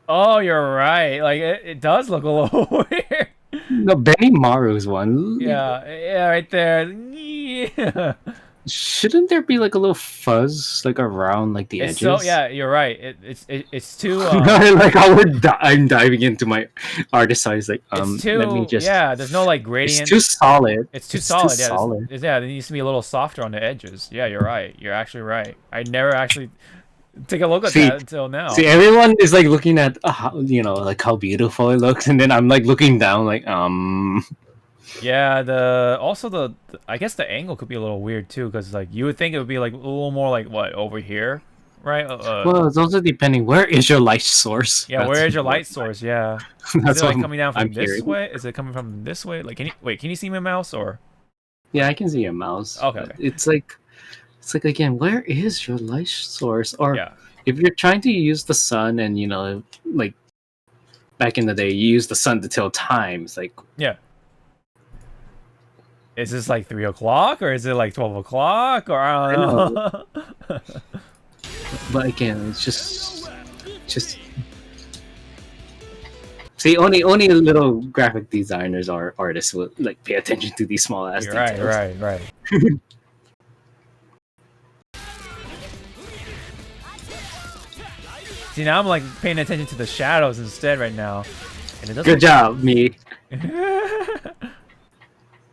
Oh, you're right. Like, it does look a little weird. No, Benimaru's one. Yeah, right there. Yeah. Shouldn't there be like a little fuzz like around like the edges? So yeah, you're right. It's too. Like I'm diving into my artist size. Like it's too, let me just. Yeah, there's no like gradient. It's too solid. It's too solid. Too Yeah, solid. It needs to be a little softer on the edges. Yeah, you're right. You're actually right. I never actually take a look at that until now. See, everyone is like looking at how, like how beautiful it looks, and then I'm like looking down, like Yeah, also I guess the angle could be a little weird too, because like you would think it would be like a little more like what over here, right? Well, it's also depending where is your light source. Yeah, where is your light source? Yeah, is it like coming down from I'm this hearing. way? Is it coming from this way? Like, can you see my mouse or? Yeah, I can see your mouse. Okay. It's like again, where is your light source? Or yeah. If you're trying to use the sun, and like back in the day, you use the sun to tell time. It's like yeah. Is this like 3 o'clock or is it like 12 o'clock or I don't know? But again, it's just see, only little graphic designers or artists will like pay attention to these small ass details. Right. See, now I'm like paying attention to the shadows instead right now. And it does Good job, me.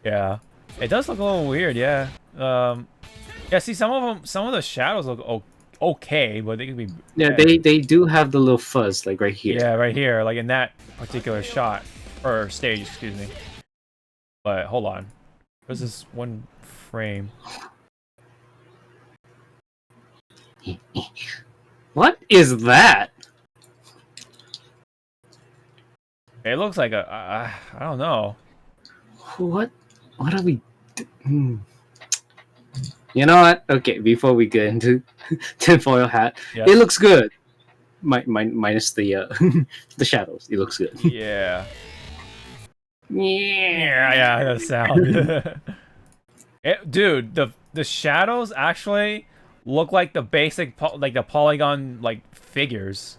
Yeah. It does look a little weird, yeah. Yeah, see, some of the shadows look okay, but they could be. Yeah, they do have the little fuzz like right here. Yeah, right here, like in that particular shot or stage, excuse me. But hold on, what's this one frame? What is that? It looks like I don't know. What are we? You know what? Okay, before we get into tinfoil hat, Yeah. It looks good. Minus the the shadows. It looks good. Yeah. Yeah. Yeah, that sound. Dude, the shadows actually look like the basic like the polygon like figures.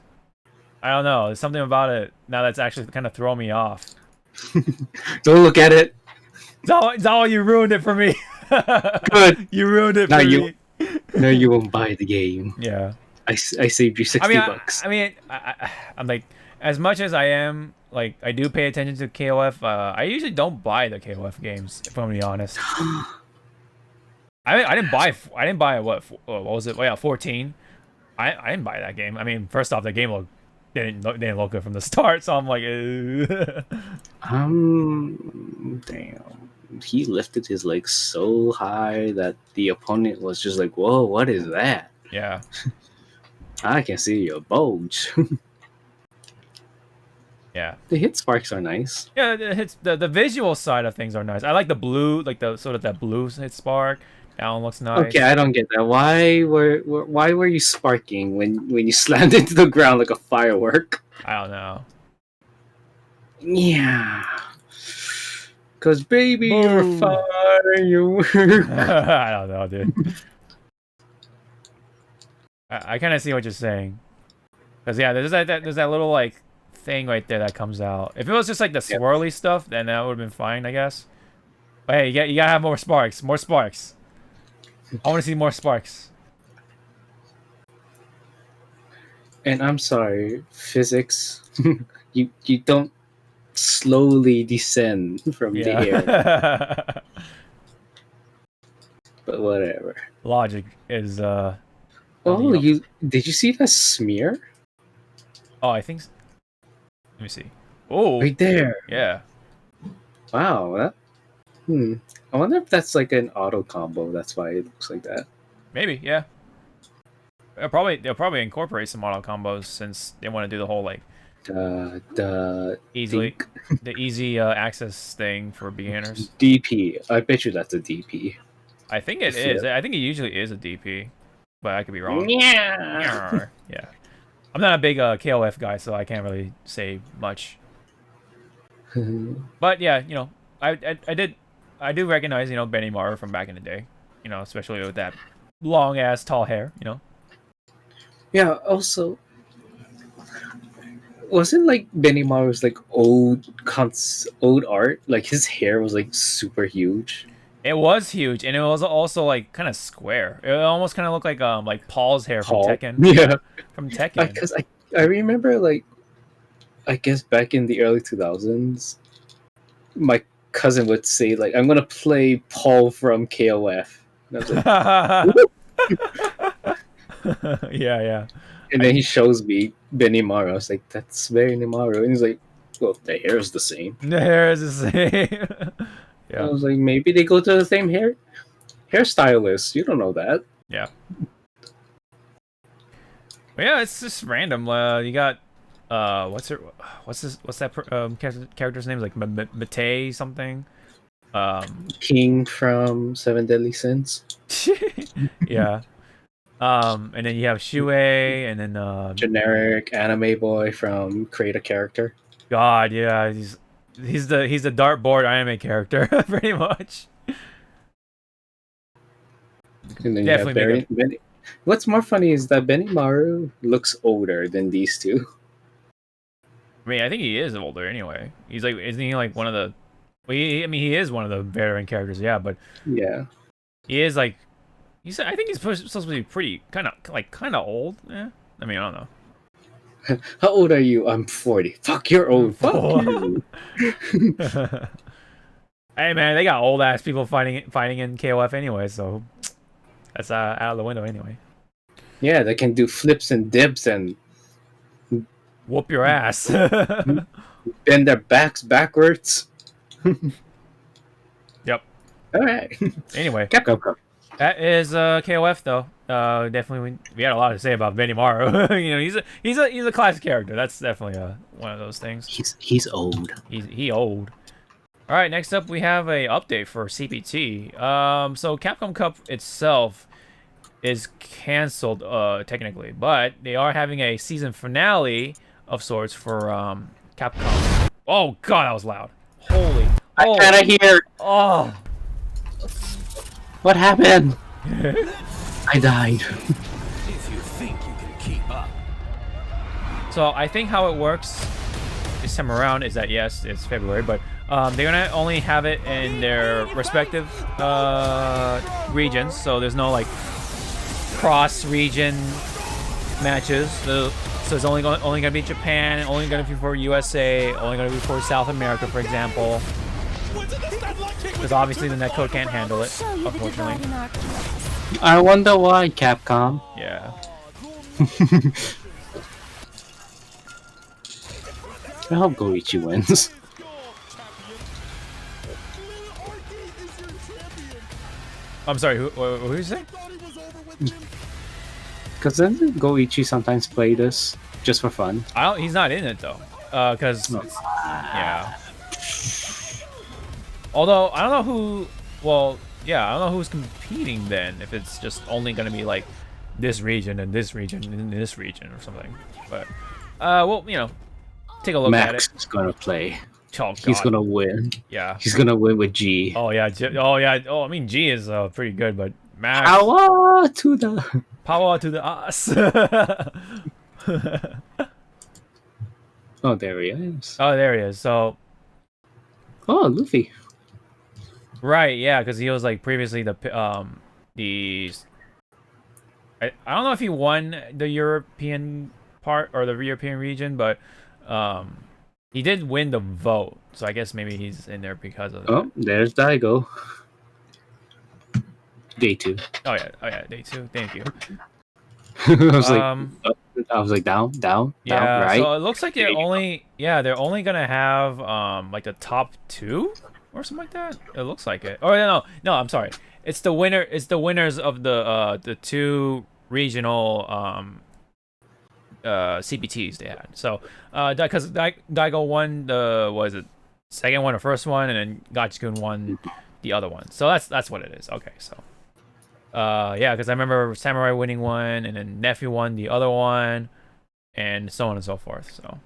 I don't know. There's something about it now that's actually kind of throwing me off. Don't look at it. Zawa, you ruined it for me. Good. You ruined it for me. No, you won't buy the game. Yeah. I saved you $60. I'm like, as much as I am, like, I do pay attention to KOF, I usually don't buy the KOF games, if I'm gonna be honest. I didn't buy what was it? Oh, yeah, 14. I didn't buy that game. I mean, first off, the game didn't look good from the start, so I'm like, damn. He lifted his legs so high that the opponent was just like, whoa, what is that? Yeah. I can see your bulge. Yeah. The hit sparks are nice. Yeah, the visual side of things are nice. I like the blue, like the sort of that blue hit spark. That one looks nice. Okay, I don't get that. Why were you sparking when you slammed into the ground like a firework? I don't know. Yeah. Cause baby, you're firework. I don't know, dude. I kind of see what you're saying. Cause yeah, there's that little like thing right there that comes out. If it was just like the swirly stuff, then that would have been fine, I guess. But hey, you gotta have more sparks. More sparks. I want to see more sparks. And I'm sorry, physics. you don't slowly descend from the air. But whatever. Logic is Oh, did you see that smear? Oh, I think. Let me see. Oh, right there. Yeah. Wow. I wonder if that's like an auto combo. That's why it looks like that. Maybe, yeah. They'll probably incorporate some auto combos since they want to do the whole like the easy access thing for beginners. DP. I bet you that's a DP. I think it is. I think it usually is a DP, but I could be wrong. Yeah. Yeah. I'm not a big KOF guy, so I can't really say much. But yeah, you know, I do recognize, you know, Benny Maru from back in the day, you know, especially with that long ass tall hair, you know. Yeah. Also, wasn't like Benny Maru's like old art? Like his hair was like super huge. It was huge, and it was also like kind of square. It almost kind of looked like Paul's hair from Tekken. Yeah, from Tekken. Because I remember like, I guess back in the early 2000s, my cousin would say like, "I'm gonna play Paul from KOF." And I was like, yeah. And then he shows me Benny Maru. I was like, "That's Benny Maru," and he's like, "Well, the hair is the same." The hair is the same. Yeah. I was like, maybe they go to the same hairstylist. You don't know that. Yeah. But yeah, it's just random. You got what's that character's name? Like Matei something. King from Seven Deadly Sins. Yeah. And then you have Shue, and then generic anime boy from Create a Character. God, yeah, he's the dartboard anime character, pretty much. And then definitely Benny. What's more funny is that Benny Maru looks older than these two. I mean, I think he is older anyway. He's like, isn't he like one of the? Well, he is one of the veteran characters, yeah. But yeah, he is like, I think he's supposed to be pretty kind of old. Yeah, I mean, I don't know. How old are you? I'm 40. Fuck, you're old. Fuck you. Hey man, they got old ass people fighting in KOF anyway, so that's out of the window anyway. Yeah, they can do flips and dips and whoop your ass. Bend their backs backwards. Yep. All right. Anyway, Capcom. That is KOF though. Definitely, we had a lot to say about Benny Maru. You know, he's a classic character. That's definitely one of those things. He's old. He old. All right, next up we have a update for CPT. So Capcom Cup itself is canceled technically, but they are having a season finale of sorts for Capcom. Oh god, that was loud. Holy. I gotta hear. Oh. What happened? I died. If you think you can keep up. So I think how it works this time around is that yes, it's February, but they're gonna only have it in their respective regions. So there's no like cross-region matches. So it's only gonna be Japan, only gonna be for USA, only gonna be for South America, for example. Because obviously the netcode can't handle it, unfortunately. I wonder why, Capcom. Yeah. I hope Goichi wins. I'm sorry, who you saying? Because doesn't Goichi sometimes play this just for fun? He's not in it though, because yeah. Although I don't know who. Well, yeah, I don't know who's competing then. If it's just only gonna be like this region and this region and this region or something. But well, you know, take a look at it. Max is gonna play. Oh, he's gonna win. Yeah. He's gonna win with G. Oh yeah. Oh yeah. Oh, I mean G is pretty good, but Max. Power to the ass. Oh, there he is. Oh, there he is. So. Oh, Luffy. Right. Yeah, because he was like previously the I don't know if he won the European part or the European region, but he did win the vote. So I guess maybe he's in there because of that. Oh, there's Daigo. Day 2. Oh yeah, day 2. Thank you. I was like down, yeah, right. So it looks like they're only gonna have like the top 2 or something like that. It looks like it. Oh no, I'm sorry. It's the winners of the 2 regional CPTs they had. So because Daigo won the second one or first one, and then Gachikun won the other one. So that's what it is. Okay, so yeah, because I remember Samurai winning one, and then Nephew won the other one, and so on and so forth. So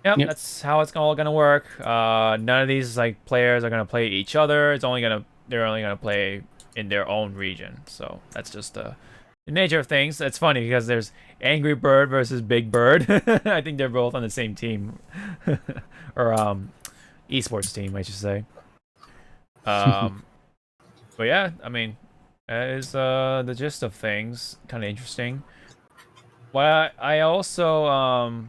yep. That's how it's all gonna work. None of these like players are gonna play each other. They're only gonna play in their own region. So that's just the nature of things. It's funny because there's Angry Bird versus Big Bird. I think they're both on the same team, or esports team, I should say. But yeah, I mean, that is the gist of things. Kind of interesting. Well, I also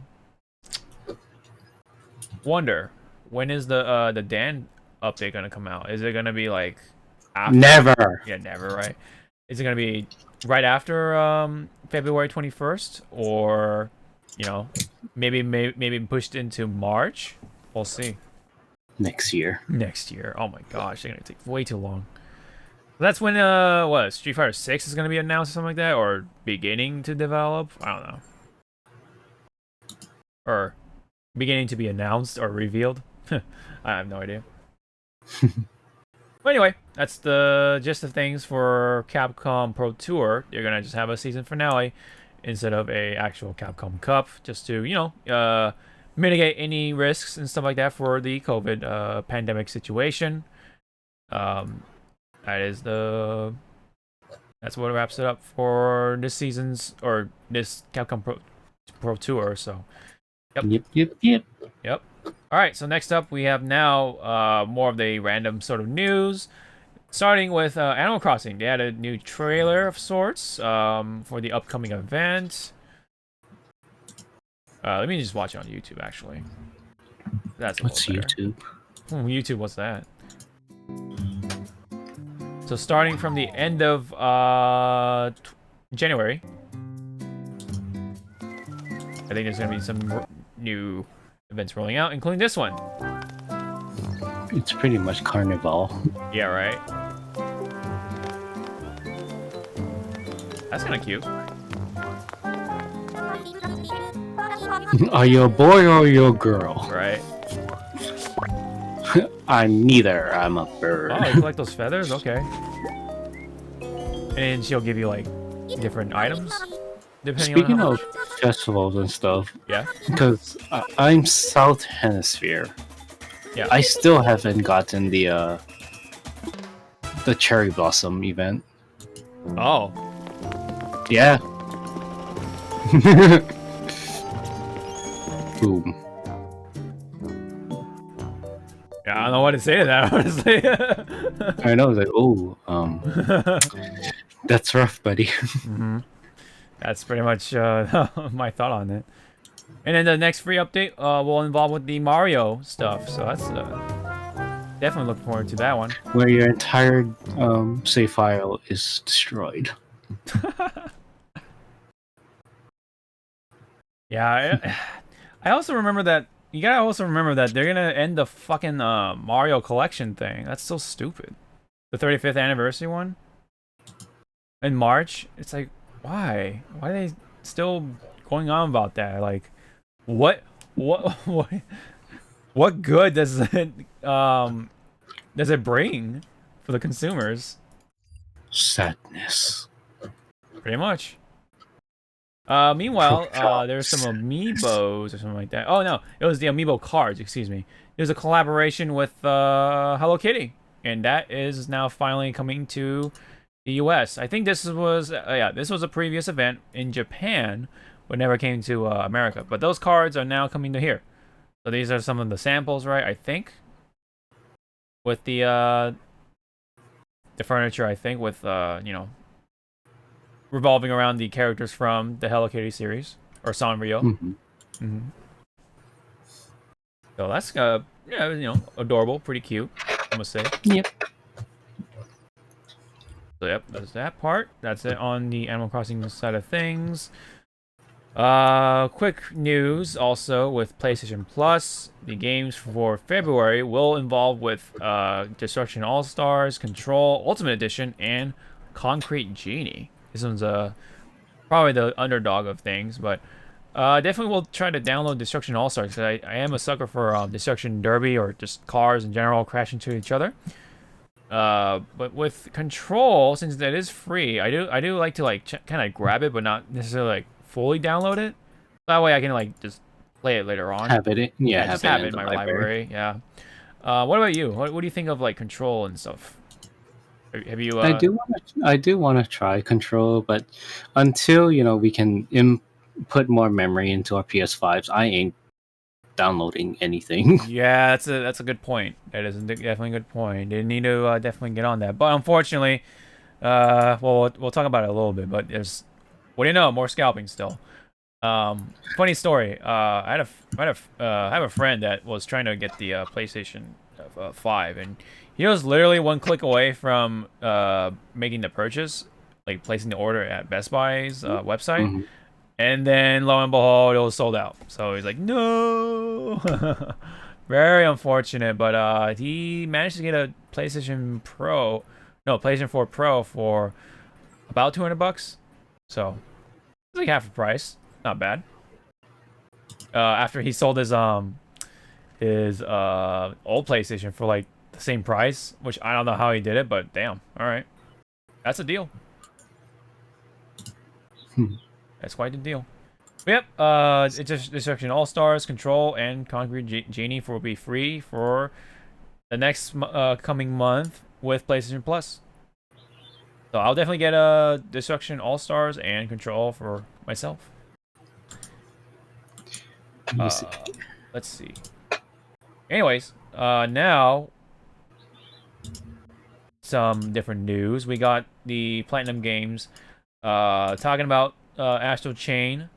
wonder, when is the Dan update gonna come out? Is it gonna be like after? Never. Yeah, never. Right? Is it gonna be right after February 21st, or maybe pushed into March? We'll see. Next year. Oh my gosh, they're gonna take way too long. That's when Street Fighter 6 is gonna be announced or something like that, or beginning to develop. I don't know. Or beginning to be announced or revealed. I have no idea. But anyway, that's the gist of things for Capcom Pro Tour. You're gonna just have a season finale instead of a actual Capcom Cup, just to mitigate any risks and stuff like that for the COVID pandemic situation. That's what wraps it up for this season's or this Capcom Pro Tour. So, yep. All right. So next up, we have now more of the random sort of news. Starting with Animal Crossing, they had a new trailer of sorts for the upcoming event. Let me just watch it on YouTube. Actually, What's YouTube? YouTube. What's that? So starting from the end of January, I think there's going to be some new events rolling out, including this one. It's pretty much Carnival. Yeah, right? That's kind of cute. Are you a boy or are you a girl? Right. I'm neither. I'm a bird. Oh, you collect those feathers? Okay. And she'll give you, like, different items? Speaking of festivals and stuff, yeah, because I'm South Hemisphere. Yeah. I still haven't gotten the the Cherry Blossom event. Oh. Yeah. Boom. Yeah, I don't know what to say to that, honestly. I know, like, oh, that's rough, buddy. That's pretty much my thought on it. And then the next free update will involve with the Mario stuff, so that's definitely looking forward to that one. Where your entire save file is destroyed. Yeah, I also remember that. You gotta also remember that they're gonna end the fucking Mario collection thing. That's so stupid. The 35th anniversary one in March. It's like, why? Why are they still going on about that? Like, what good does it bring for the consumers? Sadness. Pretty much. Meanwhile, there's some amiibos or something like that. Oh no, it was the amiibo cards. Excuse me. There's a collaboration with Hello Kitty, and that is now finally coming to the U.S. I think this was this was a previous event in Japan, but never came to America. But those cards are now coming to here. So these are some of the samples, right? I think with the furniture. I think with you know, revolving around the characters from the Hello Kitty series or Sanrio. So that's yeah, you know, adorable, pretty cute, I must say. Yep. So yep, that's that part. That's it on the Animal Crossing side of things. Quick news also with PlayStation Plus. The games for February will involve with Destruction All Stars, Control Ultimate Edition, and Concrete Genie. This one's probably the underdog of things, but definitely will try to download Destruction All Stars because I am a sucker for Destruction Derby or just cars in general crash into each other. But with Control, since that is free, I do like to like kind of grab it, but not necessarily like fully download it. That way I can like just play it later on. Have it, yeah, just have it in my library. Yeah. What about you? What do you think of like Control and stuff? Have you? I do want to try Control, but until we can put more memory into our PS5s, I ain't downloading anything. Yeah, that's a good point. That is definitely a good point. They need to definitely get on that. But unfortunately, well, we'll talk about it a little bit. But there's, what do you know? More scalping still. Funny story. I have a friend that was trying to get the PlayStation 5, and he was literally one click away from making the purchase, like placing the order at Best Buy's website. And then lo and behold, it was sold out. So he's like, no. Very unfortunate, but he managed to get a PlayStation 4 Pro for about $200. So it's like half the price. Not bad. After he sold his old PlayStation for like the same price, which I don't know how he did it, but damn. All right, that's a deal. That's quite a deal. But yep, it's just Destruction All Stars, Control, and Concrete Genie will be free for the next coming month with PlayStation Plus. So I'll definitely get a Destruction All Stars and Control for myself. Let's see. Anyways, now some different news. We got the Platinum Games talking about Astral Chain.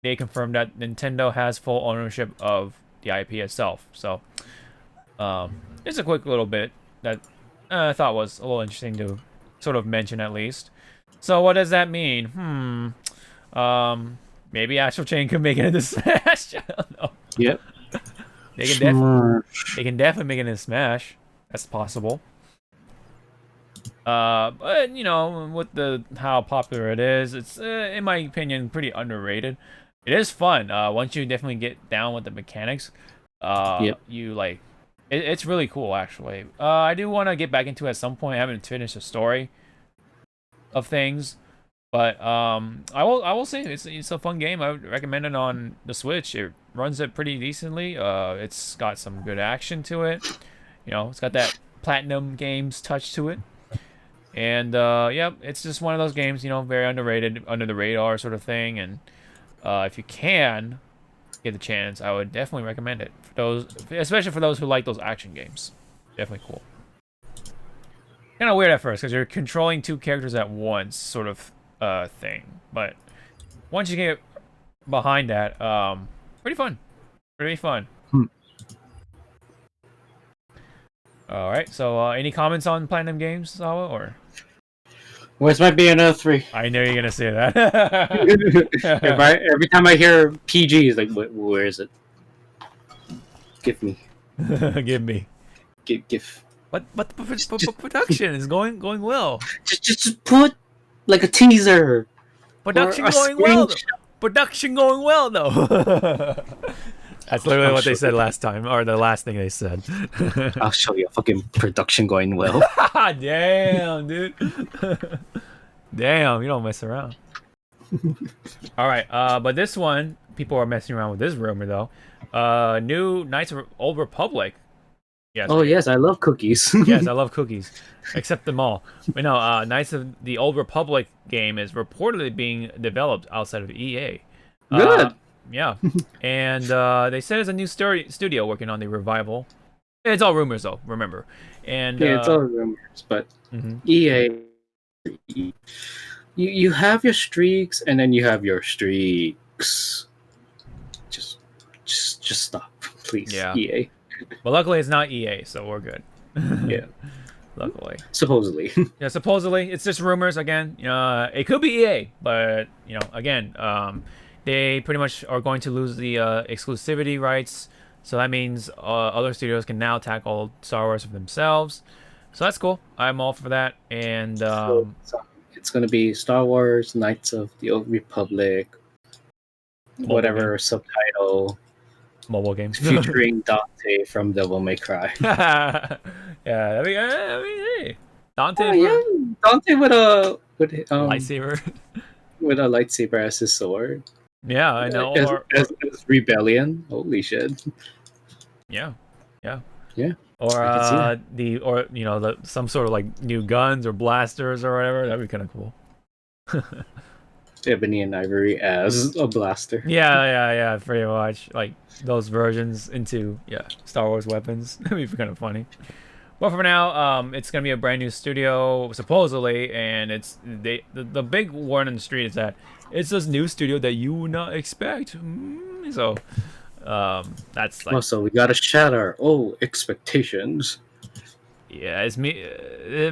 They confirmed that Nintendo has full ownership of the IP itself. So it's a quick little bit that I thought was a little interesting to sort of mention at least. So what does that mean? Maybe Astral Chain could make it into Smash. I don't know. Yep. They can definitely make it into Smash. That's possible. But with how popular it is, it's in my opinion pretty underrated. It is fun. Once you definitely get down with the mechanics, you like it's really cool actually. I do want to get back into it at some point. I haven't finished the story of things, but I will say it's a fun game. I would recommend it on the Switch. It runs it pretty decently. It's got some good action to it. It's got that Platinum Games touch to it. And yeah, it's just one of those games, you know, very underrated, under the radar sort of thing. And if you can get the chance, I would definitely recommend it for those, especially for those who like those action games. Definitely cool. Kind of weird at first because you're controlling 2 characters at once, sort of thing. But once you get behind that, pretty fun. Pretty fun. All right. So, any comments on Platinum Games, Zawa, or? Where's my Bayonetta 3? I know you're gonna say that. Every time I hear PG, it's like, where is it? Give me. Give me. Give. But the production is going well. Just put like a teaser. Production going well. Production going well though. That's literally what they said last time, or the last thing they said. I'll show you fucking production going well. Damn, dude. Damn, you don't mess around. All right, but this one, people are messing around with this rumor though. New Knights of Old Republic. Yes. Oh yes, I love cookies. Yes, I love cookies, except them all. But no, Knights of the Old Republic game is reportedly being developed outside of EA. Good. Yeah, and they said it's a new studio working on the revival. It's all rumors though, remember. And yeah, it's all rumors, but EA, you have your streaks, and then you have your streaks. Just stop, please. Yeah. EA. But luckily, it's not EA, so we're good. Yeah. Luckily. Supposedly. Yeah, supposedly. It's just rumors again. It could be EA, but, you know, again, they pretty much are going to lose the exclusivity rights. So that means other studios can now tackle Star Wars for themselves. So that's cool. I'm all for that. And so it's going to be Star Wars, Knights of the Old Republic, whatever subtitle. Mobile games. Featuring Dante from Devil May Cry. Yeah, I mean, hey. Dante, Dante with a lightsaber. With a lightsaber as his sword. Yeah, I know. As Rebellion. Holy shit. Yeah. Or some sort of like new guns or blasters or whatever. That'd be kind of cool. Ebony and Ivory as a blaster. Yeah, pretty much like those versions into Star Wars weapons. That'd be kind of funny. But for now, it's gonna be a brand new studio supposedly, and it's the big word on the street is that it's this new studio that you would not expect. So that's like. Also, we gotta shatter expectations. Yeah, it's me.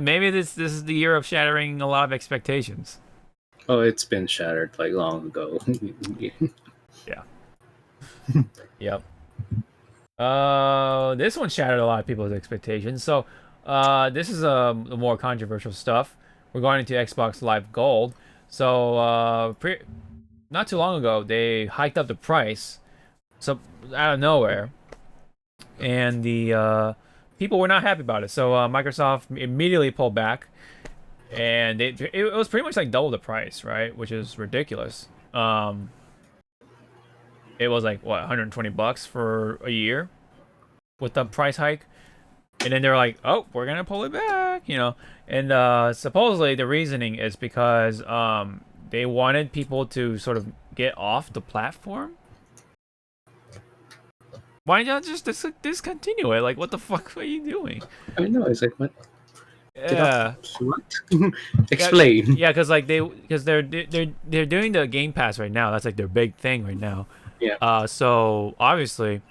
Maybe this is the year of shattering a lot of expectations. Oh, it's been shattered like long ago. Yeah. Yep. This one shattered a lot of people's expectations. So, this is the more controversial stuff regarding to Xbox Live Gold. So, not too long ago, they hiked up the price, so out of nowhere, and the people were not happy about it. So, Microsoft immediately pulled back. And it was pretty much like double the price, right? Which is ridiculous. It was like what, $120 for a year with the price hike, and then they're like, "Oh, we're gonna pull it back," you know. And supposedly the reasoning is because they wanted people to sort of get off the platform. Why not just discontinue it? Like, what the fuck are you doing? I know. It's like what. Yeah. What? Explain. Yeah, because like they're doing the Game Pass right now. That's like their big thing right now. Yeah. So obviously,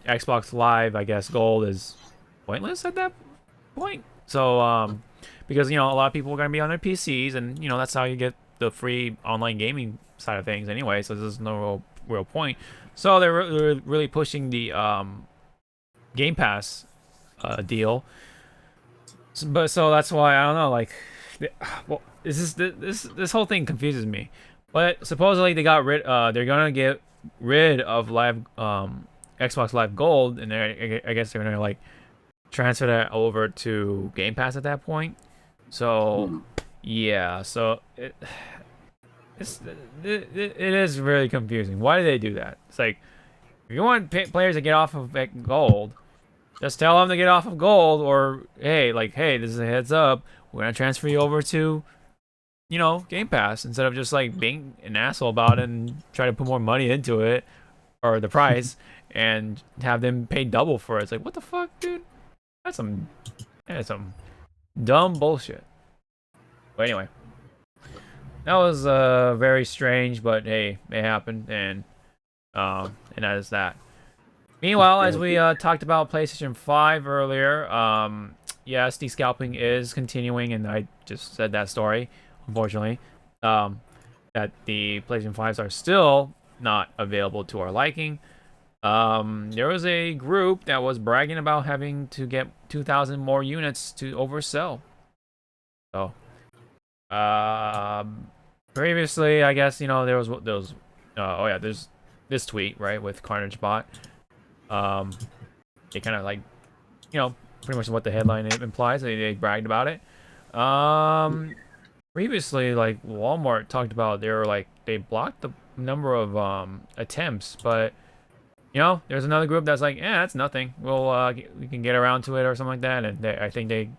Xbox Live, I guess, Gold is pointless at that point. So because a lot of people are gonna be on their PCs, and that's how you get the free online gaming side of things anyway. So there's no real point. So they're really pushing the Game Pass deal. So that's why I don't know. Like, well, this whole thing confuses me. But supposedly they got rid. They're gonna get rid of Live Xbox Live Gold, and I guess they're gonna like transfer that over to Game Pass at that point. So yeah, so it is really confusing. Why do they do that? It's like, if you want players to get off of Gold, just tell them to get off of Gold, or hey, this is a heads up. we're gonna transfer you over to, you know, Game Pass instead of just like being an asshole about it and try to put more money into it or the price and have them pay double for it. It's like, what the fuck, dude? That's some dumb bullshit. But anyway, that was very strange, but hey, it happened, and that is that. Meanwhile, as we talked about PlayStation 5 earlier, yes, the scalping is continuing, and I just said that story, unfortunately, that the PlayStation 5s are still not available to our liking. There was a group that was bragging about having to get 2,000 more units to oversell. So, previously, I guess, you know, there was those, oh yeah, there's this tweet, right, with CarnageBot. It kind of like, you know, pretty much what the headline implies. They bragged about it. Previously, like Walmart talked about, they blocked the number of attempts, but you know, there's another group that's like, yeah, that's nothing. We can get around to it or something like that. And I think I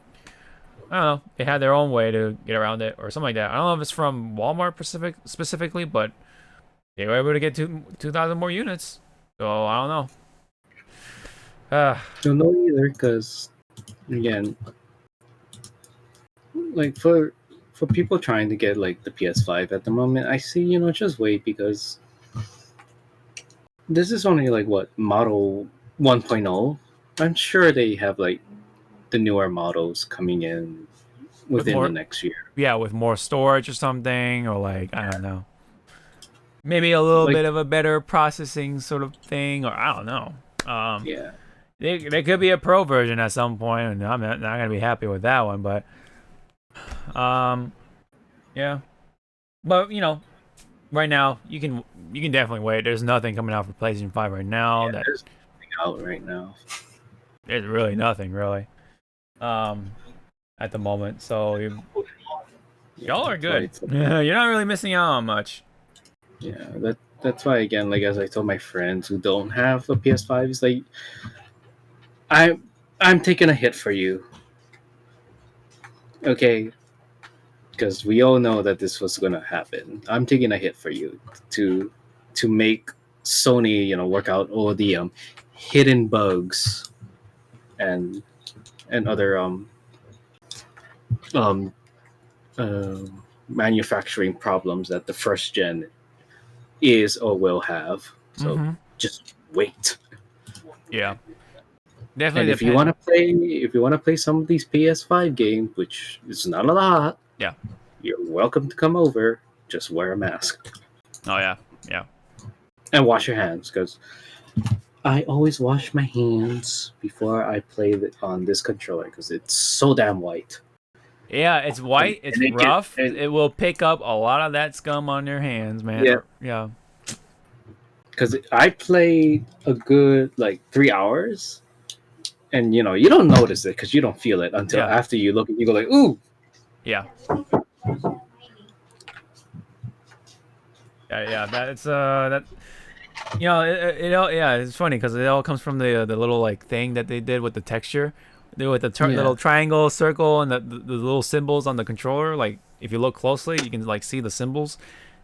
don't know, they had their own way to get around it or something like that. I don't know if it's from Walmart specifically, but they were able to get 2,000 more units. So I don't know. Don't know either, because again, like for people trying to get like the PS5 at the moment, I see, you know, just wait, because this is only like what, model 1.0. I'm sure they have like the newer models coming in within the next year. Yeah, with more storage or something, or like, I don't know, maybe a little bit of a better processing sort of thing, or I don't know. Yeah. There could be a pro version at some point, and I'm not gonna be happy with that one. But, yeah. But you know, right now you can definitely wait. There's nothing coming out for PlayStation 5 right now. Yeah, there's nothing out right now. There's really nothing really, at the moment. So y'all are good. You're not really missing out on much. Yeah, that's why, again, like as I told my friends who don't have a PS5, it's like, I'm taking a hit for you, okay? Because we all know that this was gonna happen. I'm taking a hit for you to make Sony, you know, work out all the hidden bugs and other manufacturing problems that the first gen is or will have. So just wait. Yeah. Definitely. And if you want to play some of these PS5 games, which is not a lot, yeah, you're welcome to come over. Just wear a mask. Oh yeah, yeah. And wash your hands, because I always wash my hands before I play on this controller, because it's so damn white. Yeah, it's white. It's rough. It will pick up a lot of that scum on your hands, man. Yeah. Yeah. Because I played a good like 3 hours, and you know, you don't notice it because you don't feel it until after you look and you go like, ooh. Yeah. Yeah. That's that. You know, it all, yeah. It's funny because it all comes from the little like thing that they did with the texture. With the little triangle, circle, and the little symbols on the controller. Like if you look closely, you can like see the symbols.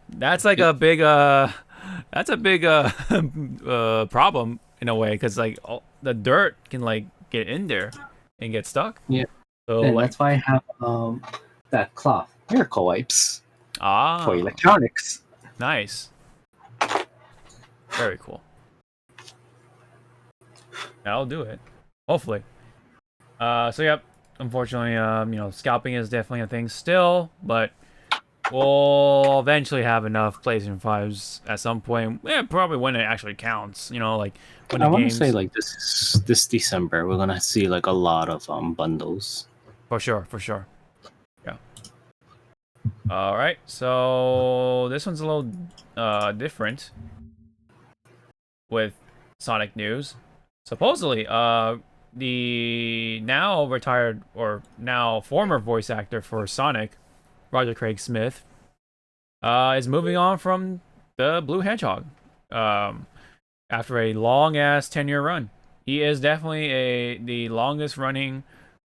That's like a big that's a big problem in a way, because like the dirt can like get in there and get stuck. Yeah. So and like, that's why I have that cloth miracle wipes for electronics. Nice. Very cool. That'll do it. Hopefully. So yep. Unfortunately, you know, scalping is definitely a thing still, but we'll eventually have enough PlayStation 5s at some point. Yeah, probably when it actually counts. You know, like when I the want games. to say like this December we're gonna see like a lot of bundles. For sure. Yeah. All right. So this one's a little different with Sonic news. Supposedly, the now retired or now former voice actor for Sonic, Roger Craig Smith, is moving on from the Blue Hedgehog after a long-ass 10-year run. He is definitely the longest-running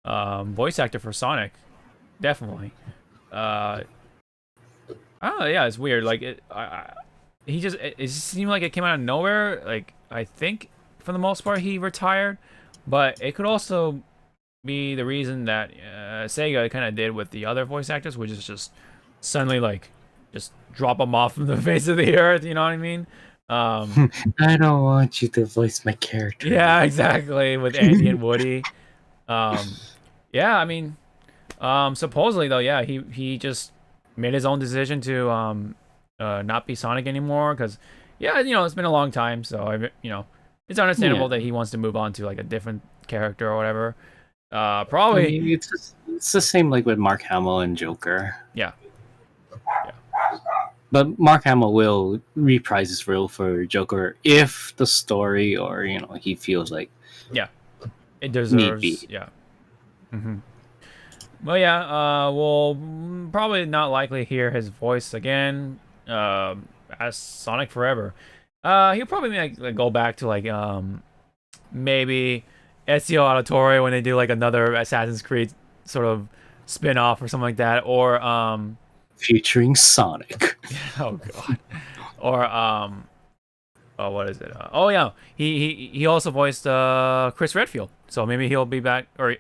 voice actor for Sonic. definitely. I don't know. Yeah, it's weird. Like he just it just seemed like it came out of nowhere. Like I think for the most part he retired, but it could also be the reason that Sega kind of did with the other voice actors, which is just suddenly like just drop them off from the face of the earth. You know what I mean? I don't want you to voice my character. Yeah, exactly. With Andy and Woody. Yeah, I mean, supposedly though, yeah, he just made his own decision to not be Sonic anymore because, yeah, you know, it's been a long time, so it's understandable that he wants to move on to like a different character or whatever. Probably. I mean, it's the same like with Mark Hamill and Joker. Yeah. But Mark Hamill will reprise his role for Joker if the story or he feels like it deserves. Yeah. Well, yeah. We'll probably not likely hear his voice again as Sonic forever. He'll probably like go back to like maybe Ezio Auditore when they do like another Assassin's Creed sort of spin-off or something like that, or featuring Sonic. Oh god. Or oh, what is it? Oh yeah, he also voiced Chris Redfield, so maybe he'll be back. Or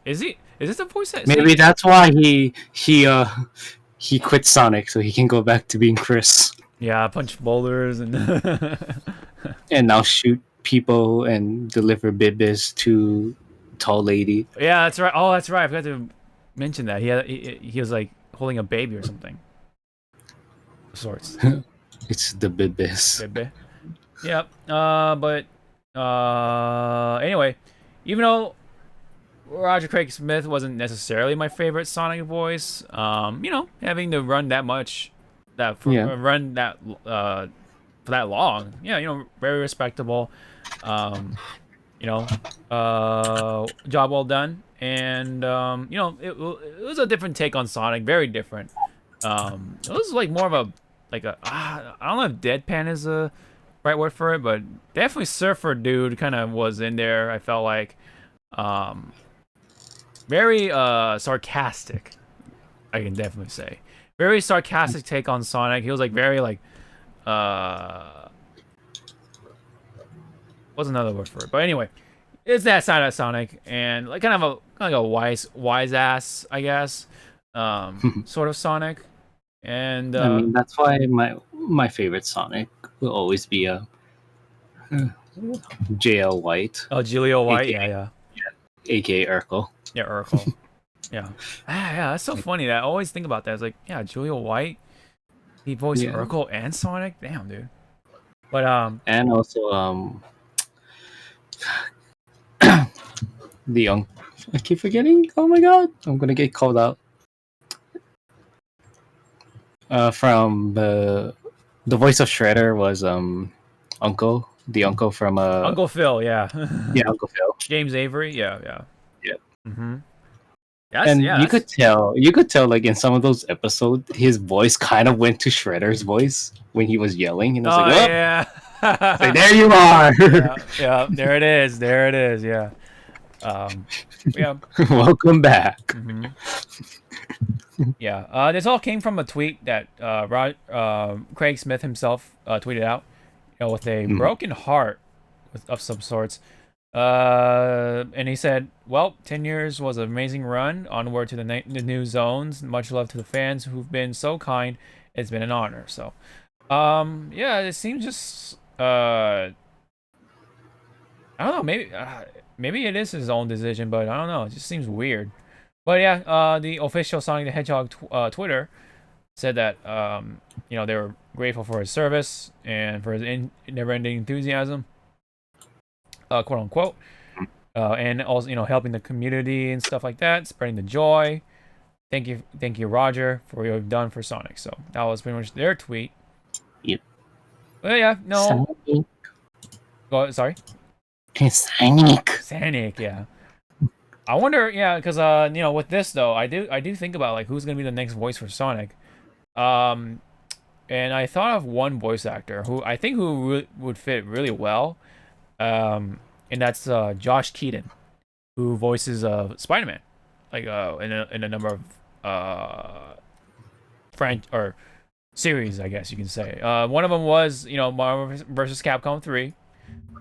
is he? Is this a voice? Maybe that's why he quit Sonic so he can go back to being Chris. Yeah, punch boulders and and now shoot people and deliver bibis to tall lady. Yeah, that's right. Oh, that's right. I forgot to mention that he was like holding a baby or something. Of sorts. It's the bibis. Baby. Yep. But anyway, even though Roger Craig Smith wasn't necessarily my favorite Sonic voice, having to run that much, run that for that long, very respectable. Job well done, and it was a different take on Sonic, very different. It was like more of a I don't know if deadpan is a right word for it, but definitely Surfer Dude kind of was in there. I felt like very sarcastic. I can definitely say very sarcastic take on Sonic. He was like very like what's another word for it? But anyway, it's that side of Sonic, and like kind of a wise ass, I guess, sort of Sonic. And I mean, that's why my favorite Sonic will always be JL White. Oh, Julio White, AKA, yeah, aka Urkel. Yeah, Urkel. Yeah. Yeah, that's so funny. That I always think about that. It's like, yeah, Julio White, he voiced Urkel and Sonic. Damn, dude. But and also the I keep forgetting. Oh my god, I'm gonna get called out. From the voice of Shredder was Uncle, the uncle from Uncle Phil, yeah. Yeah, Uncle Phil. James Avery, yeah. Mm-hmm. You could tell like in some of those episodes, his voice kind of went to Shredder's voice when he was yelling, and it's like, oh yeah. Like, there you are. yeah, there it is, yeah. Yeah. Welcome back. Mm-hmm. Yeah, this all came from a tweet that Craig Smith himself tweeted out, with a broken heart of some sorts. And he said, well, 10 years was an amazing run. Onward to the new zones. Much love to the fans who've been so kind. It's been an honor. So, yeah, it seems just, I don't know, maybe it is his own decision, but I don't know. It just seems weird. But yeah, the official Sonic the Hedgehog Twitter said that, they were grateful for his service and for his never-ending enthusiasm, quote unquote, and also helping the community and stuff like that, spreading the joy. Thank you, Roger, for what you've done for Sonic. So that was pretty much their tweet. Yep. Well, yeah, no. Sorry. Sonic, yeah. I wonder, yeah, because with this though, I do think about like who's gonna be the next voice for Sonic, and I thought of one voice actor who I think would fit really well, and that's Josh Keaton, who voices Spider-Man, like in a number of or series, I guess you can say. One of them was, Marvel vs. Capcom 3.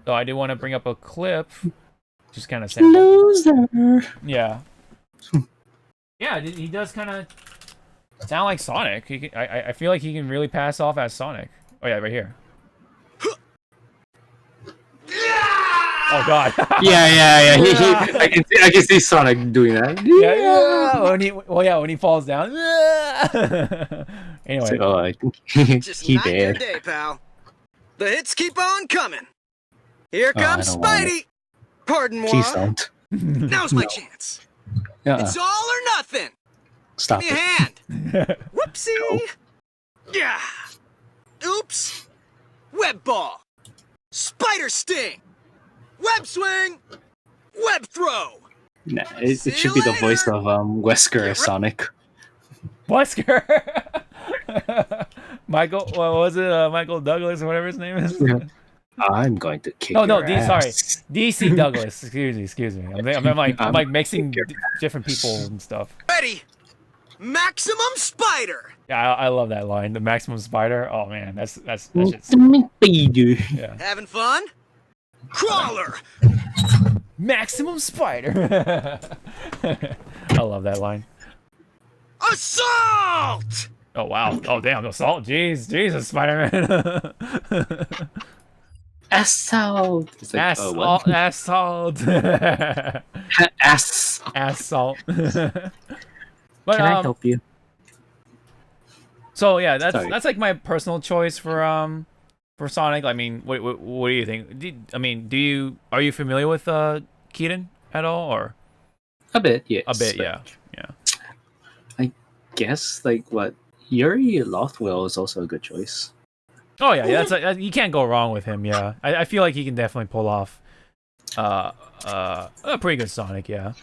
So I do want to bring up a clip, just kind of sample. Loser. Yeah. Yeah, he does kind of sound like Sonic. I feel like he can really pass off as Sonic. Oh yeah, right here. Oh god. Yeah. I can see Sonic doing that. Yeah. When he falls down. Anyway. Oh, I think Just he not your did. day, pal. The hits keep on coming. Here I comes don't want Spidey. Pardon moi. Please don't. Now's my chance. It's all or nothing. Stop Give me a it. hand. Whoopsie. Yeah. Oops. Web ball. Spider sting. Web swing. Web throw. Nah, it should be the voice of Wesker as Sonic. Wesker. Michael, what was it? Michael Douglas or whatever his name is. Yeah. I'm going to kick No, your ass. sorry, DC Douglas. Excuse me. I'm like mixing different people and stuff. Ready. Maximum spider. Yeah, I love that line. The maximum spider. Oh man, that's yeah. Having fun? Crawler. Maximum spider. I love that line. Assault. Oh wow. Oh damn, assault. Jesus, Spider-Man. Assault. It's like, Assault. Assault. Assault. But, Can I help you? So yeah, that's like my personal choice for Sonic. I mean, what do you think? Are you familiar with Keaton at all, or? A bit, yes. A bit, yeah. I guess Yuri Lothwell is also a good choice. Oh yeah, that's you can't go wrong with him. Yeah, I feel like he can definitely pull off a pretty good Sonic. Yeah.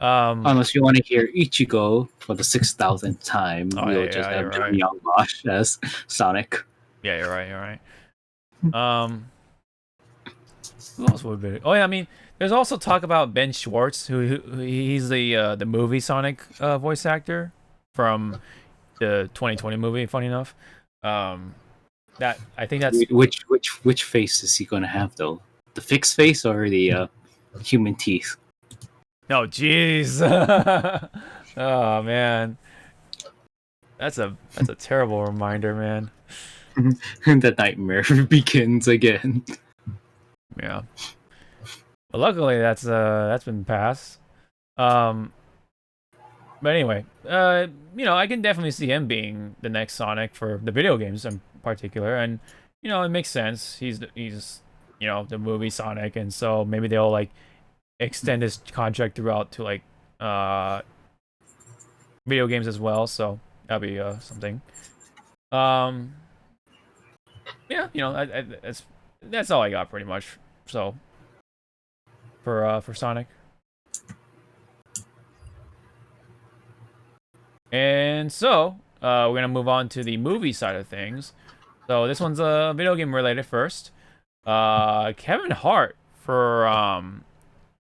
Unless you want to hear Ichigo for the 6,000th time, we'll just have Young Bosch as Sonic. Yeah, you're right. Who else would be? Oh yeah, I mean, there's also talk about Ben Schwartz, who he's the movie Sonic voice actor from the 2020 movie. Funny enough, that I think that's which face is he gonna have though? The fixed face or the human teeth? Oh jeez. Oh man, that's a terrible reminder, man. The nightmare begins again. Yeah. But luckily that's been passed. But anyway, I can definitely see him being the next Sonic for the video games in particular, and it makes sense. He's the movie Sonic, and so maybe they'll like extend his contract throughout to like video games as well. So that'll be something. Yeah, that's all I got pretty much. So for Sonic. And so we're gonna move on to the movie side of things. So this one's video game related first. Kevin Hart for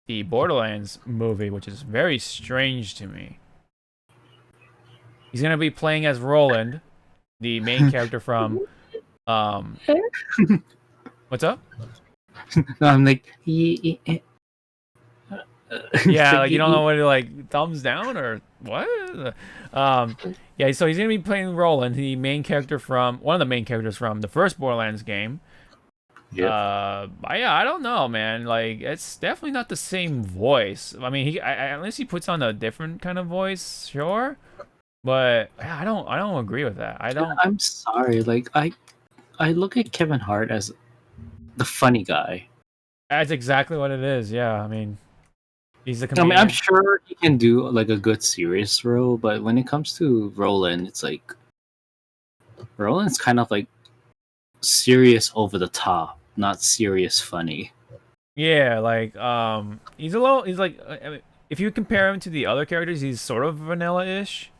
the Borderlands movie, which is very strange to me. He's gonna be playing as Roland, the main character from what's up? No, I'm like yeah, like you don't know what to like thumbs down or what? Yeah, so he's gonna be playing Roland, the main character from one of the main characters from the first Borderlands game. Yeah. I don't know, man. Like, it's definitely not the same voice. I mean, unless he puts on a different kind of voice, sure. But I don't agree with that. I'm sorry. Like, I look at Kevin Hart as the funny guy. That's exactly what it is. Yeah, I mean, he's a comedian. I mean, I'm sure he can do like a good serious role, but when it comes to Roland, it's like Roland's kind of like serious over the top, not serious funny. Yeah, like he's like I mean, if you compare him to the other characters, he's sort of vanilla-ish,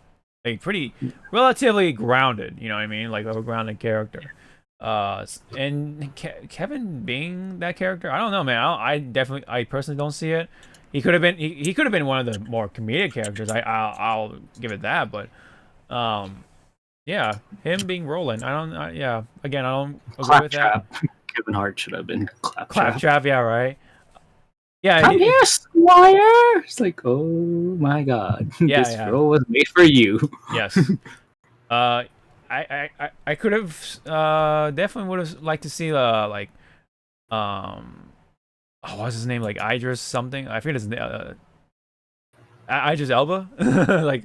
like pretty relatively grounded. You know what I mean? Like a grounded character. And Kevin being that character, I don't know, man. I personally don't see it. he could have been he could have been one of the more comedic characters. I'll give it that, but yeah, him being Roland. I don't. Yeah, again, I don't agree with that. Kevin Hart should have been Claptrap. Claptrap, yeah, right. Yeah, come here, Squire. It's like, oh my god, this role was made for you. Yes. I could have definitely would have liked to see like what's his name, like Idris something, I forget his name, Idris Elba, like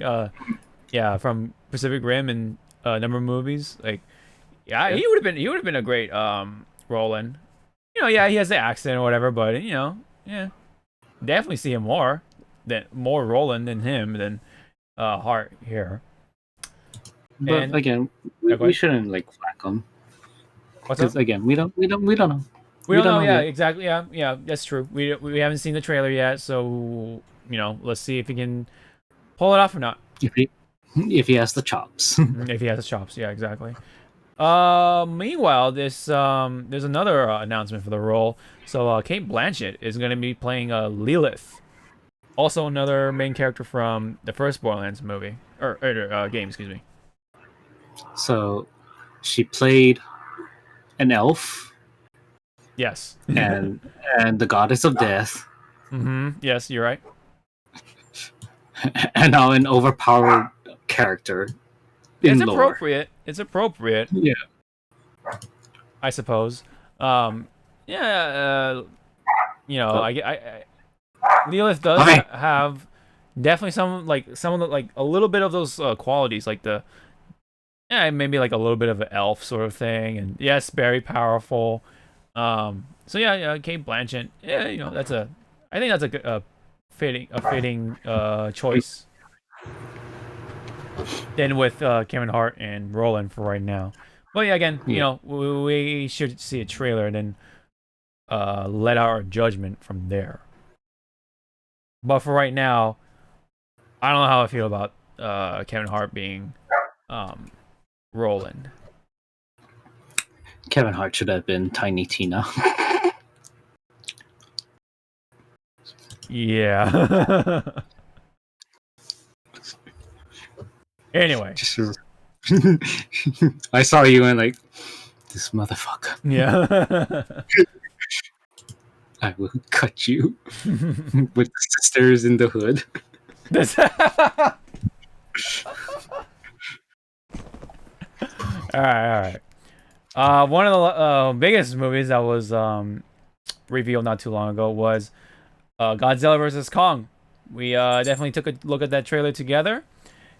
yeah, from Pacific Rim and a number of movies, like yeah, he would have been a great Roland. You know, yeah, he has the accent or whatever, but you know, yeah, definitely see him more Roland than him than Hart here. But and, again, we shouldn't like flack him. What's up? Again, we don't know. We don't know. Yeah, exactly. Yeah, that's true. We haven't seen the trailer yet, so you know, let's see if he can pull it off or not. If he has the chops. If he has the chops, yeah, exactly. Meanwhile, there's another announcement for the role. So Cate Blanchett is going to be playing Lilith, also another main character from the first Borderlands movie or game, excuse me. So, she played an elf. Yes. and the goddess of death. Mm-hmm. Yes, you're right. And now an overpowered character. It's appropriate. It's appropriate. Yeah. I suppose. Yeah. You know, I Lilith does have definitely some of the like a little bit of those qualities, like the. Yeah, maybe like a little bit of an elf sort of thing, and yes, very powerful. So yeah, Cate Blanchett. Yeah, you know, I think that's a fitting choice. Then with Kevin Hart and Roland for right now. But yeah, again, you know, we should see a trailer and then let out our judgment from there. But for right now, I don't know how I feel about Kevin Hart being Roland. Kevin Hart should have been Tiny Tina. Yeah. Anyway. I saw you and like, this motherfucker. Yeah. I will cut you with the sisters in the hood. All right. One of the biggest movies that was revealed not too long ago was Godzilla vs. Kong. We definitely took a look at that trailer together,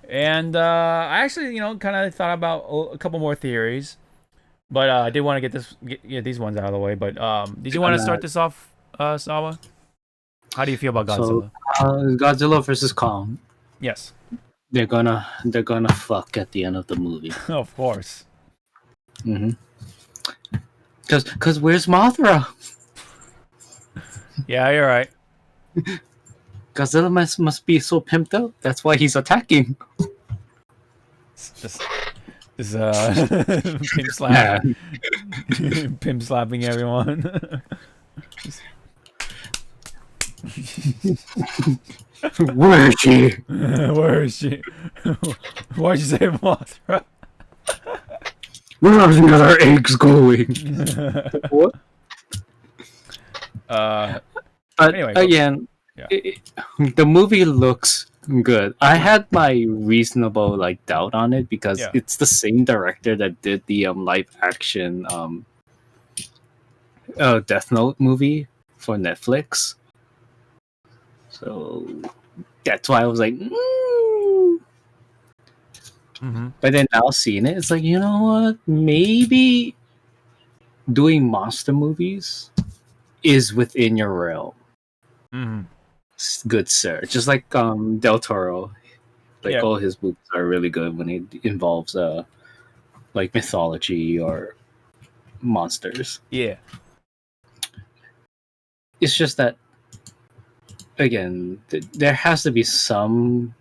and I actually, you know, kind of thought about a couple more theories, but I did want to get these ones out of the way. But did you want to start this off, Sawa? How do you feel about Godzilla? So, Godzilla vs. Kong. Yes. They're gonna fuck at the end of the movie. Of course. Mm-hmm. Cause where's Mothra? Yeah, you're right. Godzilla must be so pimped out. That's why he's attacking. Just pimp slap. Pimp slapping everyone. Where is she? Where is she? Why'd you say Mothra? Where are the other eggs going? What? But anyway, again, the movie looks good. I had my reasonable doubt on it because it's the same director that did the live action Death Note movie for Netflix. So that's why I was like, But then now seeing it, it's like, you know what? Maybe doing monster movies is within your realm. Good sir. Just like Del Toro. All his movies are really good when it involves mythology or monsters. Yeah. It's just that, again, there has to be some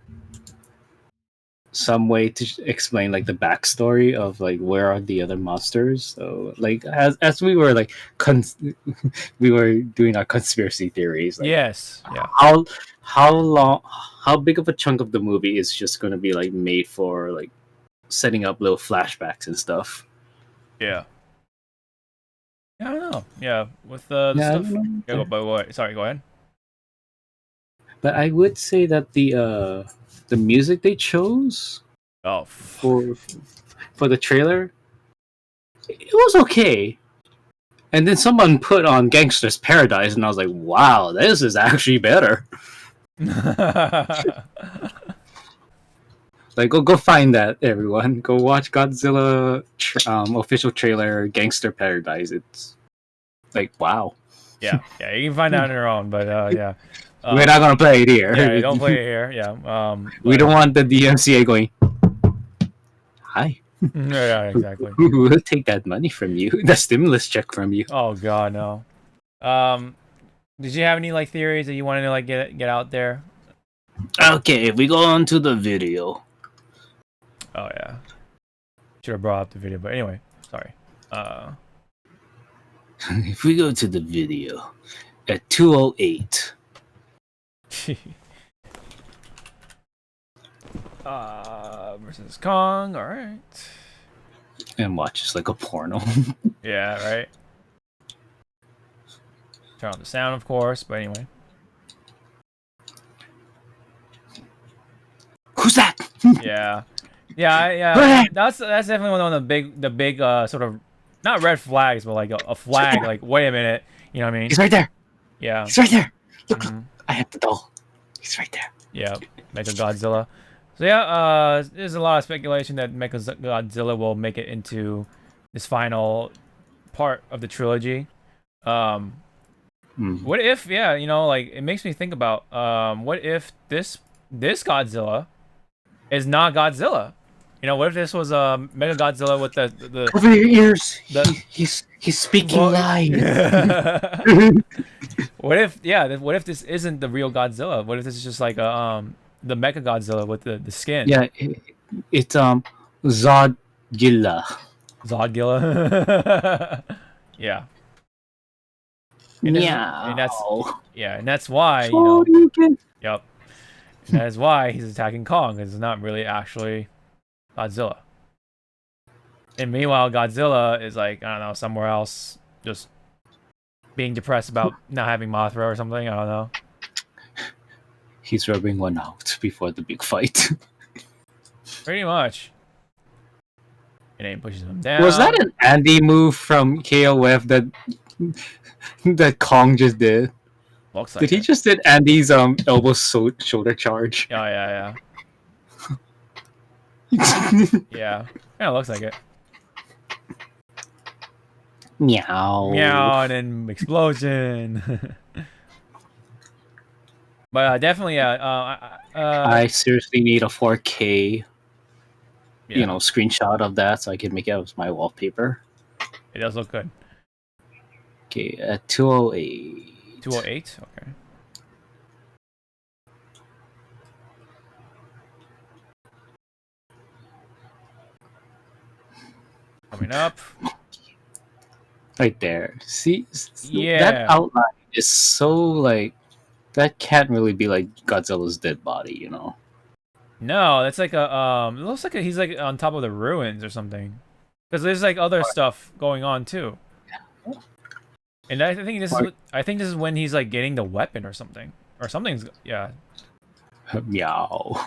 some way to explain like the backstory of like where are the other monsters. So like as we were like we were doing our conspiracy theories. Like, yes. Yeah. How big of a chunk of the movie is just going to be like made for like setting up little flashbacks and stuff. Yeah. I don't know. Yeah, with the stuff. Yeah, but sorry, go ahead. But I would say that the music they chose for the trailer, it was okay. And then someone put on Gangster's Paradise, and I was like, "Wow, this is actually better." Like, go find that, everyone. Go watch Godzilla official trailer, Gangster Paradise. It's like, wow. Yeah, you can find out on your own, but yeah. We're not gonna play it here. Yeah, don't play it here. Yeah. We don't want the DMCA going. Hi. Yeah, exactly. Who will take that money from you? The stimulus check from you? Oh God, no. Did you have any like theories that you wanted to like get out there? Okay, we go on to the video. Oh yeah. Should have brought up the video, but anyway, sorry. If we go to the video at 2:08. Versus Kong, alright. And watch it's like a porno. Yeah, right. Turn on the sound, of course, but anyway. Who's that? Yeah. Yeah. That's definitely one of the big sort of not red flags, but like a flag. Like, wait a minute, you know what I mean? He's right there. Yeah. He's right there. Look, I have the doll. He's right there. Yeah, Mechagodzilla. So yeah, there's a lot of speculation that Mechagodzilla will make it into this final part of the trilogy. What if, yeah, you know, like it makes me think about what if this Godzilla is not Godzilla? You know, what if this was Mechagodzilla with the cover your ears. He's speaking lies. What if this isn't the real Godzilla? What if this is just like the Mechagodzilla with the skin? Yeah, it's Zodgilla. Zodgilla. Yeah. And that's why, you know. Yep. And that is why he's attacking Kong, because it's not really actually Godzilla. And meanwhile, Godzilla is like, I don't know, somewhere else, just being depressed about not having Mothra or something. I don't know. He's rubbing one out before the big fight. Pretty much. And then he pushes him down. Was that an Andy move from KOF that Kong just did? Looks like did he just did Andy's elbow shoulder charge? Yeah. Yeah, looks like it. Meow. And then explosion. But definitely, yeah. I seriously need a 4K, you know, screenshot of that so I can make it as my wallpaper. It does look good. Okay, at 2:08. 2:08. Okay. Coming up. Right there. See? Yeah. That outline is so, like, that can't really be, like, Godzilla's dead body, you know? No, that's like a, it looks like he's, like, on top of the ruins or something. Because there's, like, other stuff going on, too. And I think this is when he's, like, getting the weapon or something. Or something's, yeah. Meow.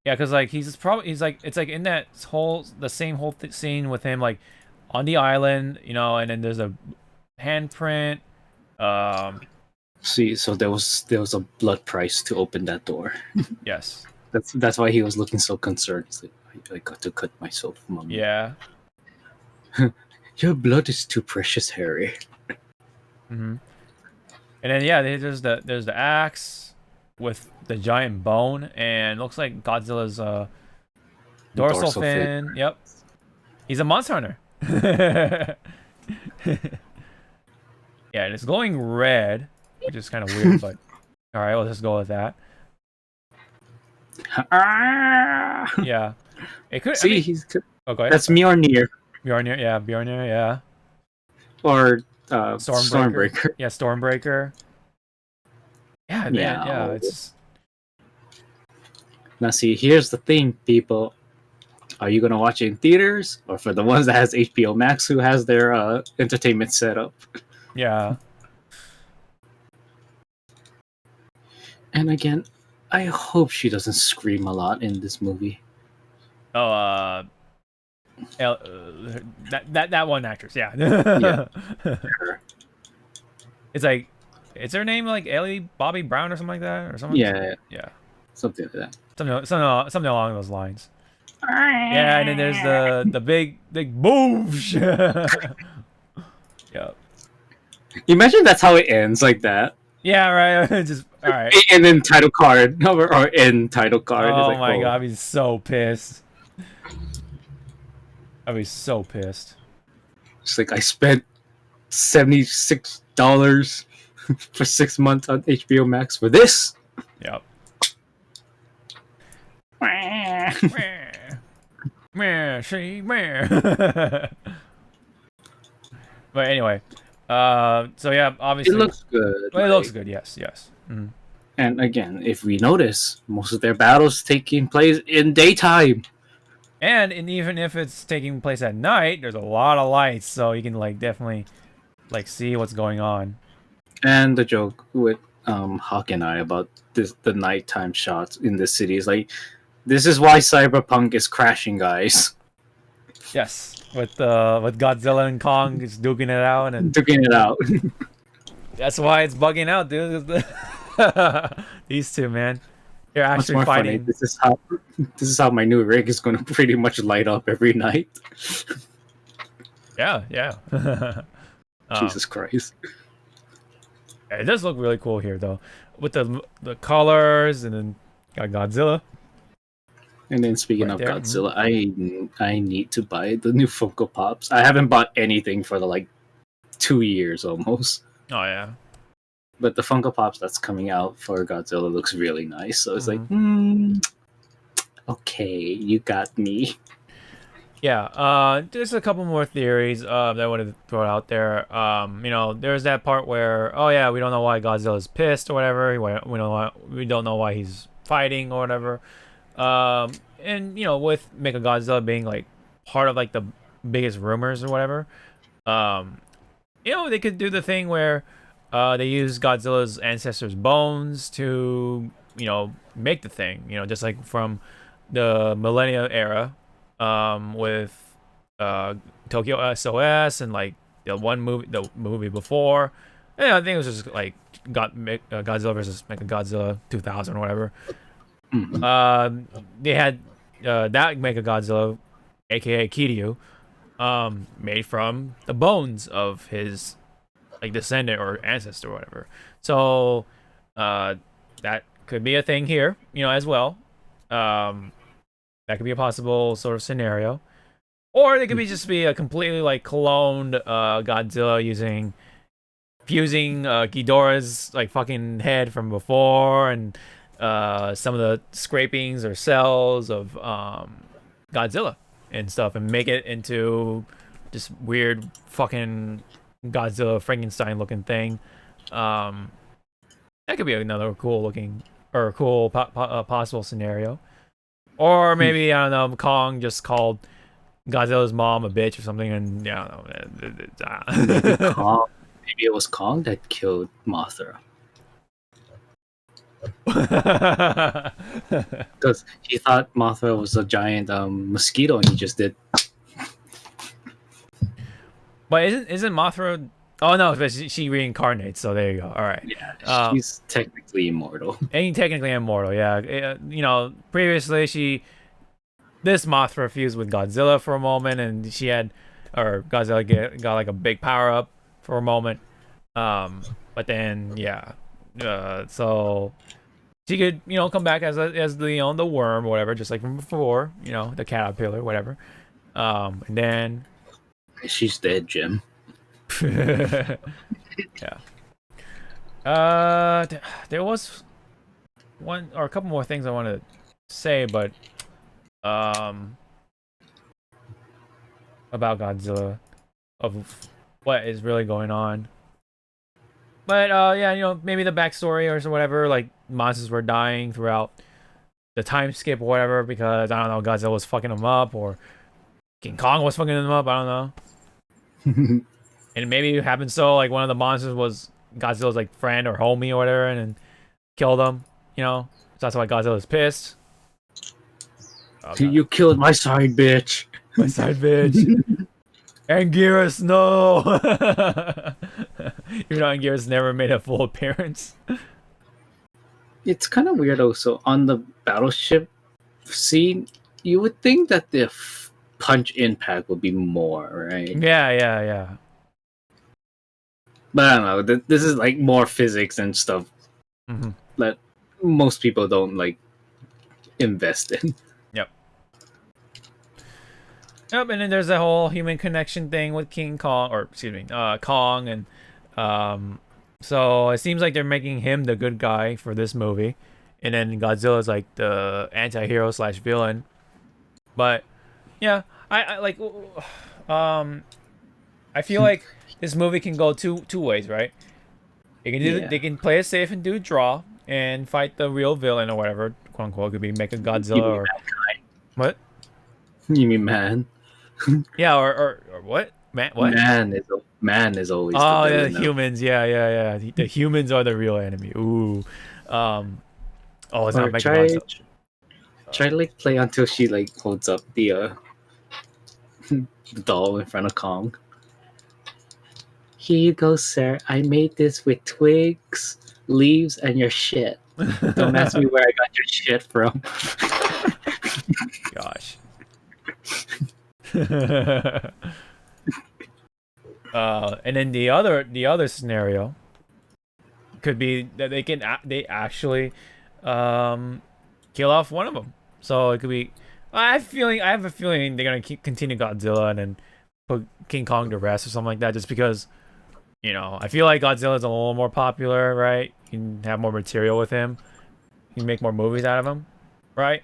Yeah, because, like, he's like, it's, like, in that the same whole scene with him, like, on the island, you know, and then there's a handprint. See, so there was a blood price to open that door. Yes. That's why he was looking so concerned. Like, I got to cut myself, Mom. Yeah. Your blood is too precious, Harry. And then yeah, there's the axe with the giant bone, and looks like Godzilla's dorsal fin. Yep. He's a monster hunter. Yeah, and it's glowing red, which is kind of weird, but all right, we'll just go with that. Yeah. It could. See, I mean, he's. oh, go ahead. That's Mjolnir. Bjornir, yeah, Bjornir, yeah. Or Stormbreaker. Stormbreaker. Yeah, Stormbreaker. Yeah, man, yeah. It's now. See, here's the thing, people. Are you gonna watch it in theaters, or for the ones that has HBO Max, who has their entertainment set up? yeah. And again, I hope she doesn't scream a lot in this movie. Oh, that one actress, yeah. Yeah. It's like, is her name like Ellie Bobby Brown or something like that, or something? Yeah. Yeah. Something like that. Something along those lines. Yeah, and then there's the big boom. Yeah. Imagine that's how it ends, like that. Yeah, right. Just all right. And then title card, or end title card. Oh like, my god, I'd be so pissed. I'd be so pissed. It's like I spent $76 for 6 months on HBO Max for this. Yep. But anyway, so yeah, obviously It looks good. Well, it looks good. Yes, yes. Mm-hmm. And again, if we notice, most of their battles taking place in daytime. And even if it's taking place at night, there's a lot of lights, so you can like definitely like see what's going on. And the joke with Hawk and I about the nighttime shots in the city is like, this is why Cyberpunk is crashing, guys. Yes, with Godzilla and Kong just duking it out and duking it out. That's why it's bugging out, dude. These two, man, they're actually fighting. Funny. This is how my new rig is going to pretty much light up every night. Yeah, yeah. Jesus Christ. It does look really cool here, though, with the colors, and then got Godzilla. And then speaking right of there. Godzilla, I need to buy the new Funko Pops. I haven't bought anything for like 2 years almost. Oh yeah. But the Funko Pops that's coming out for Godzilla looks really nice. So it's like, okay, you got me. Yeah, there's a couple more theories that I wanted to throw out there. You know, there's that part where, oh yeah, we don't know why Godzilla's pissed or whatever. We don't know why he's fighting or whatever. And you know, with Mechagodzilla being like part of like the biggest rumors or whatever, you know, they could do the thing where they use Godzilla's ancestors' bones to, you know, make the thing. You know, just like from the Millennia era. With Tokyo SOS and like the movie before. Yeah, I think it was just like Godzilla versus Mechagodzilla 2000 or whatever. They had that Mechagodzilla, aka Kiryu, made from the bones of his like descendant or ancestor or whatever. So that could be a thing here, you know, as well. That could be a possible sort of scenario. Or it could be just be a completely like cloned Godzilla fusing Ghidorah's like fucking head from before and some of the scrapings or cells of Godzilla and stuff and make it into this weird fucking Godzilla Frankenstein looking thing. That could be another cool looking or cool possible scenario. Or maybe, I don't know, Kong just called Godzilla's mom a bitch or something, and yeah, I don't know. Maybe it was Kong that killed Mothra. Because he thought Mothra was a giant mosquito, and he just did. But isn't Mothra? Oh no, but she reincarnates. So there you go. All right. Yeah, she's technically immortal. And technically immortal. Yeah. You know, previously this Mothra fused with Godzilla for a moment, and Godzilla got like a big power up for a moment. But then yeah, so she could, you know, come back as the, you know, the worm or whatever, just like from before. You know, the caterpillar, whatever. And then she's dead, Jim. Yeah. There was one or a couple more things I wanted to say, but about Godzilla, of what is really going on. But yeah, you know, maybe the backstory or whatever, like monsters were dying throughout the time skip or whatever because I don't know, Godzilla was fucking them up or King Kong was fucking them up. I don't know. And maybe it happened so like one of the monsters was Godzilla's like friend or homie or whatever, and then killed him. You know, so that's why Godzilla's pissed. You killed my side bitch. My side bitch. Anguirus, no! Even though Anguirus never made a full appearance. It's kind of weird also. On the battleship scene, you would think that the punch impact would be more, right? Yeah. But I don't know. This is like more physics and stuff that most people don't like invest in. Yep, and then there's the whole human connection thing with King Kong, or excuse me, Kong, and so it seems like they're making him the good guy for this movie, and then Godzilla's like the anti-hero slash villain. But yeah, I like, I feel like this movie can go two ways, right? They can do they can play it safe and do draw and fight the real villain or whatever, quote unquote. It could be Mecha Godzilla or what? You mean man? Yeah, or what? Man, what? Man is always. Oh the yeah, villain, humans. Yeah. The humans are the real enemy. Ooh. Oh, it's not Mecha Godzilla. Try to like play until she like holds up the the doll in front of Kong. Here you go, sir. I made this with twigs, leaves, and your shit. Don't ask me where I got your shit from. Gosh. And then the other scenario could be that they actually kill off one of them. So it could be. I have a feeling they're gonna continue Godzilla and then put King Kong to rest or something like that. Just because, you know, I feel like Godzilla's a little more popular, right? You can have more material with him. You can make more movies out of him, right?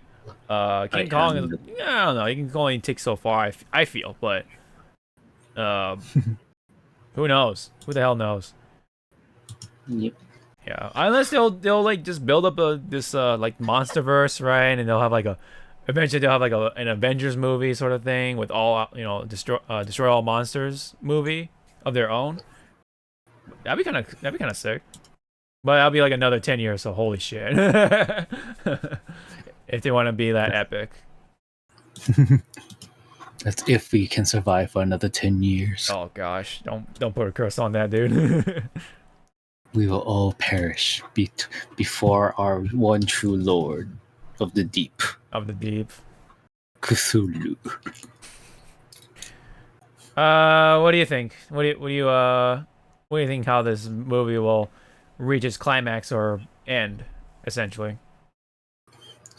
King Kong is, I don't know, you can only take so far, I feel, but who knows? Who the hell knows? Yep. Yeah, unless they'll like just build up this like monsterverse, right? And they'll have like eventually they'll have like an Avengers movie sort of thing with all, you know, destroy all monsters movie of their own. That'd be kind of sick. But that'll be like another 10 years, so holy shit. If they want to be that epic. That's if we can survive for another 10 years. Oh gosh, don't put a curse on that, dude. We will all perish before our one true Lord of the Deep. Of the Deep. Cthulhu. What do you think? What do you think how this movie will reach its climax or end, essentially?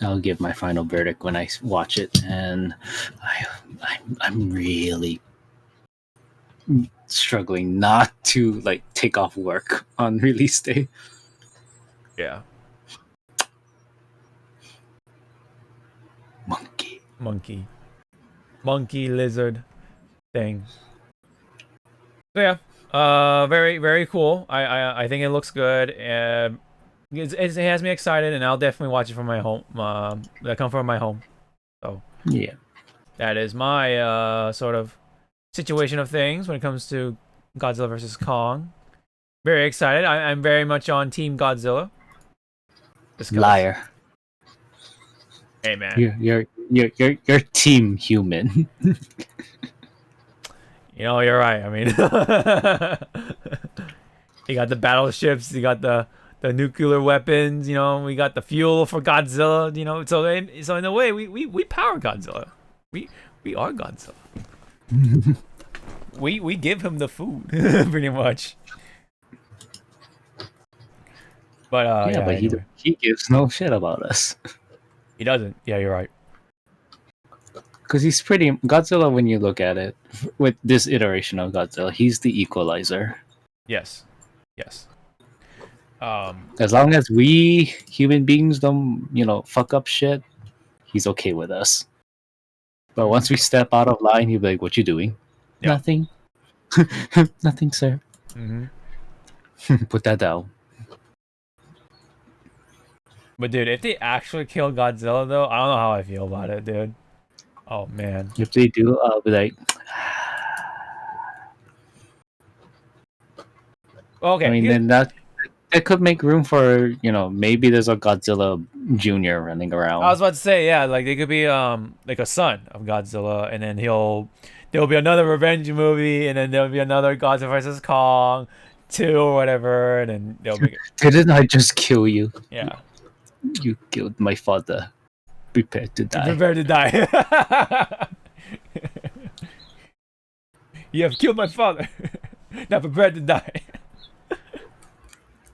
I'll give my final verdict when I watch it, and I'm really struggling not to like take off work on release day. Yeah. Monkey lizard thing. So yeah, very very cool. I think it looks good. It has me excited, and I'll definitely watch it from my home. That come from my home. So yeah, that is my sort of situation of things when it comes to Godzilla vs. Kong. Very excited. I'm very much on Team Godzilla. Liar. Hey man, you're Team Human. You know, you're right. I mean, you got the battleships, you got the nuclear weapons, you know, we got the fuel for Godzilla, you know, so in a way we power Godzilla. We are Godzilla. we give him the food pretty much. But yeah, but anyway. he gives no shit about us. He doesn't. Yeah, you're right. Because he's pretty Godzilla when you look at it. With this iteration of Godzilla, he's the equalizer. Yes. As long as we human beings don't, you know, fuck up shit, he's okay with us. But once we step out of line, he'll be like, "What you doing?" Yep. Nothing. Nothing, sir. Put that down. But dude, if they actually kill Godzilla, though, I don't know how I feel about it, dude. Oh man. If they do, I'll be like, okay. I mean, then that could make room for, you know, maybe there's a Godzilla Junior running around. I was about to say, yeah, like they could be like a son of Godzilla, and then there'll be another revenge movie, and then there'll be another Godzilla vs Kong 2 or whatever, and then they'll be. Didn't I just kill you? Yeah. You killed my father. Prepare to die. Prepare to die. You have killed my father. Now prepare to die.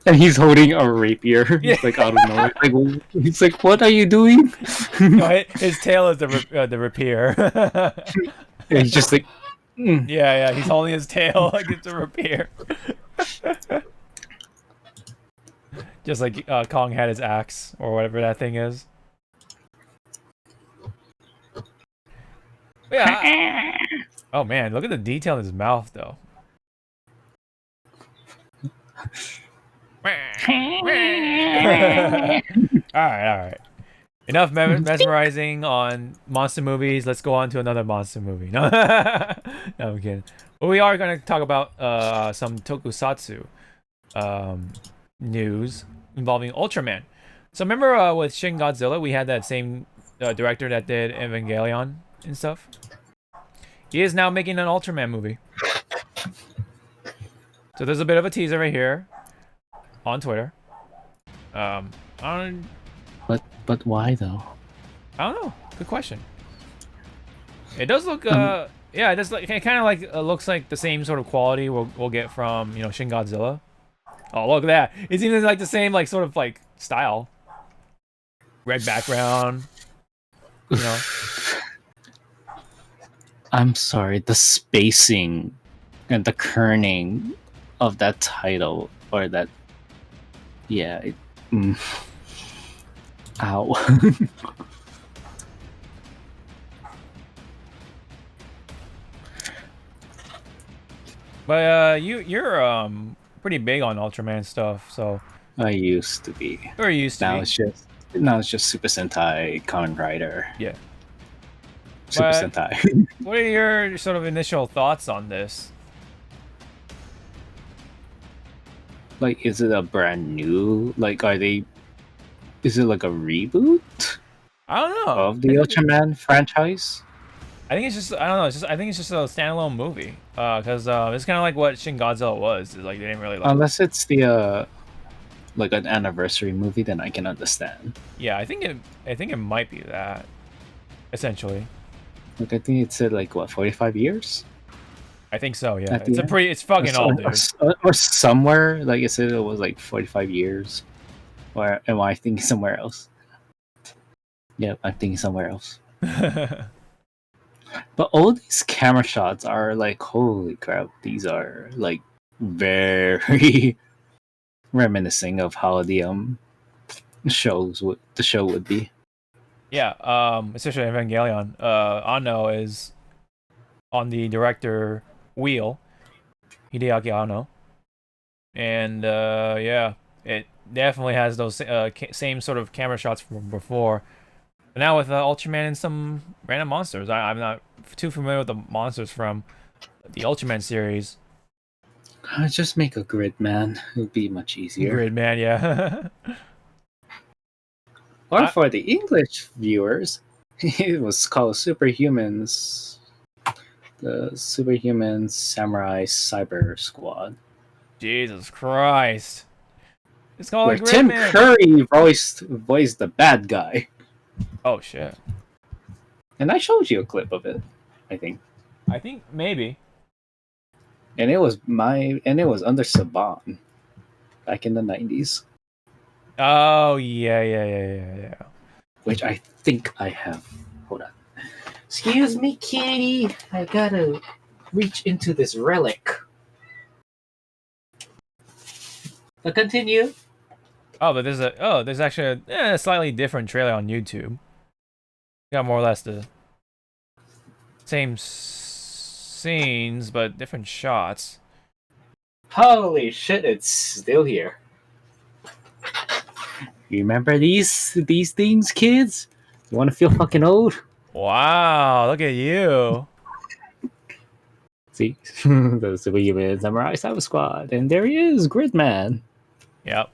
And he's holding a rapier. Yeah. He's like, I don't know. Like, he's like, what are you doing? No, his tail is the rapier. And he's just like, yeah, he's holding his tail like it's a rapier. Just like Kong had his axe or whatever that thing is. Yeah. Oh man, look at the detail in his mouth, though. All right. Enough mesmerizing on monster movies. Let's go on to another monster movie. No, no, I'm kidding. But we are going to talk about some tokusatsu news involving Ultraman. So remember with Shin Godzilla, we had that same director that did Evangelion and stuff. He is now making an Ultraman movie. So there's a bit of a teaser right here on Twitter. But why though? I don't know. Good question. It does look yeah, it does like it kind of like looks like the same sort of quality we'll get from, you know, Shin Godzilla. Oh, look at that. It's even like the same like sort of like style. Red background. You know. I'm sorry, the spacing and the kerning of that title or that, yeah, ow. But you're pretty big on Ultraman stuff, so I used to be. or you used to Now be. it's just Super Sentai, Kamen Rider. Yeah. Super But- Sentai. What are your sort of initial thoughts on this? Like, is it a brand new? Like, is it like a reboot I don't know. of the Ultraman franchise? I think it's just I don't know. I think it's just a standalone movie. Because it's kind of like what Shin Godzilla was. It's like they didn't really like. Unless it's the like an anniversary movie, then I can understand. Yeah, I think it might be that. Essentially, Like, I think it said like what 45 years. I think so. Yeah, At the end? it's fucking old, dude. Or somewhere like it said it was like 45 years. Or am I thinking somewhere else? Yeah, I'm thinking somewhere else. But all these camera shots are like, holy crap! These are like very reminiscing of how the show would be. Yeah, especially Evangelion. Anno is on the director wheel, Hideaki Anno, and yeah, it definitely has those same sort of camera shots from before. But now with Ultraman and some random monsters, I'm not too familiar with the monsters from the Ultraman series. Just make a grid, man. It would be much easier. Gridman, yeah. Or for the English viewers, it was called Superhumans. The Superhumans Samurai Cyber Squad. Jesus Christ! It's called Where like Tim Gridman. Curry voiced the bad guy. Oh shit! And I showed you a clip of it, I think. I think maybe. And it was under Saban back in the 90s. Oh yeah. Which I think I have. Hold on. Excuse me, kitty. I gotta reach into this relic. But continue. Oh, but there's actually a slightly different trailer on YouTube. Got more or less the same scenes, but different shots. Holy shit! It's still here. You remember these things, kids? You want to feel fucking old? Wow! Look at you. See, those are the Samurai Cyber Squad, and there he is, Gridman. Yep.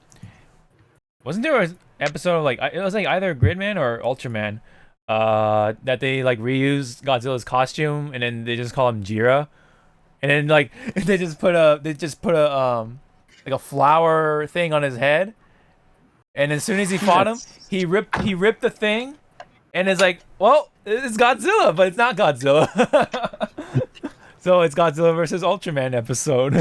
Wasn't there an episode of like it was like either Gridman or Ultraman, that they like reused Godzilla's costume and then they just call him Jira, and then like they just put a like a flower thing on his head, and as soon as he fought him, he ripped the thing, and it's like, well, it's Godzilla, but it's not Godzilla. So it's Godzilla versus Ultraman episode.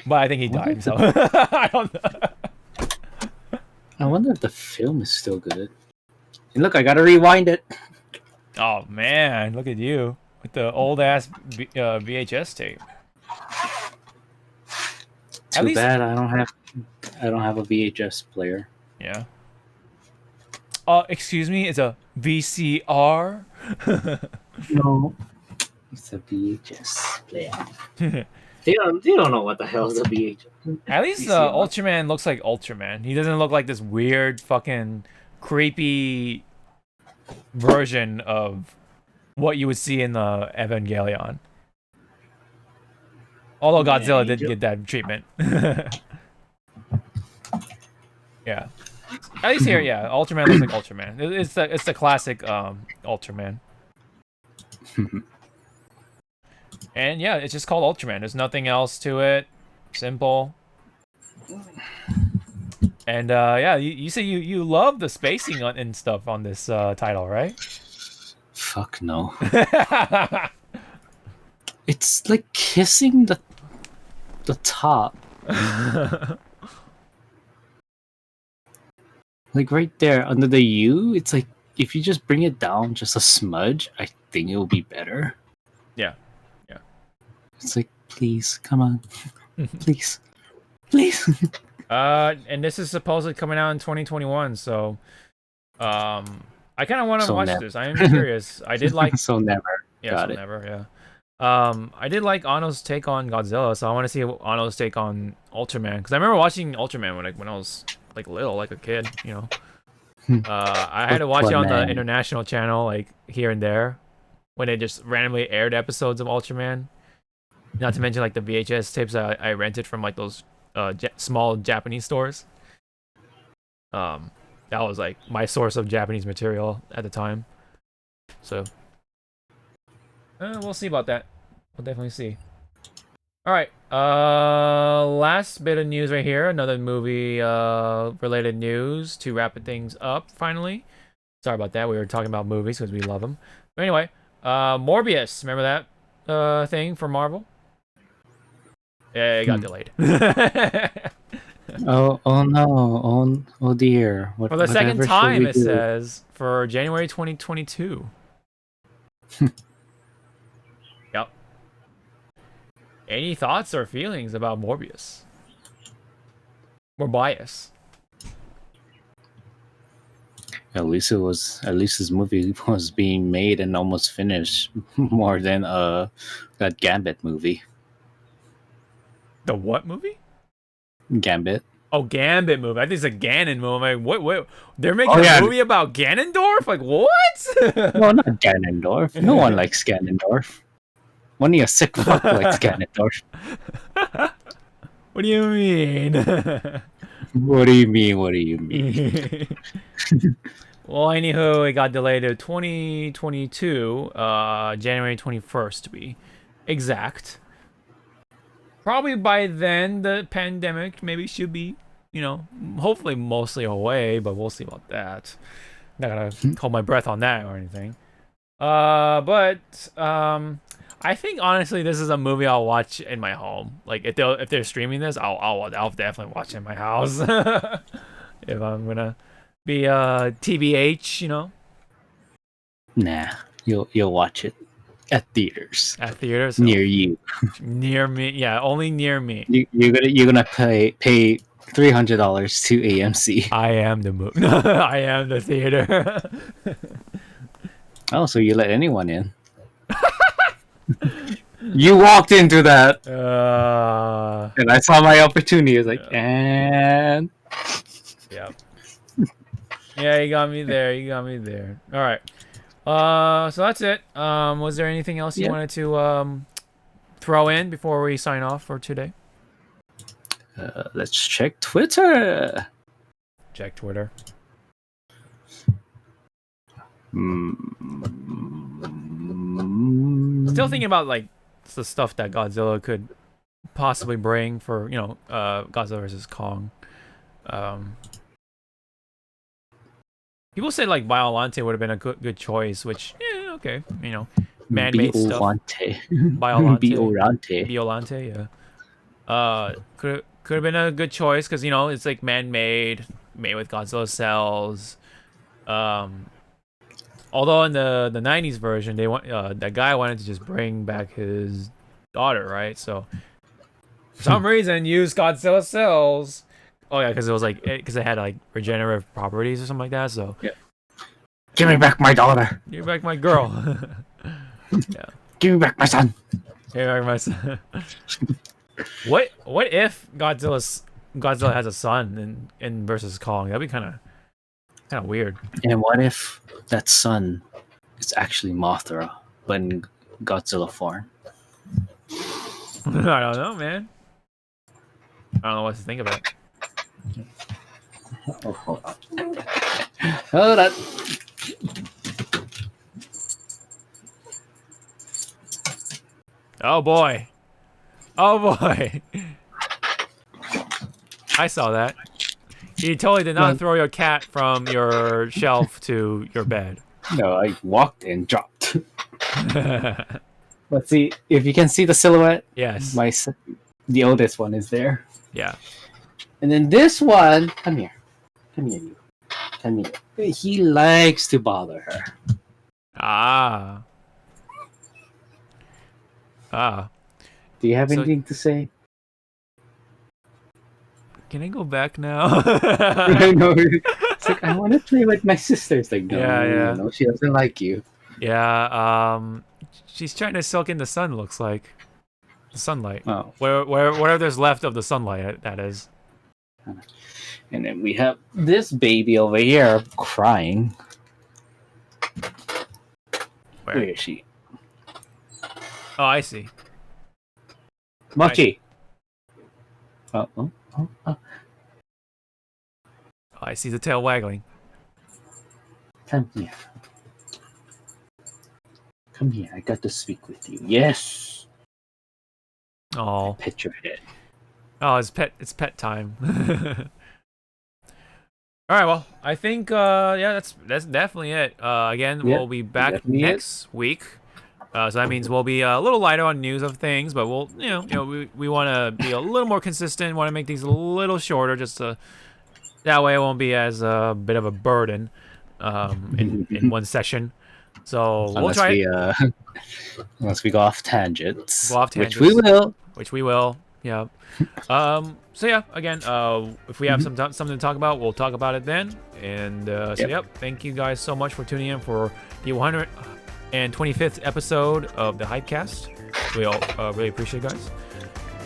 But I think he died, so I don't know. I wonder if the film is still good. And look, I gotta rewind it. Oh man, look at you with the old ass VHS tape. Too bad I don't have a VHS player. Yeah. Excuse me, it's a VCR. No, it's a VHS player. They don't know what the hell is a VHS. At least Ultraman looks like Ultraman. He doesn't look like this weird fucking creepy version of what you would see in the Evangelion. Although Godzilla did get that treatment. Yeah. At least here, yeah, Ultraman looks like Ultraman. It's the classic Ultraman. And yeah, it's just called Ultraman. There's nothing else to it. Simple. And yeah, you say you love the spacing and stuff on this title, right? Fuck no. It's like kissing the top. Like right there under the U, it's like if you just bring it down just a smudge, I think it'll be better. Yeah. It's like, please, come on. Please. And this is supposedly coming out in 2021, so I kind of want to watch this. I am curious. I did like So never. Yeah, Got so it. never, yeah. I did like Anno's take on Godzilla, so I want to see Anno's take on Ultraman, because I remember watching Ultraman when I was like little, like a kid, you know. I had to watch it on the international channel, like here and there, when they just randomly aired episodes of Ultraman. Not to mention like the VHS tapes that I rented from like those small Japanese stores. That was like my source of Japanese material at the time. So we'll see about that. We'll definitely see. All right. Last bit of news right here. Another movie related news to wrap things up. Finally, sorry about that. We were talking about movies because we love them. But anyway, Morbius. Remember that thing for Marvel? Yeah, it got delayed. Oh no! Oh dear! For the second time, it says for January 2022. Yep. Any thoughts or feelings about Morbius? Morbius. At least his movie was being made and almost finished more than that Gambit movie. The what movie? Gambit. Oh, Gambit movie. I think it's a Ganon movie. I'm like, what? They're making a movie about Ganondorf? Like, what? No, not Ganondorf. No one likes Ganondorf. Only a sick fuck likes Ganondorf. What do you mean? What do you mean? Well, anywho, it got delayed to 2022, January 21st to be exact. Probably by then, the pandemic maybe should be, hopefully mostly away, but we'll see about that. Not gonna hold my breath on that or anything. But I think honestly, this is a movie I'll watch in my home. Like if they're streaming this, I'll definitely watch it in my house. If I'm gonna be TBH, Nah, you'll watch it at theaters. At theaters near you. Near me, yeah, only near me. You're gonna pay $300 to AMC. I am the movie. I am the theater. Oh, so you let anyone in? You walked into that, and I saw my opportunity. I was like, and yeah, yeah, you got me there. You got me there. All right. So that's it. Was there anything else you wanted to throw in before we sign off for today? Let's check Twitter. Check Twitter. Still thinking about like the stuff that Godzilla could possibly bring for, you know, Godzilla versus Kong. People said like Biollante would have been a good choice, which okay, you know, man-made stuff. Biollante, yeah. Could have been a good choice because, you know, it's like man-made, made with Godzilla cells. Although in the 90s version, they want that guy wanted to just bring back his daughter, right? So for some reason, use Godzilla cells. Oh yeah, because it was like because it had like regenerative properties or something like that. So yeah, give me back my daughter. Give me back my girl. Yeah. Give me back my son. Give me back my son. What if Godzilla has a son in versus Kong? That'd be kind of weird. And what if that son is actually Mothra, but in Godzilla form? I don't know, man. I don't know what to think of it. Oh, hold on. Hold on. Oh boy. Oh boy. I saw that. You totally did not throw your cat from your shelf to your bed. No, I walked and dropped. Let's see if you can see the silhouette. Yes. The oldest one is there. Yeah. And then this one, come here. Come here, you. Come here. He likes to bother her. Ah. Do you have anything to say? Can I go back now? I know. It's like, I want to play with my sister. It's like, no, yeah. No, she doesn't like you. Yeah, she's trying to soak in the sun, looks like. The sunlight. Oh. Whatever there's left of the sunlight, that is. And then we have this baby over here crying. Where is she? Oh, I see. Mochi! Oh. Oh, I see the tail waggling. Come here. Come here, I got to speak with you. Yes! Oh. Pet your head. Oh, it's pet time. Alright, well, I think yeah, that's definitely it. Again, we'll be back next week. So that means we'll be a little lighter on news of things, but we'll, we want to be a little more consistent. Want to make these a little shorter, just to that way it won't be as a bit of a burden in one session. So we'll try. Unless we go off tangents. Go off tangents, which we will. Yeah. So yeah, again, if we have something to talk about, we'll talk about it then. And so yep, thank you guys so much for tuning in for the 125th episode of the Hypecast. We all really appreciate it, guys.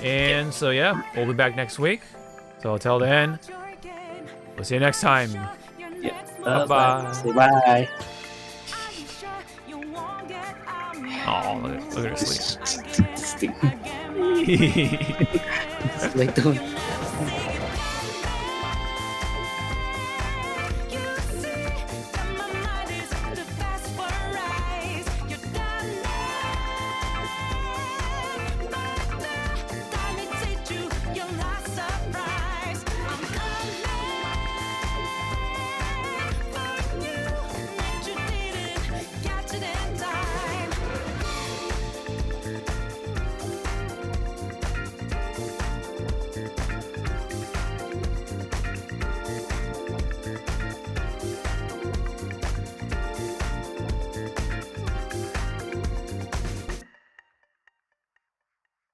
And so yeah, we'll be back next week. So until then, we'll see you next time. Bye. Say bye. Oh, look at her sleep. Like